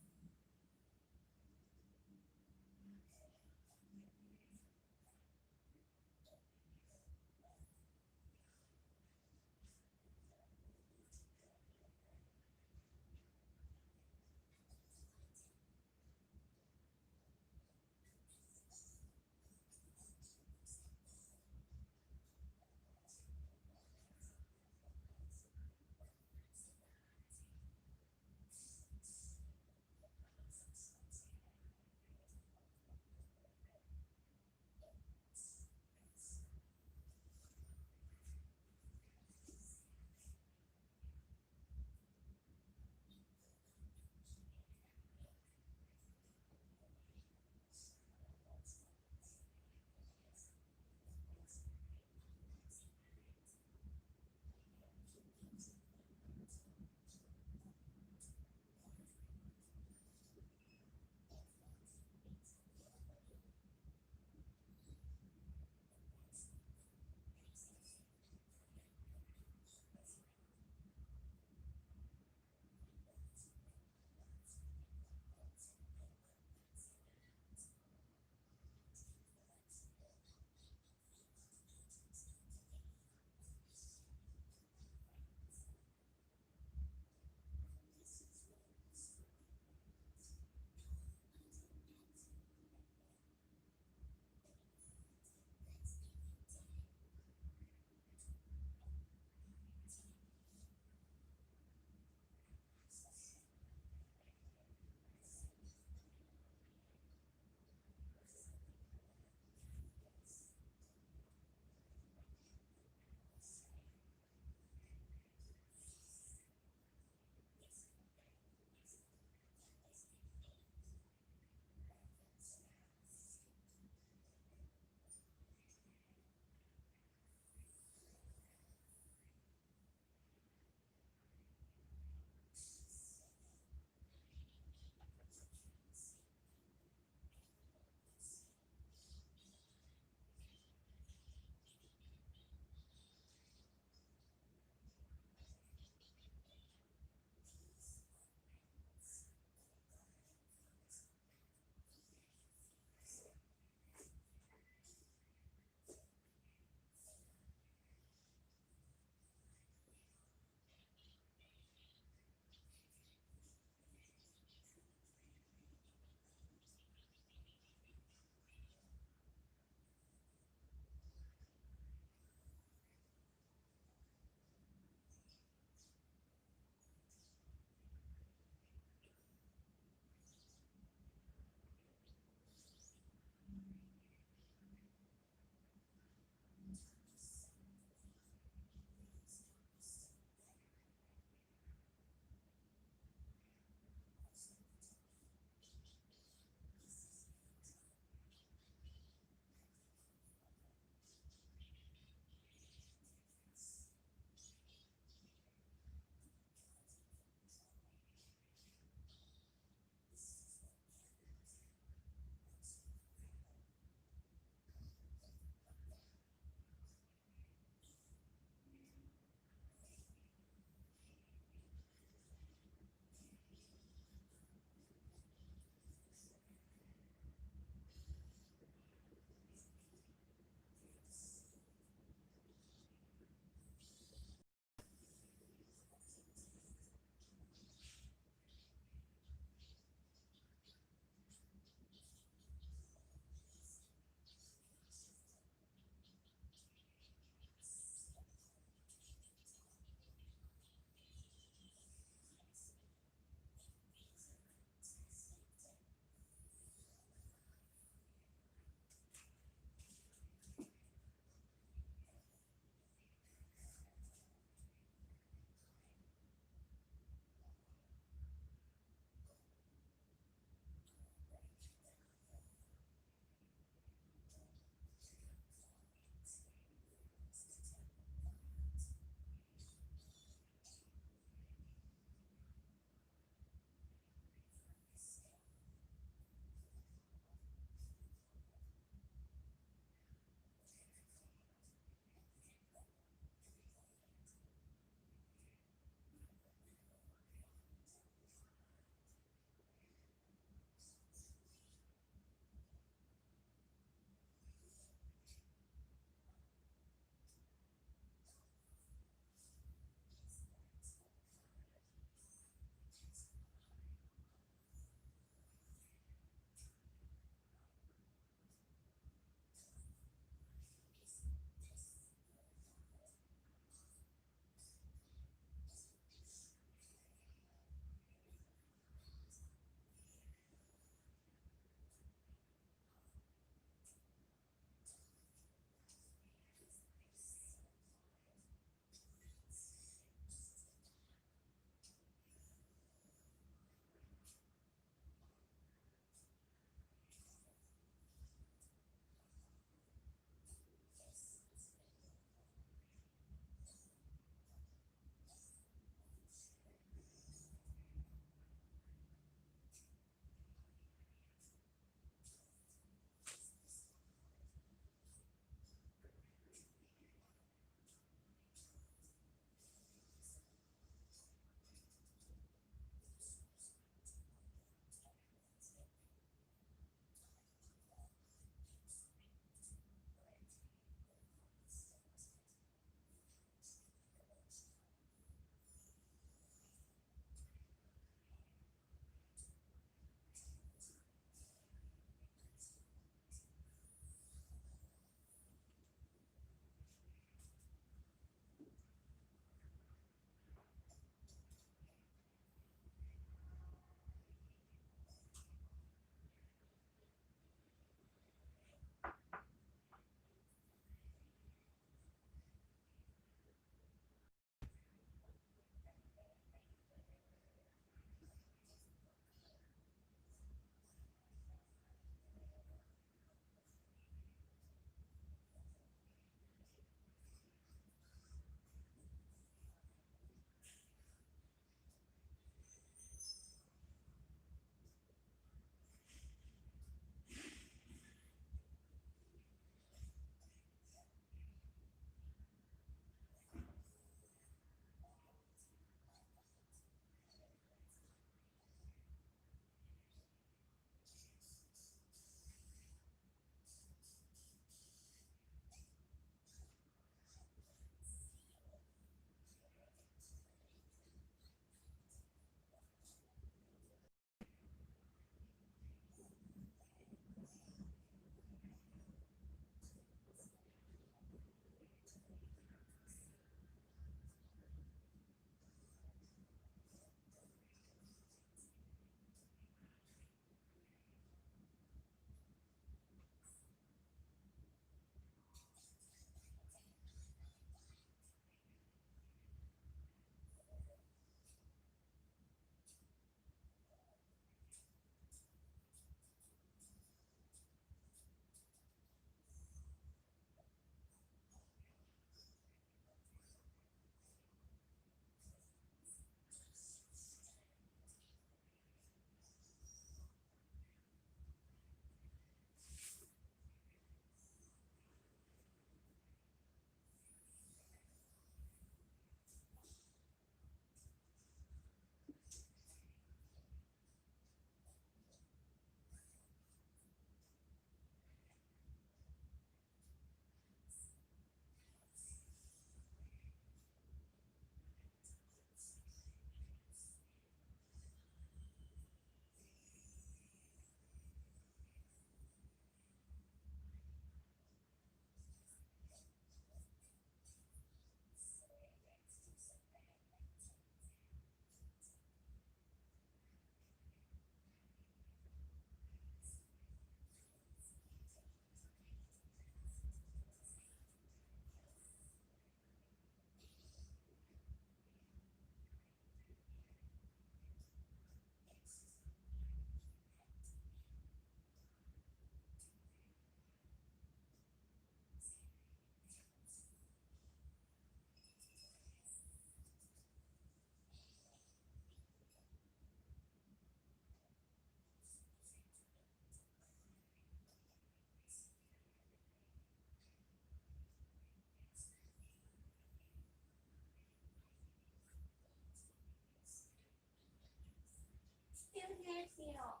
still here, Zero.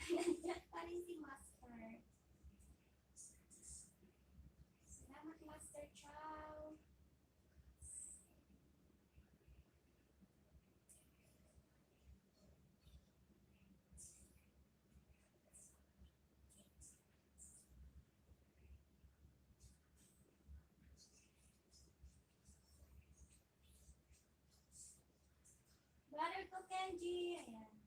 Nandiyan pa rin si Master. Salamat, Master Chow. Brother ko, Kenji. Ayan.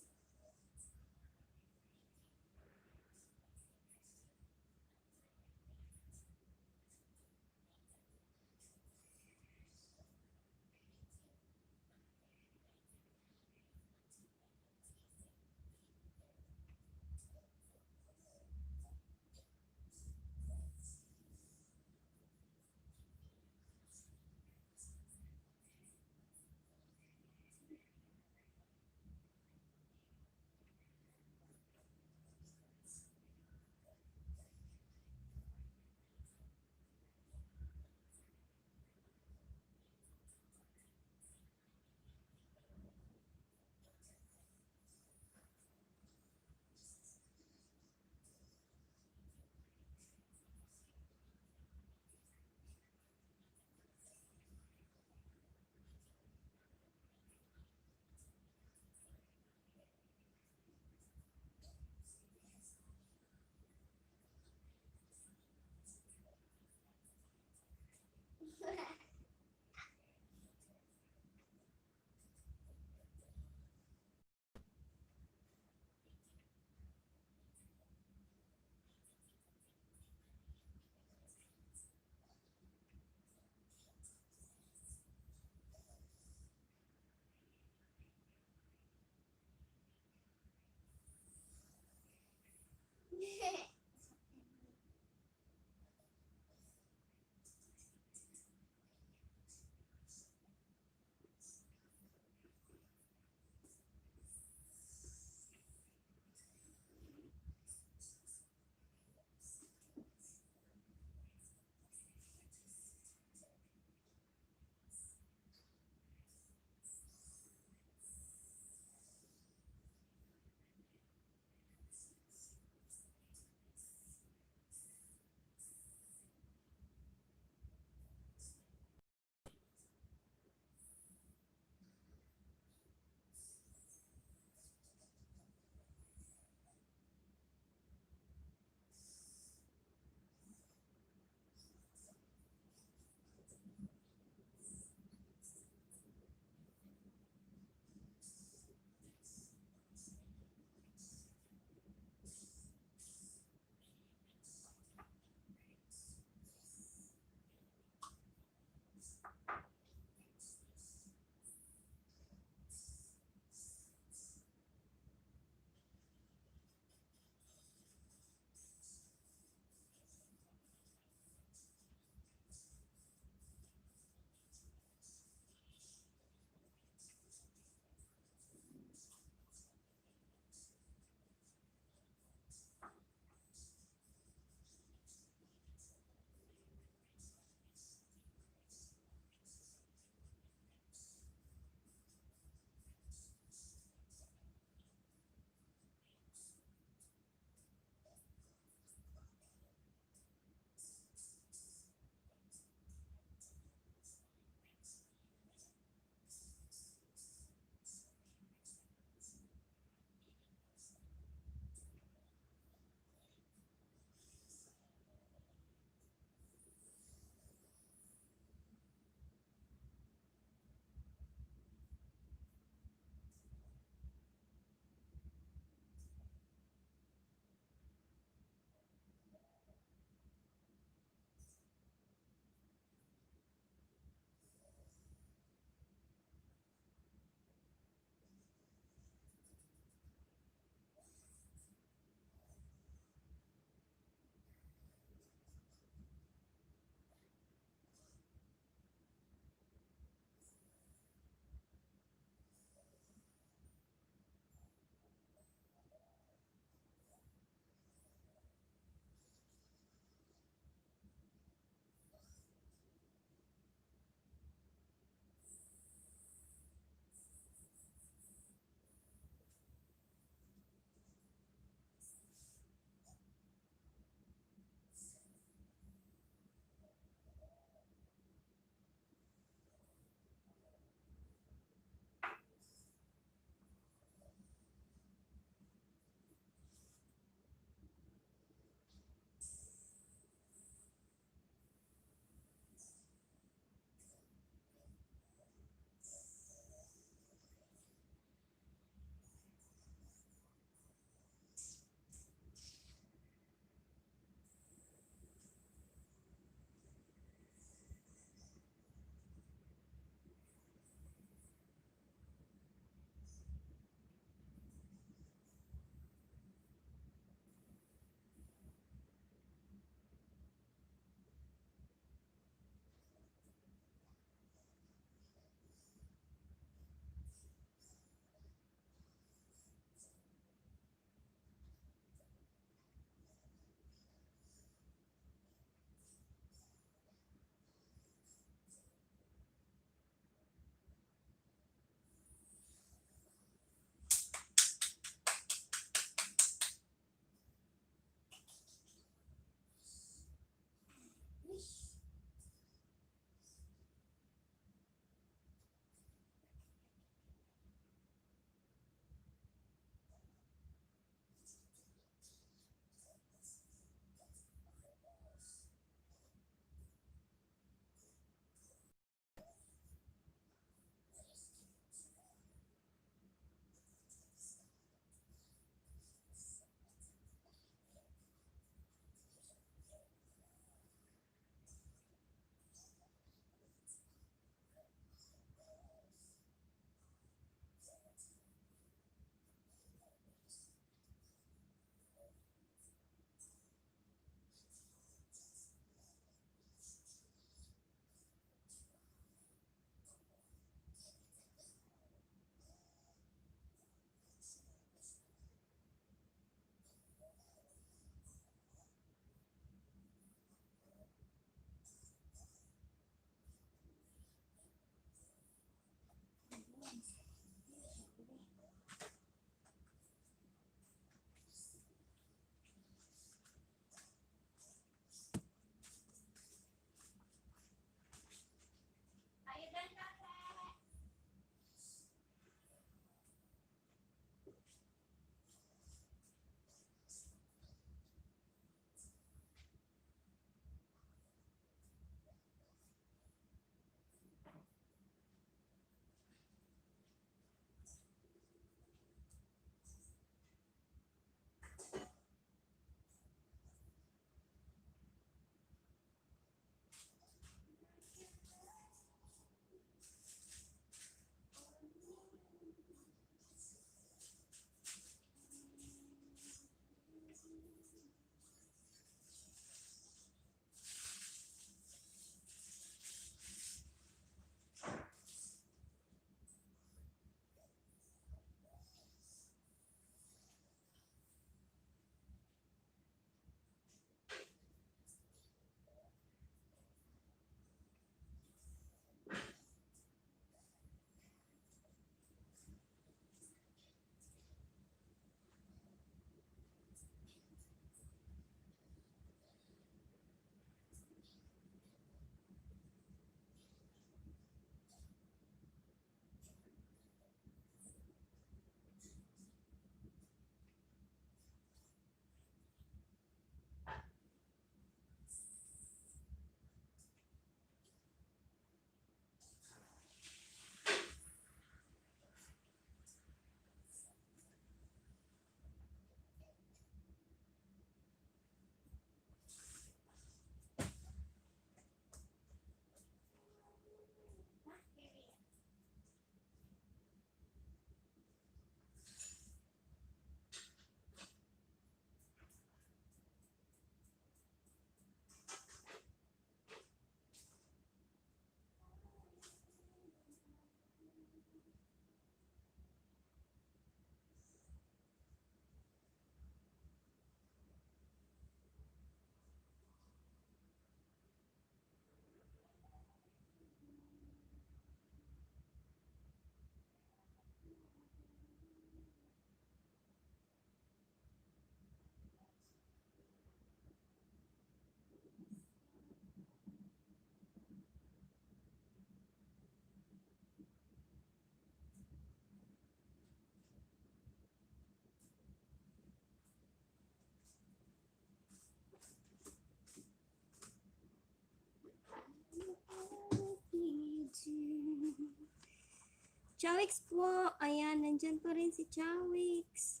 Chawix po. Ayan, nandyan pa rin si Chawix.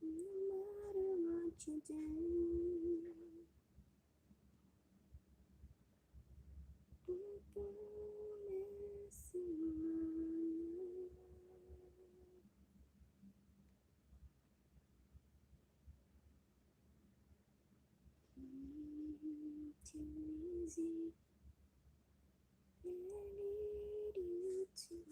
No matter what you do, I'm gonna miss you. Too easy. I need you too.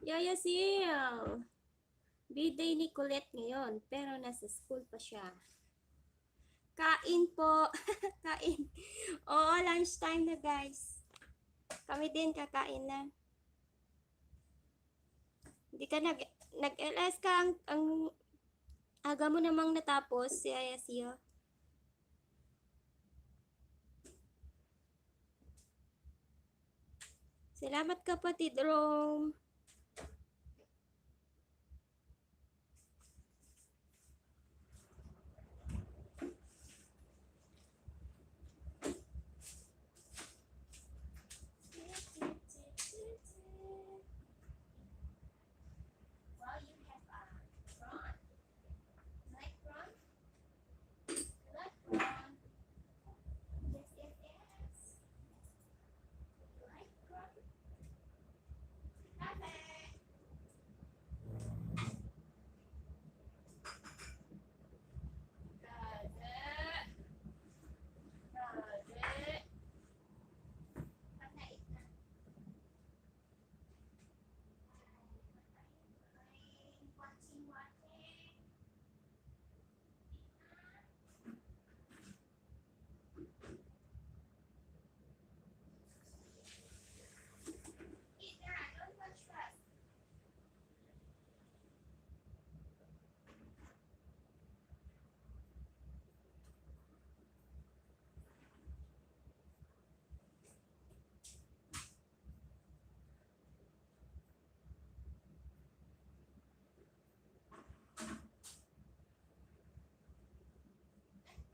Yaya Sil! Birthday ni Colette ngayon, pero nasa school pa siya. Kain po! Kain! Oo, lunchtime na guys. Kami din kakain na. Hindi ka nag-LS ka ang aga mo namang natapos si Yaya Sil. Salamat kapatid Rome. Well, you have prawn. Like prawn? Like prawn. Yes, yes, yes. Like prawn. Perfect. Got it. Got it. Okay, it's done. Watching, watching. Eat that. Don't touch that.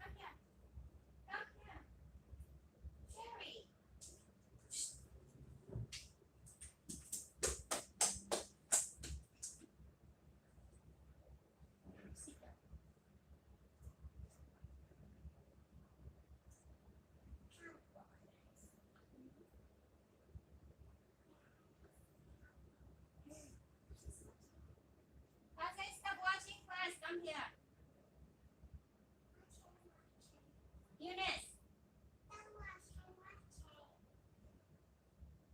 Come here. Come here. Cherry. Sit down. Pasay, stop watching class. Come here. Eunice.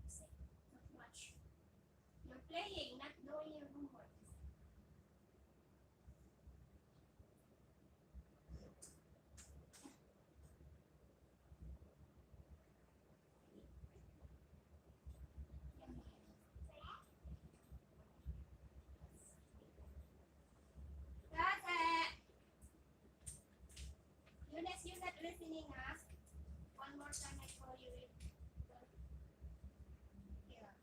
Sit. Don't watch. You're playing, not doing your homework. Pasay. Eunice, you're not listening, huh? One more time I call you. Here.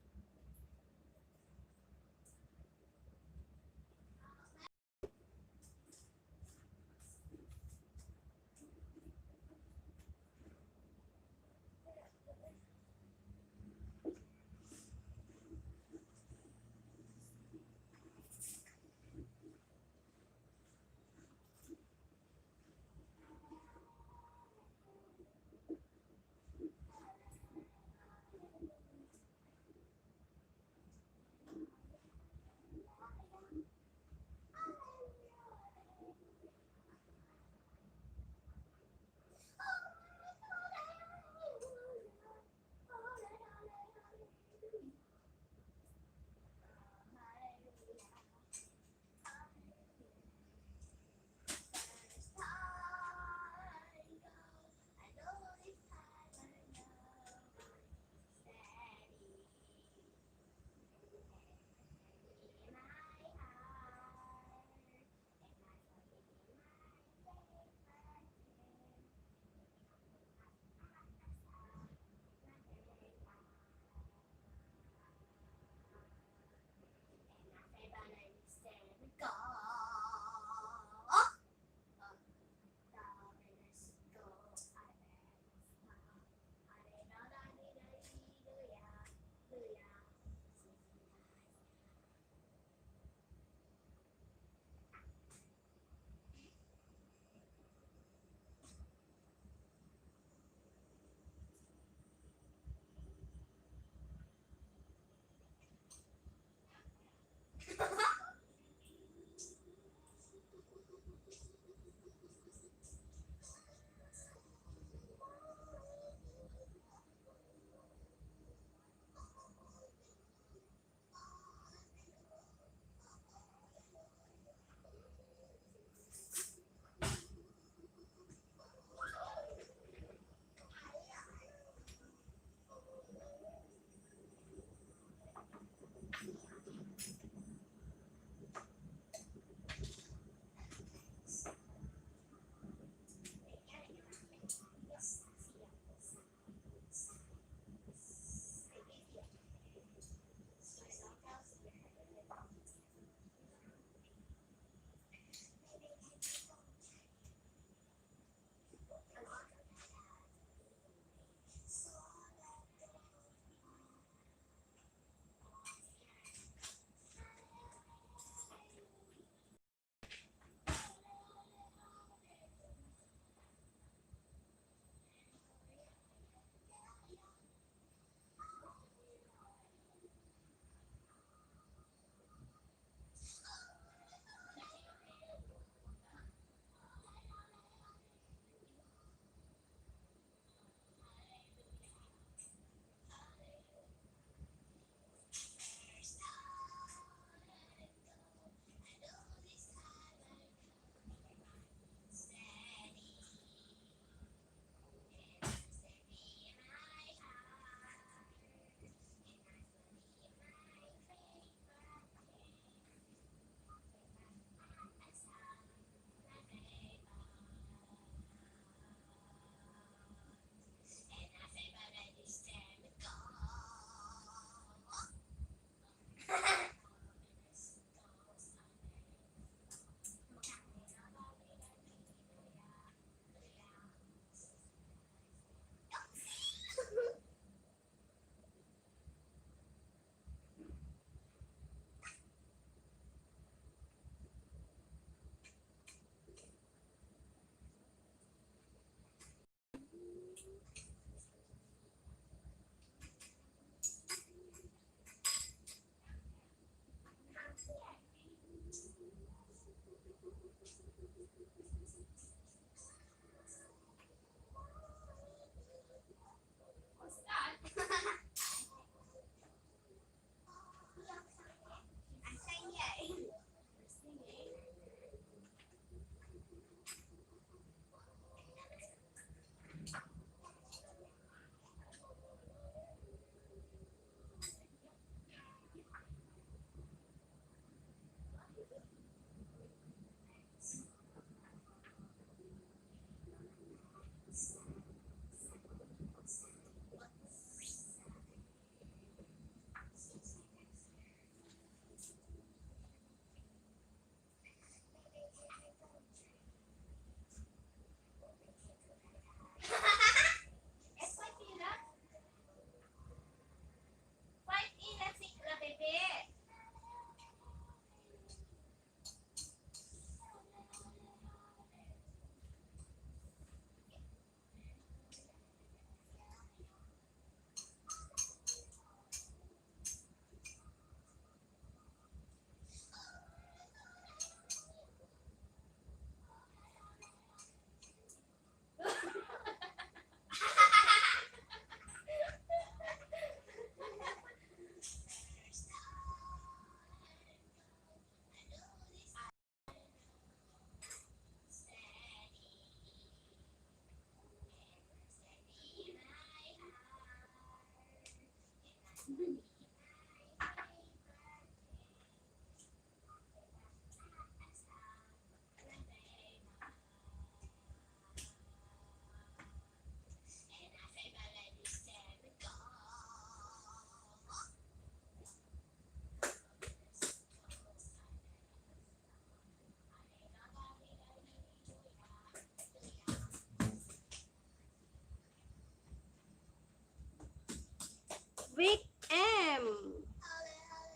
Vic M.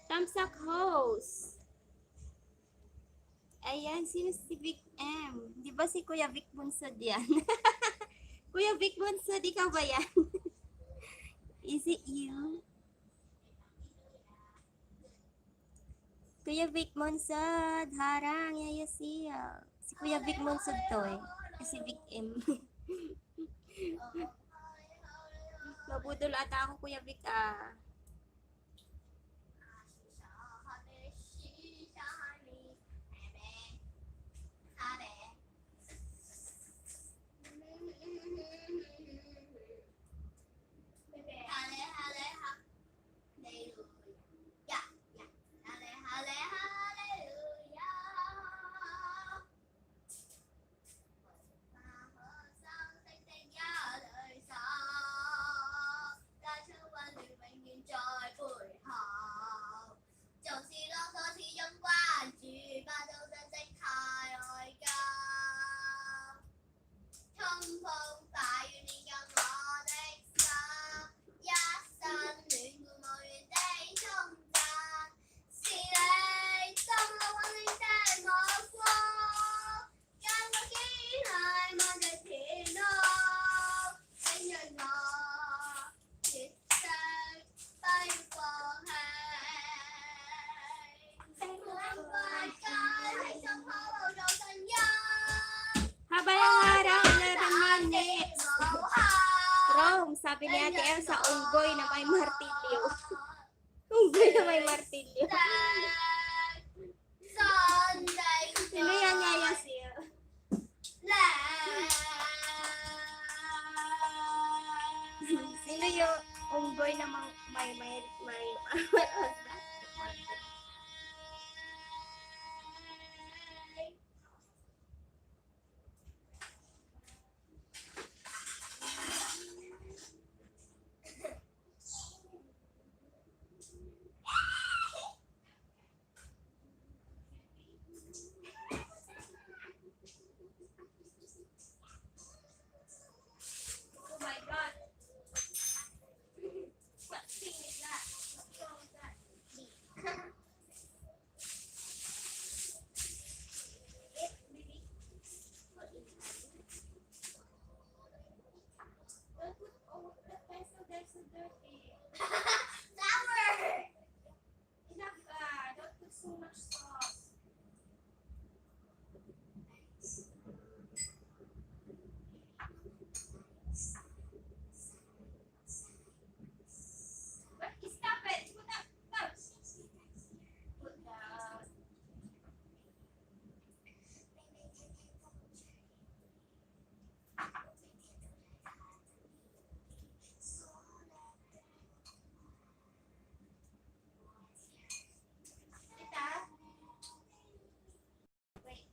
Tamsak host. Ayan, sino si Vic M? Di ba si Kuya Vic Bunsod yan? Kuya Vic Bunsod, ikaw ba yan? Is it you? Kuya Vic Bunsod, harang, yayasiya. Si Kuya Vic Bunsod to eh. Si Vic M. Nabudol ata ako, Kuya Vic ah. Haba ng araw, 11 minutes. Rome, sabi ni Ate Elsa, unggoy na may martilyo. Unggoy na may martilyo. Sino yan, Yaya Sil? Sino yung unggoy na may Oh my God. What thing is that? What's wrong with that? Don't put all the pencil there so dirty. Enough, don't put so much sauce. What? Stop it! Put up! Stop! Put down. Tita? Wait.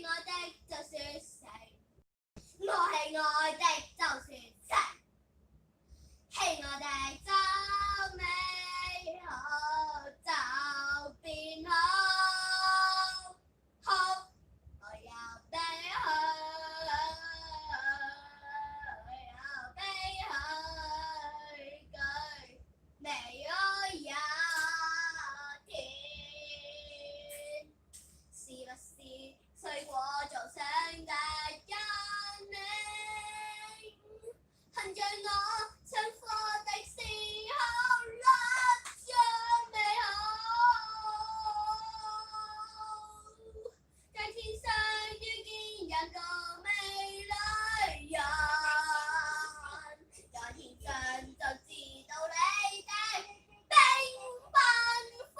我的就是誰？我係我的就是誰？係我哋就美好，就變好，好，我要被好，我要被好一個沒有要停，是不是水果做成的人命？恨着我想火的時候，落着美好，在天上遇見一個美女人，在天上就知道你的平凡分。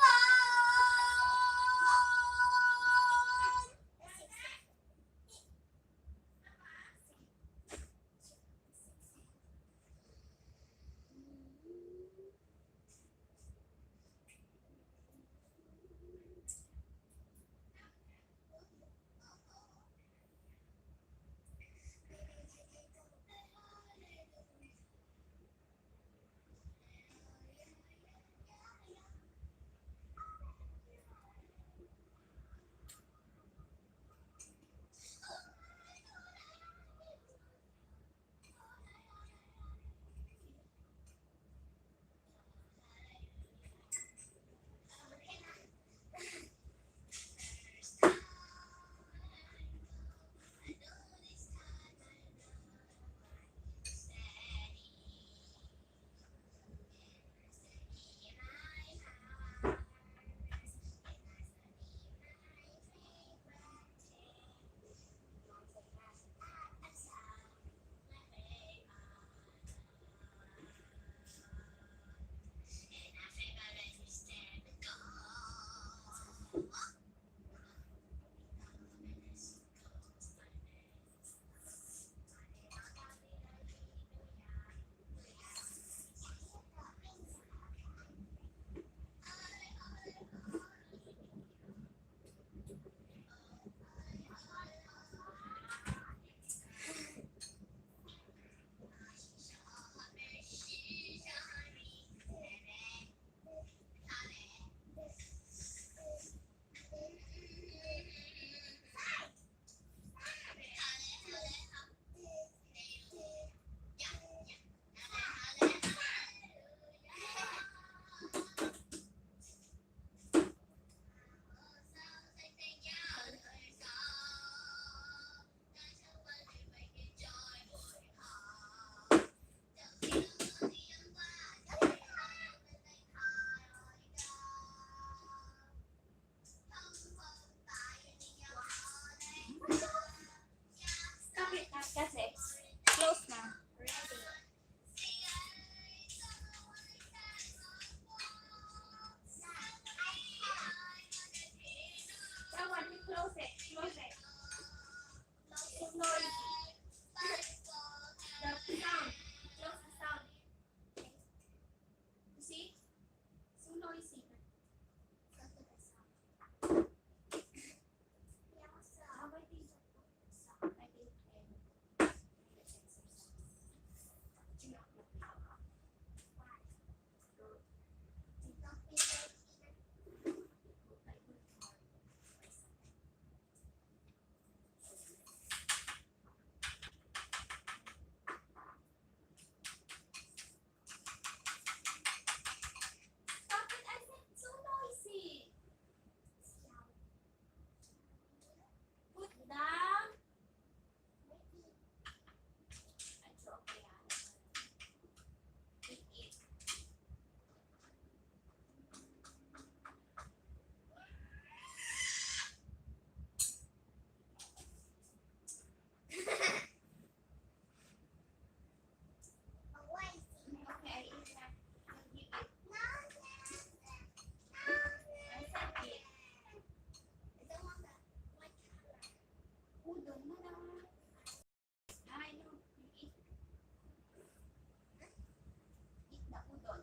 Bakit na? Kasi close na. Tawad, close it. Close it. It's noisy. The sound. Close the sound. You see? So noisy. How about this? I think, Stop it! I said so noisy. Put down. It's okay. Eat it. Okay, I eat that. I'll give it. I said eat. Udon na lang. I know. You eat. Eat the udon.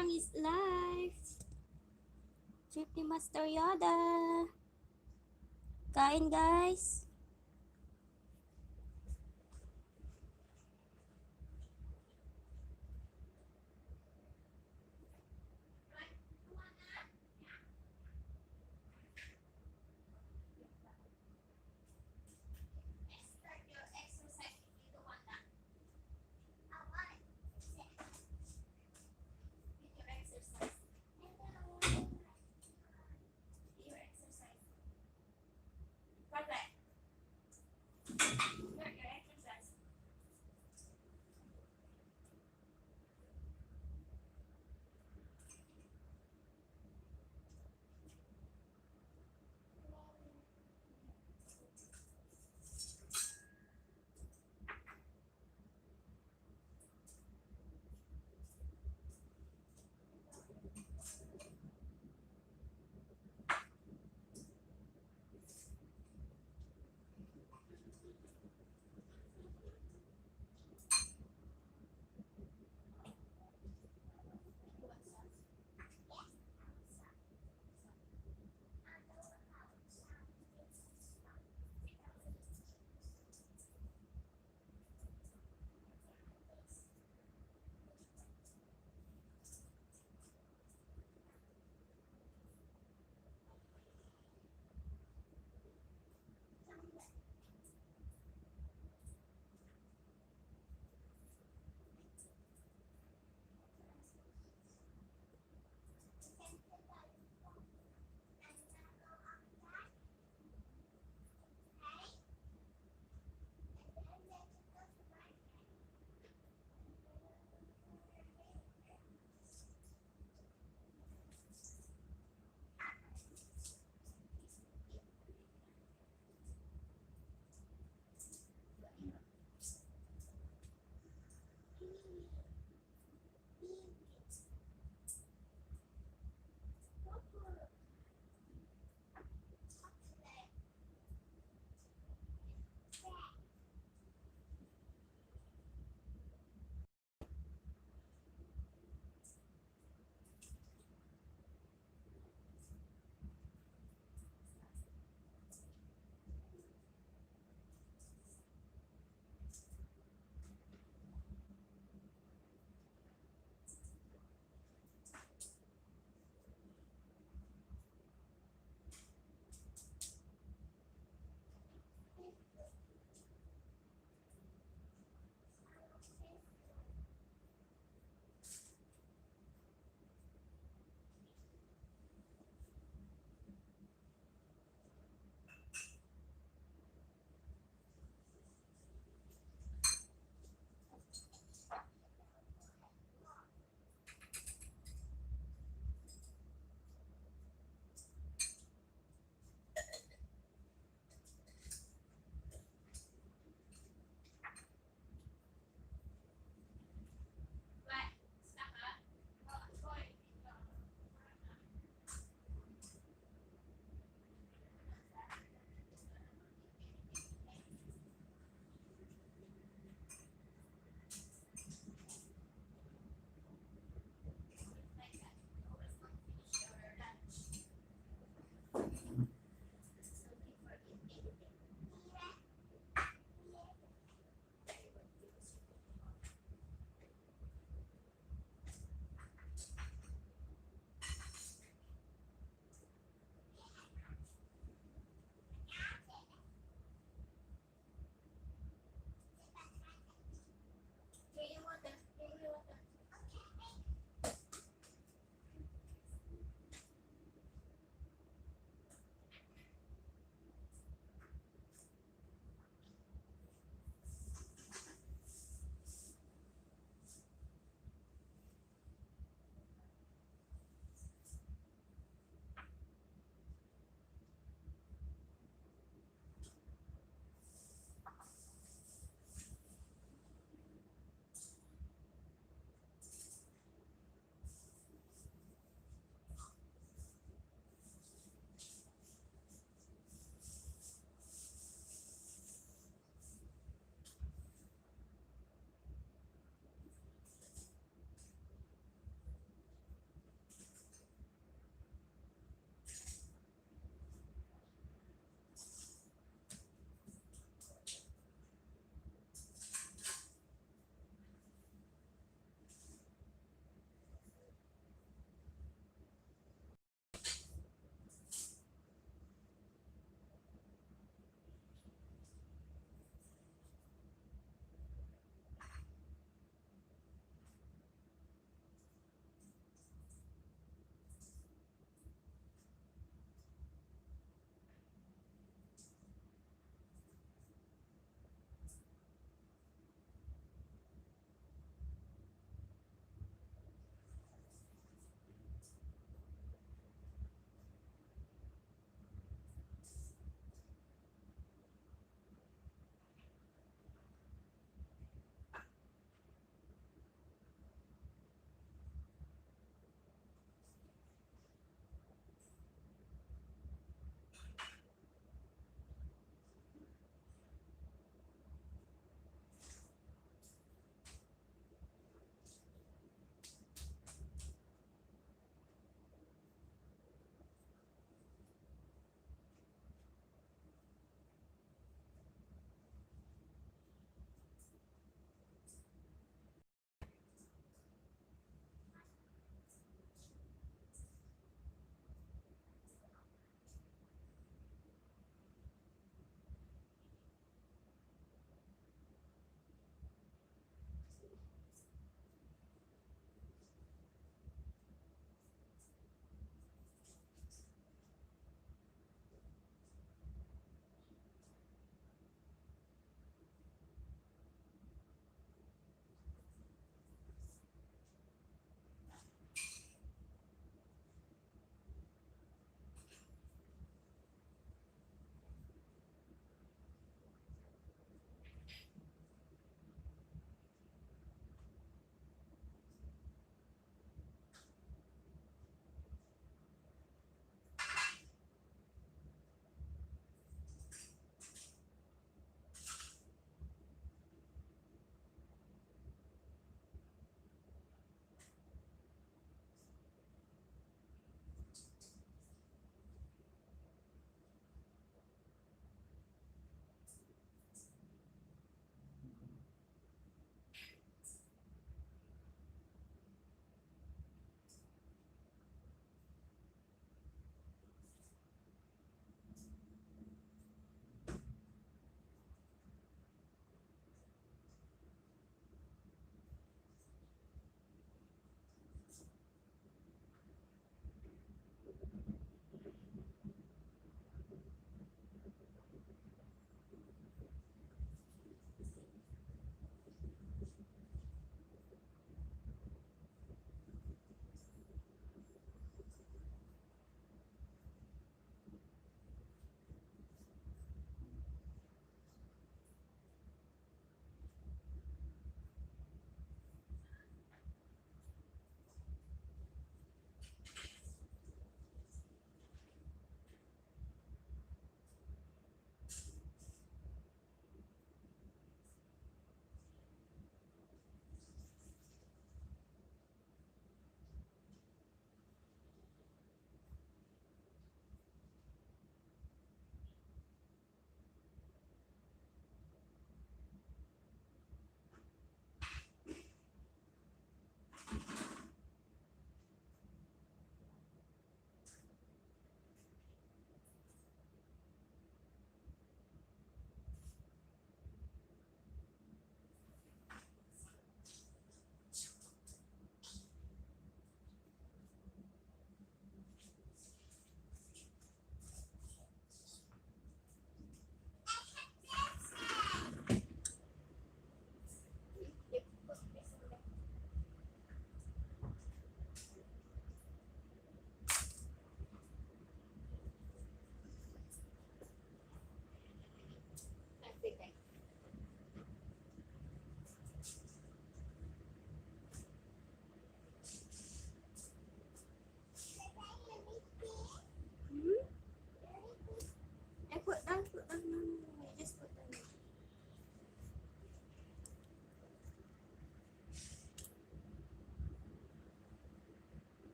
Frank is live. Trip ni Master Yoda. Kain guys. Start your exercise if you don't want that. I want it. Get your exercise. Your exercise. Perfect.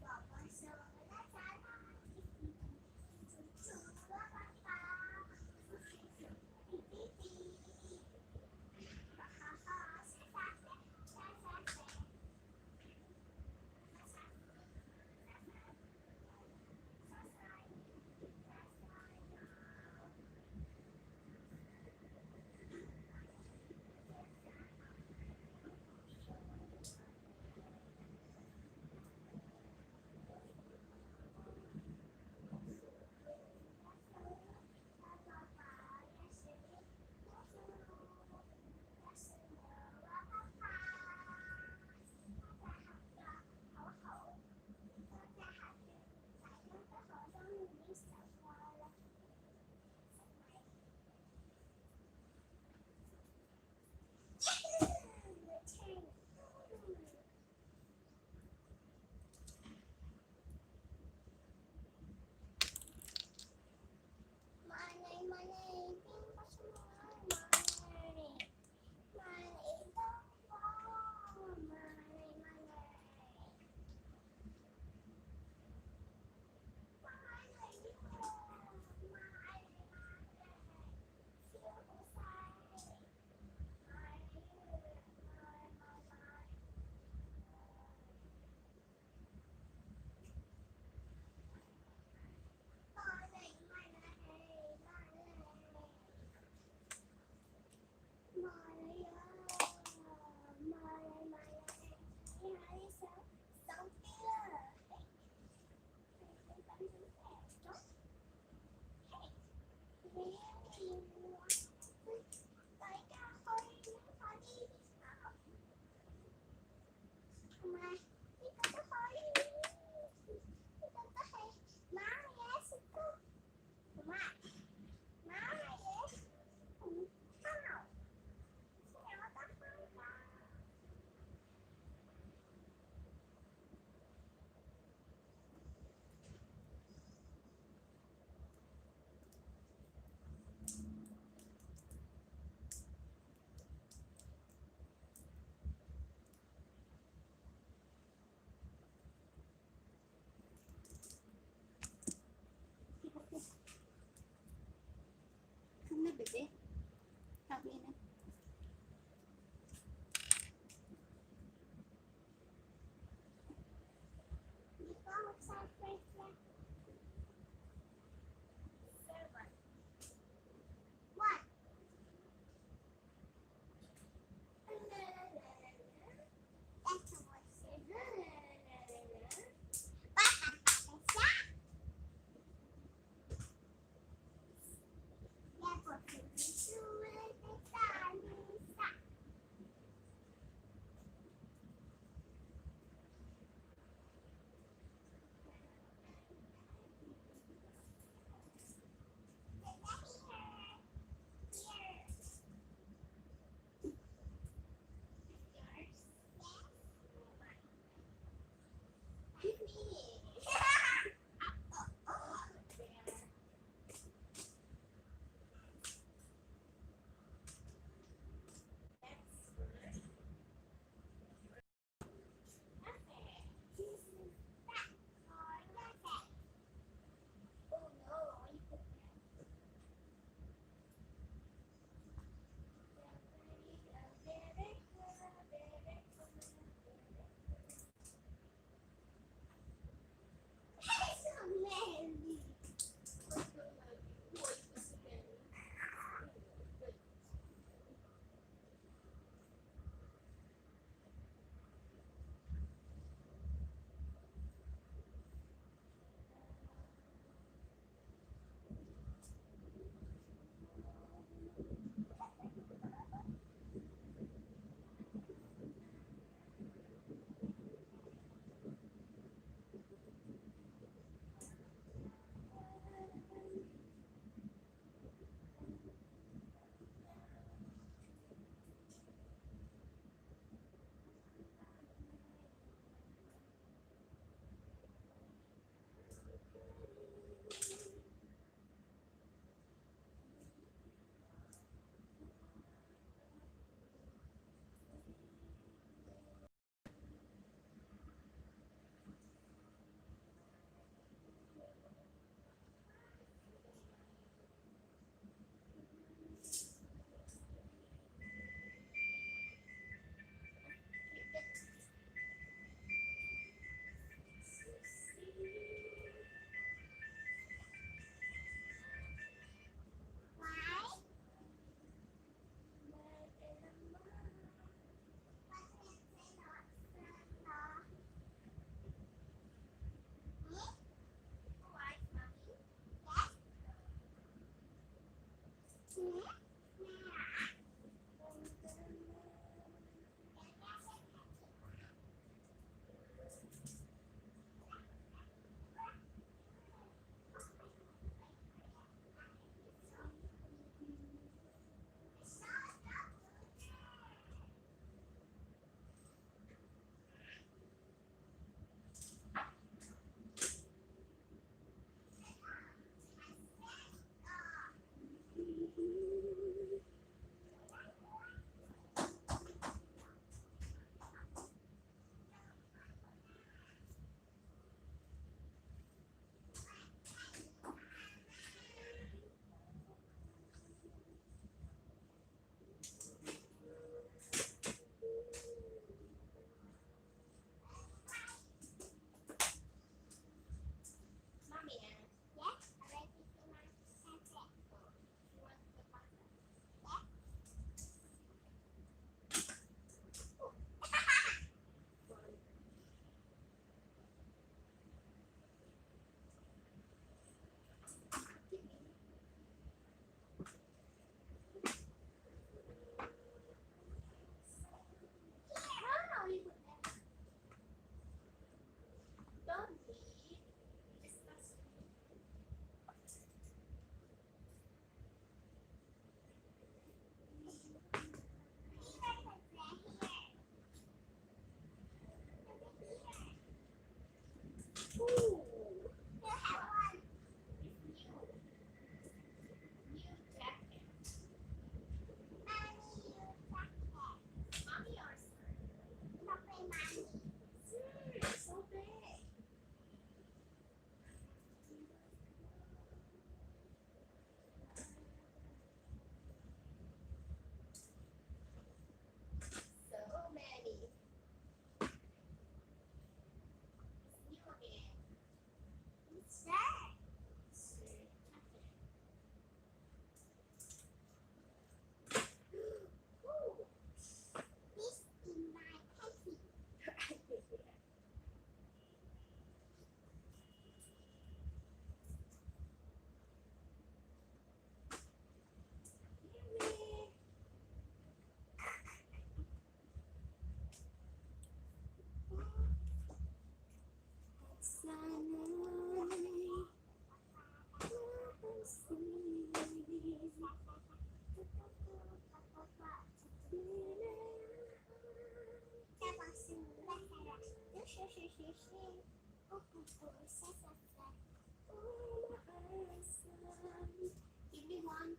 Papa Give me one.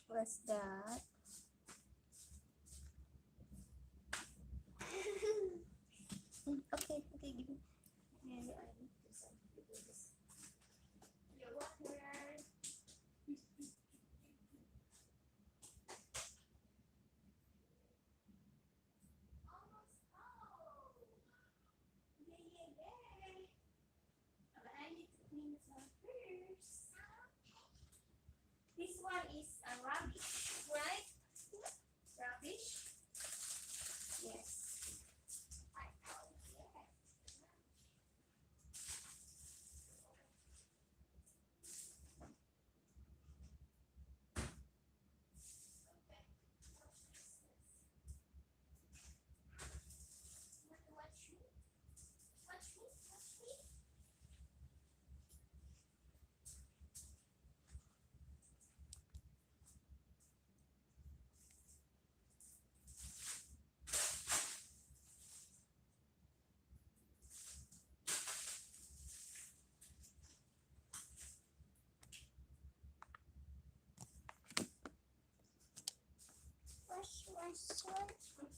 What's that? Okay, give me. Yeah, I need to send this. Your water. Almost home. Yay. But I need to clean this up first. This one is a rubbish, right? Rubbish? Yes. I know, yes. Okay. Watch me. Watch me. Watch me.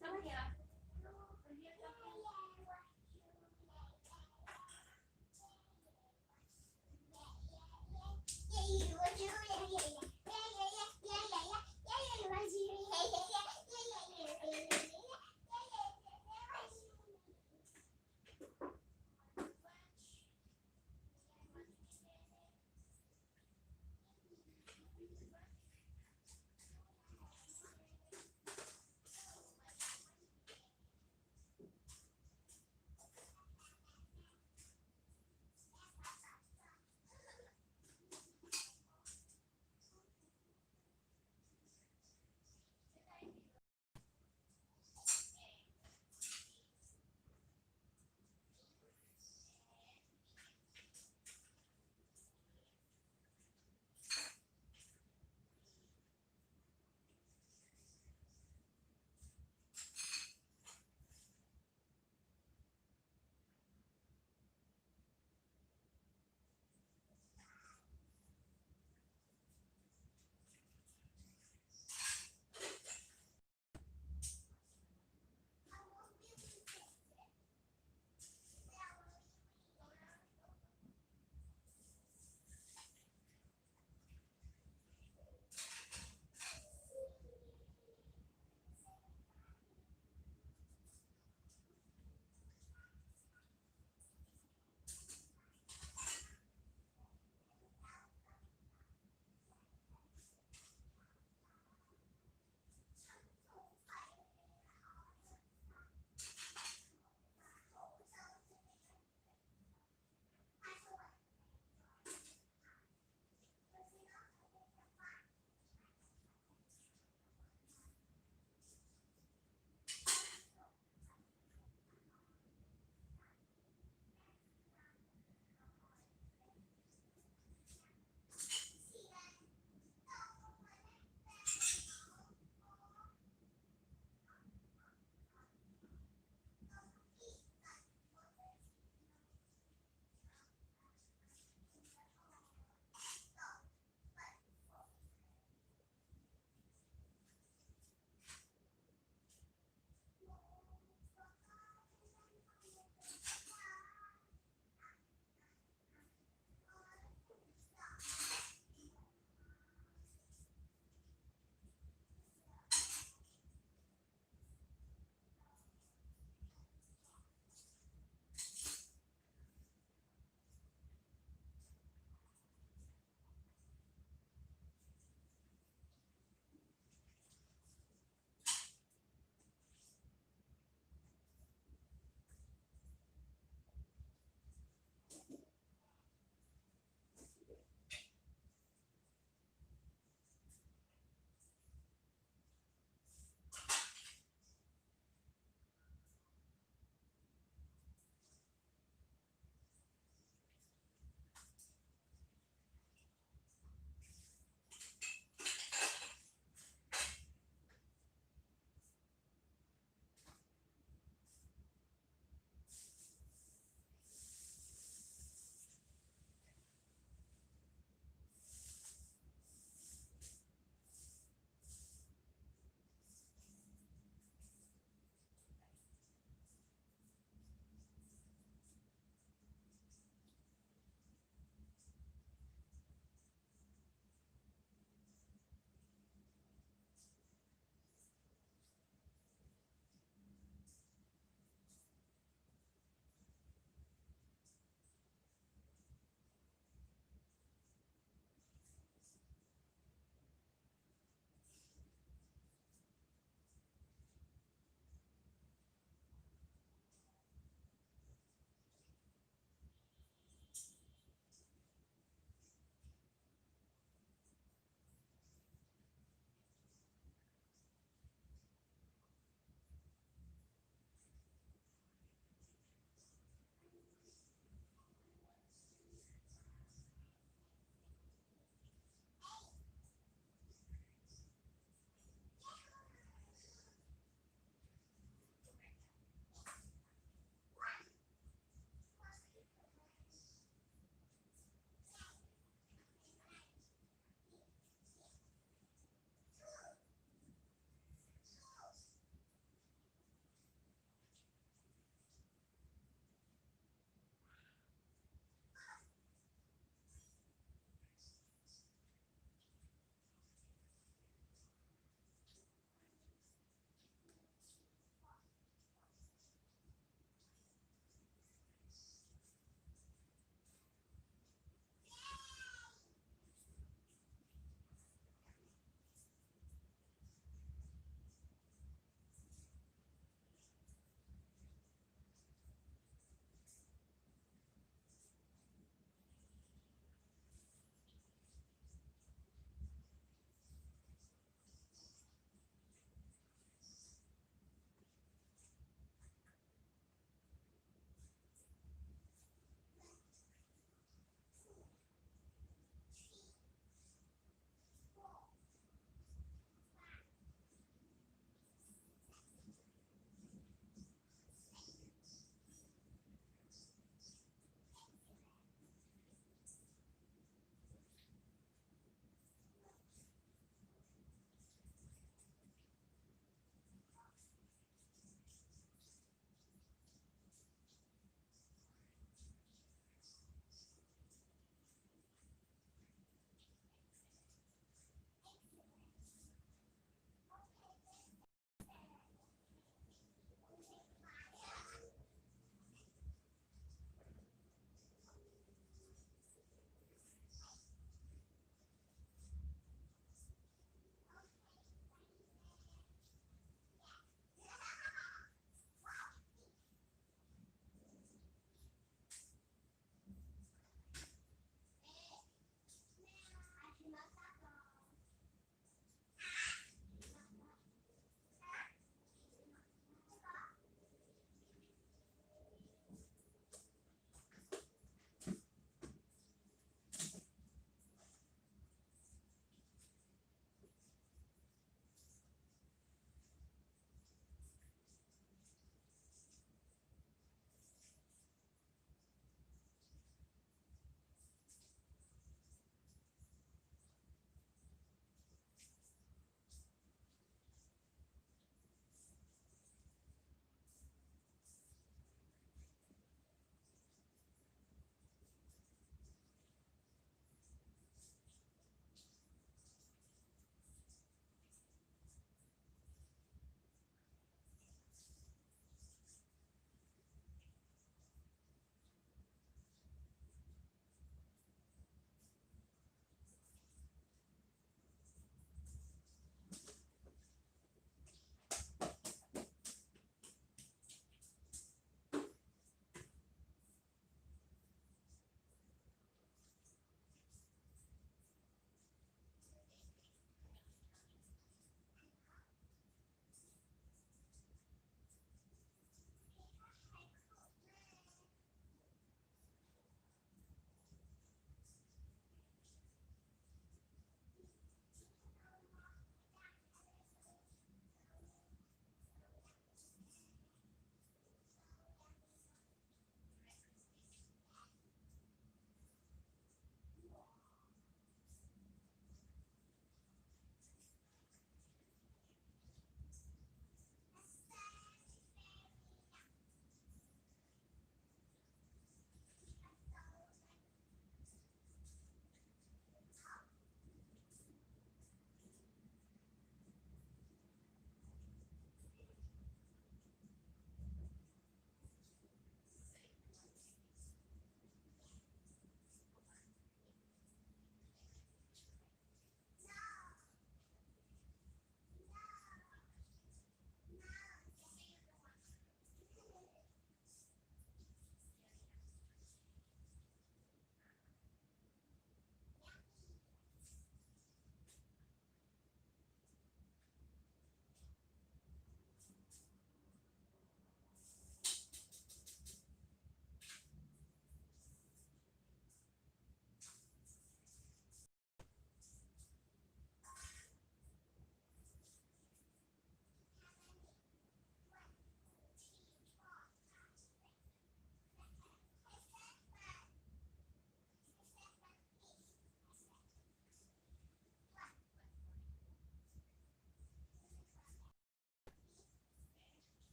Come here.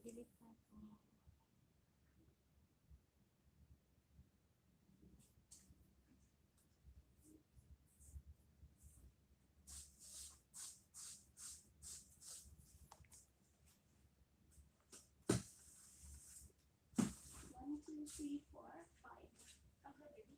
Delikado. One, two, three, four, five. Okay, baby.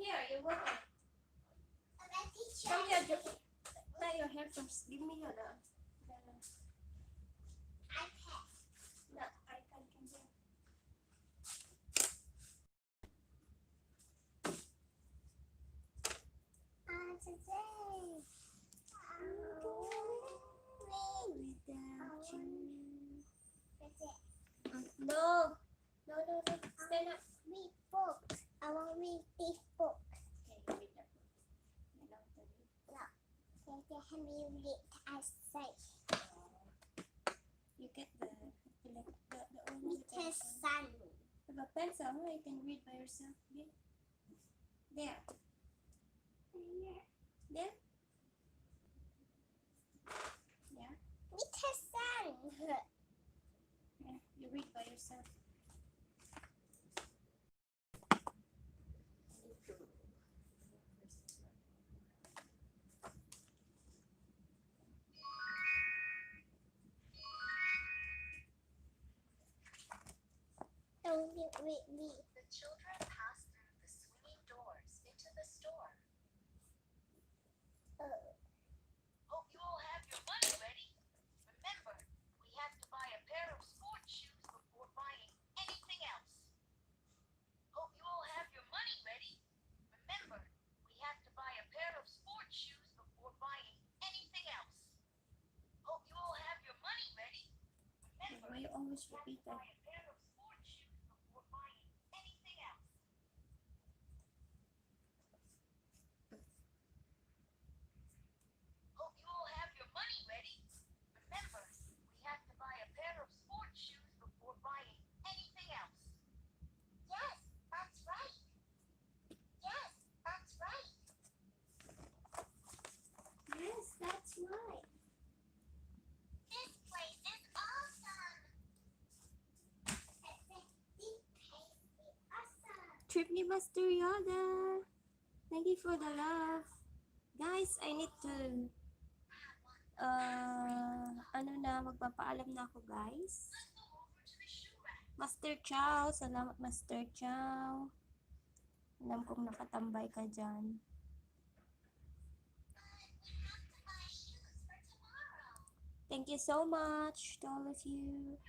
Here, you're welcome. Come here, let your hair first. Give me your the iPad can do. Today I'm going Without you. That's it. No. No, no, no. Stand up. Read books. I want to read this book. Okay, read that book. I love the book. They have me read it as say. You get the one with the Mr. pencil. Sun. Have a pencil, huh? You can read by yourself. Okay? There. There. The children pass through the swinging doors into the store. Hope you all have your money ready. Remember, we have to buy a pair of sports shoes before buying anything else. Hope you all have your money ready. Remember, we have to buy a pair of sports shoes before buying anything else. Hope you all have your money ready. Remember, Why you always we have repeat to that? buy a pair of sports shoes before buying anything else. Hope you all have your money ready. Remember, we have to buy a pair of sports shoes before buying anything else. Yes, that's right. Yes, that's right. Yes, that's right. This place is awesome. This place is awesome. Trip ni Master Yoda. Thank you for the love. Guys, I need to magpapaalam na ako, guys. Let's go over to the shoe rack. Master Chow, salamat Master Chow. Alam kong nakatambay ka dyan. But we have to buy shoes for tomorrow. Thank you so much to all of you.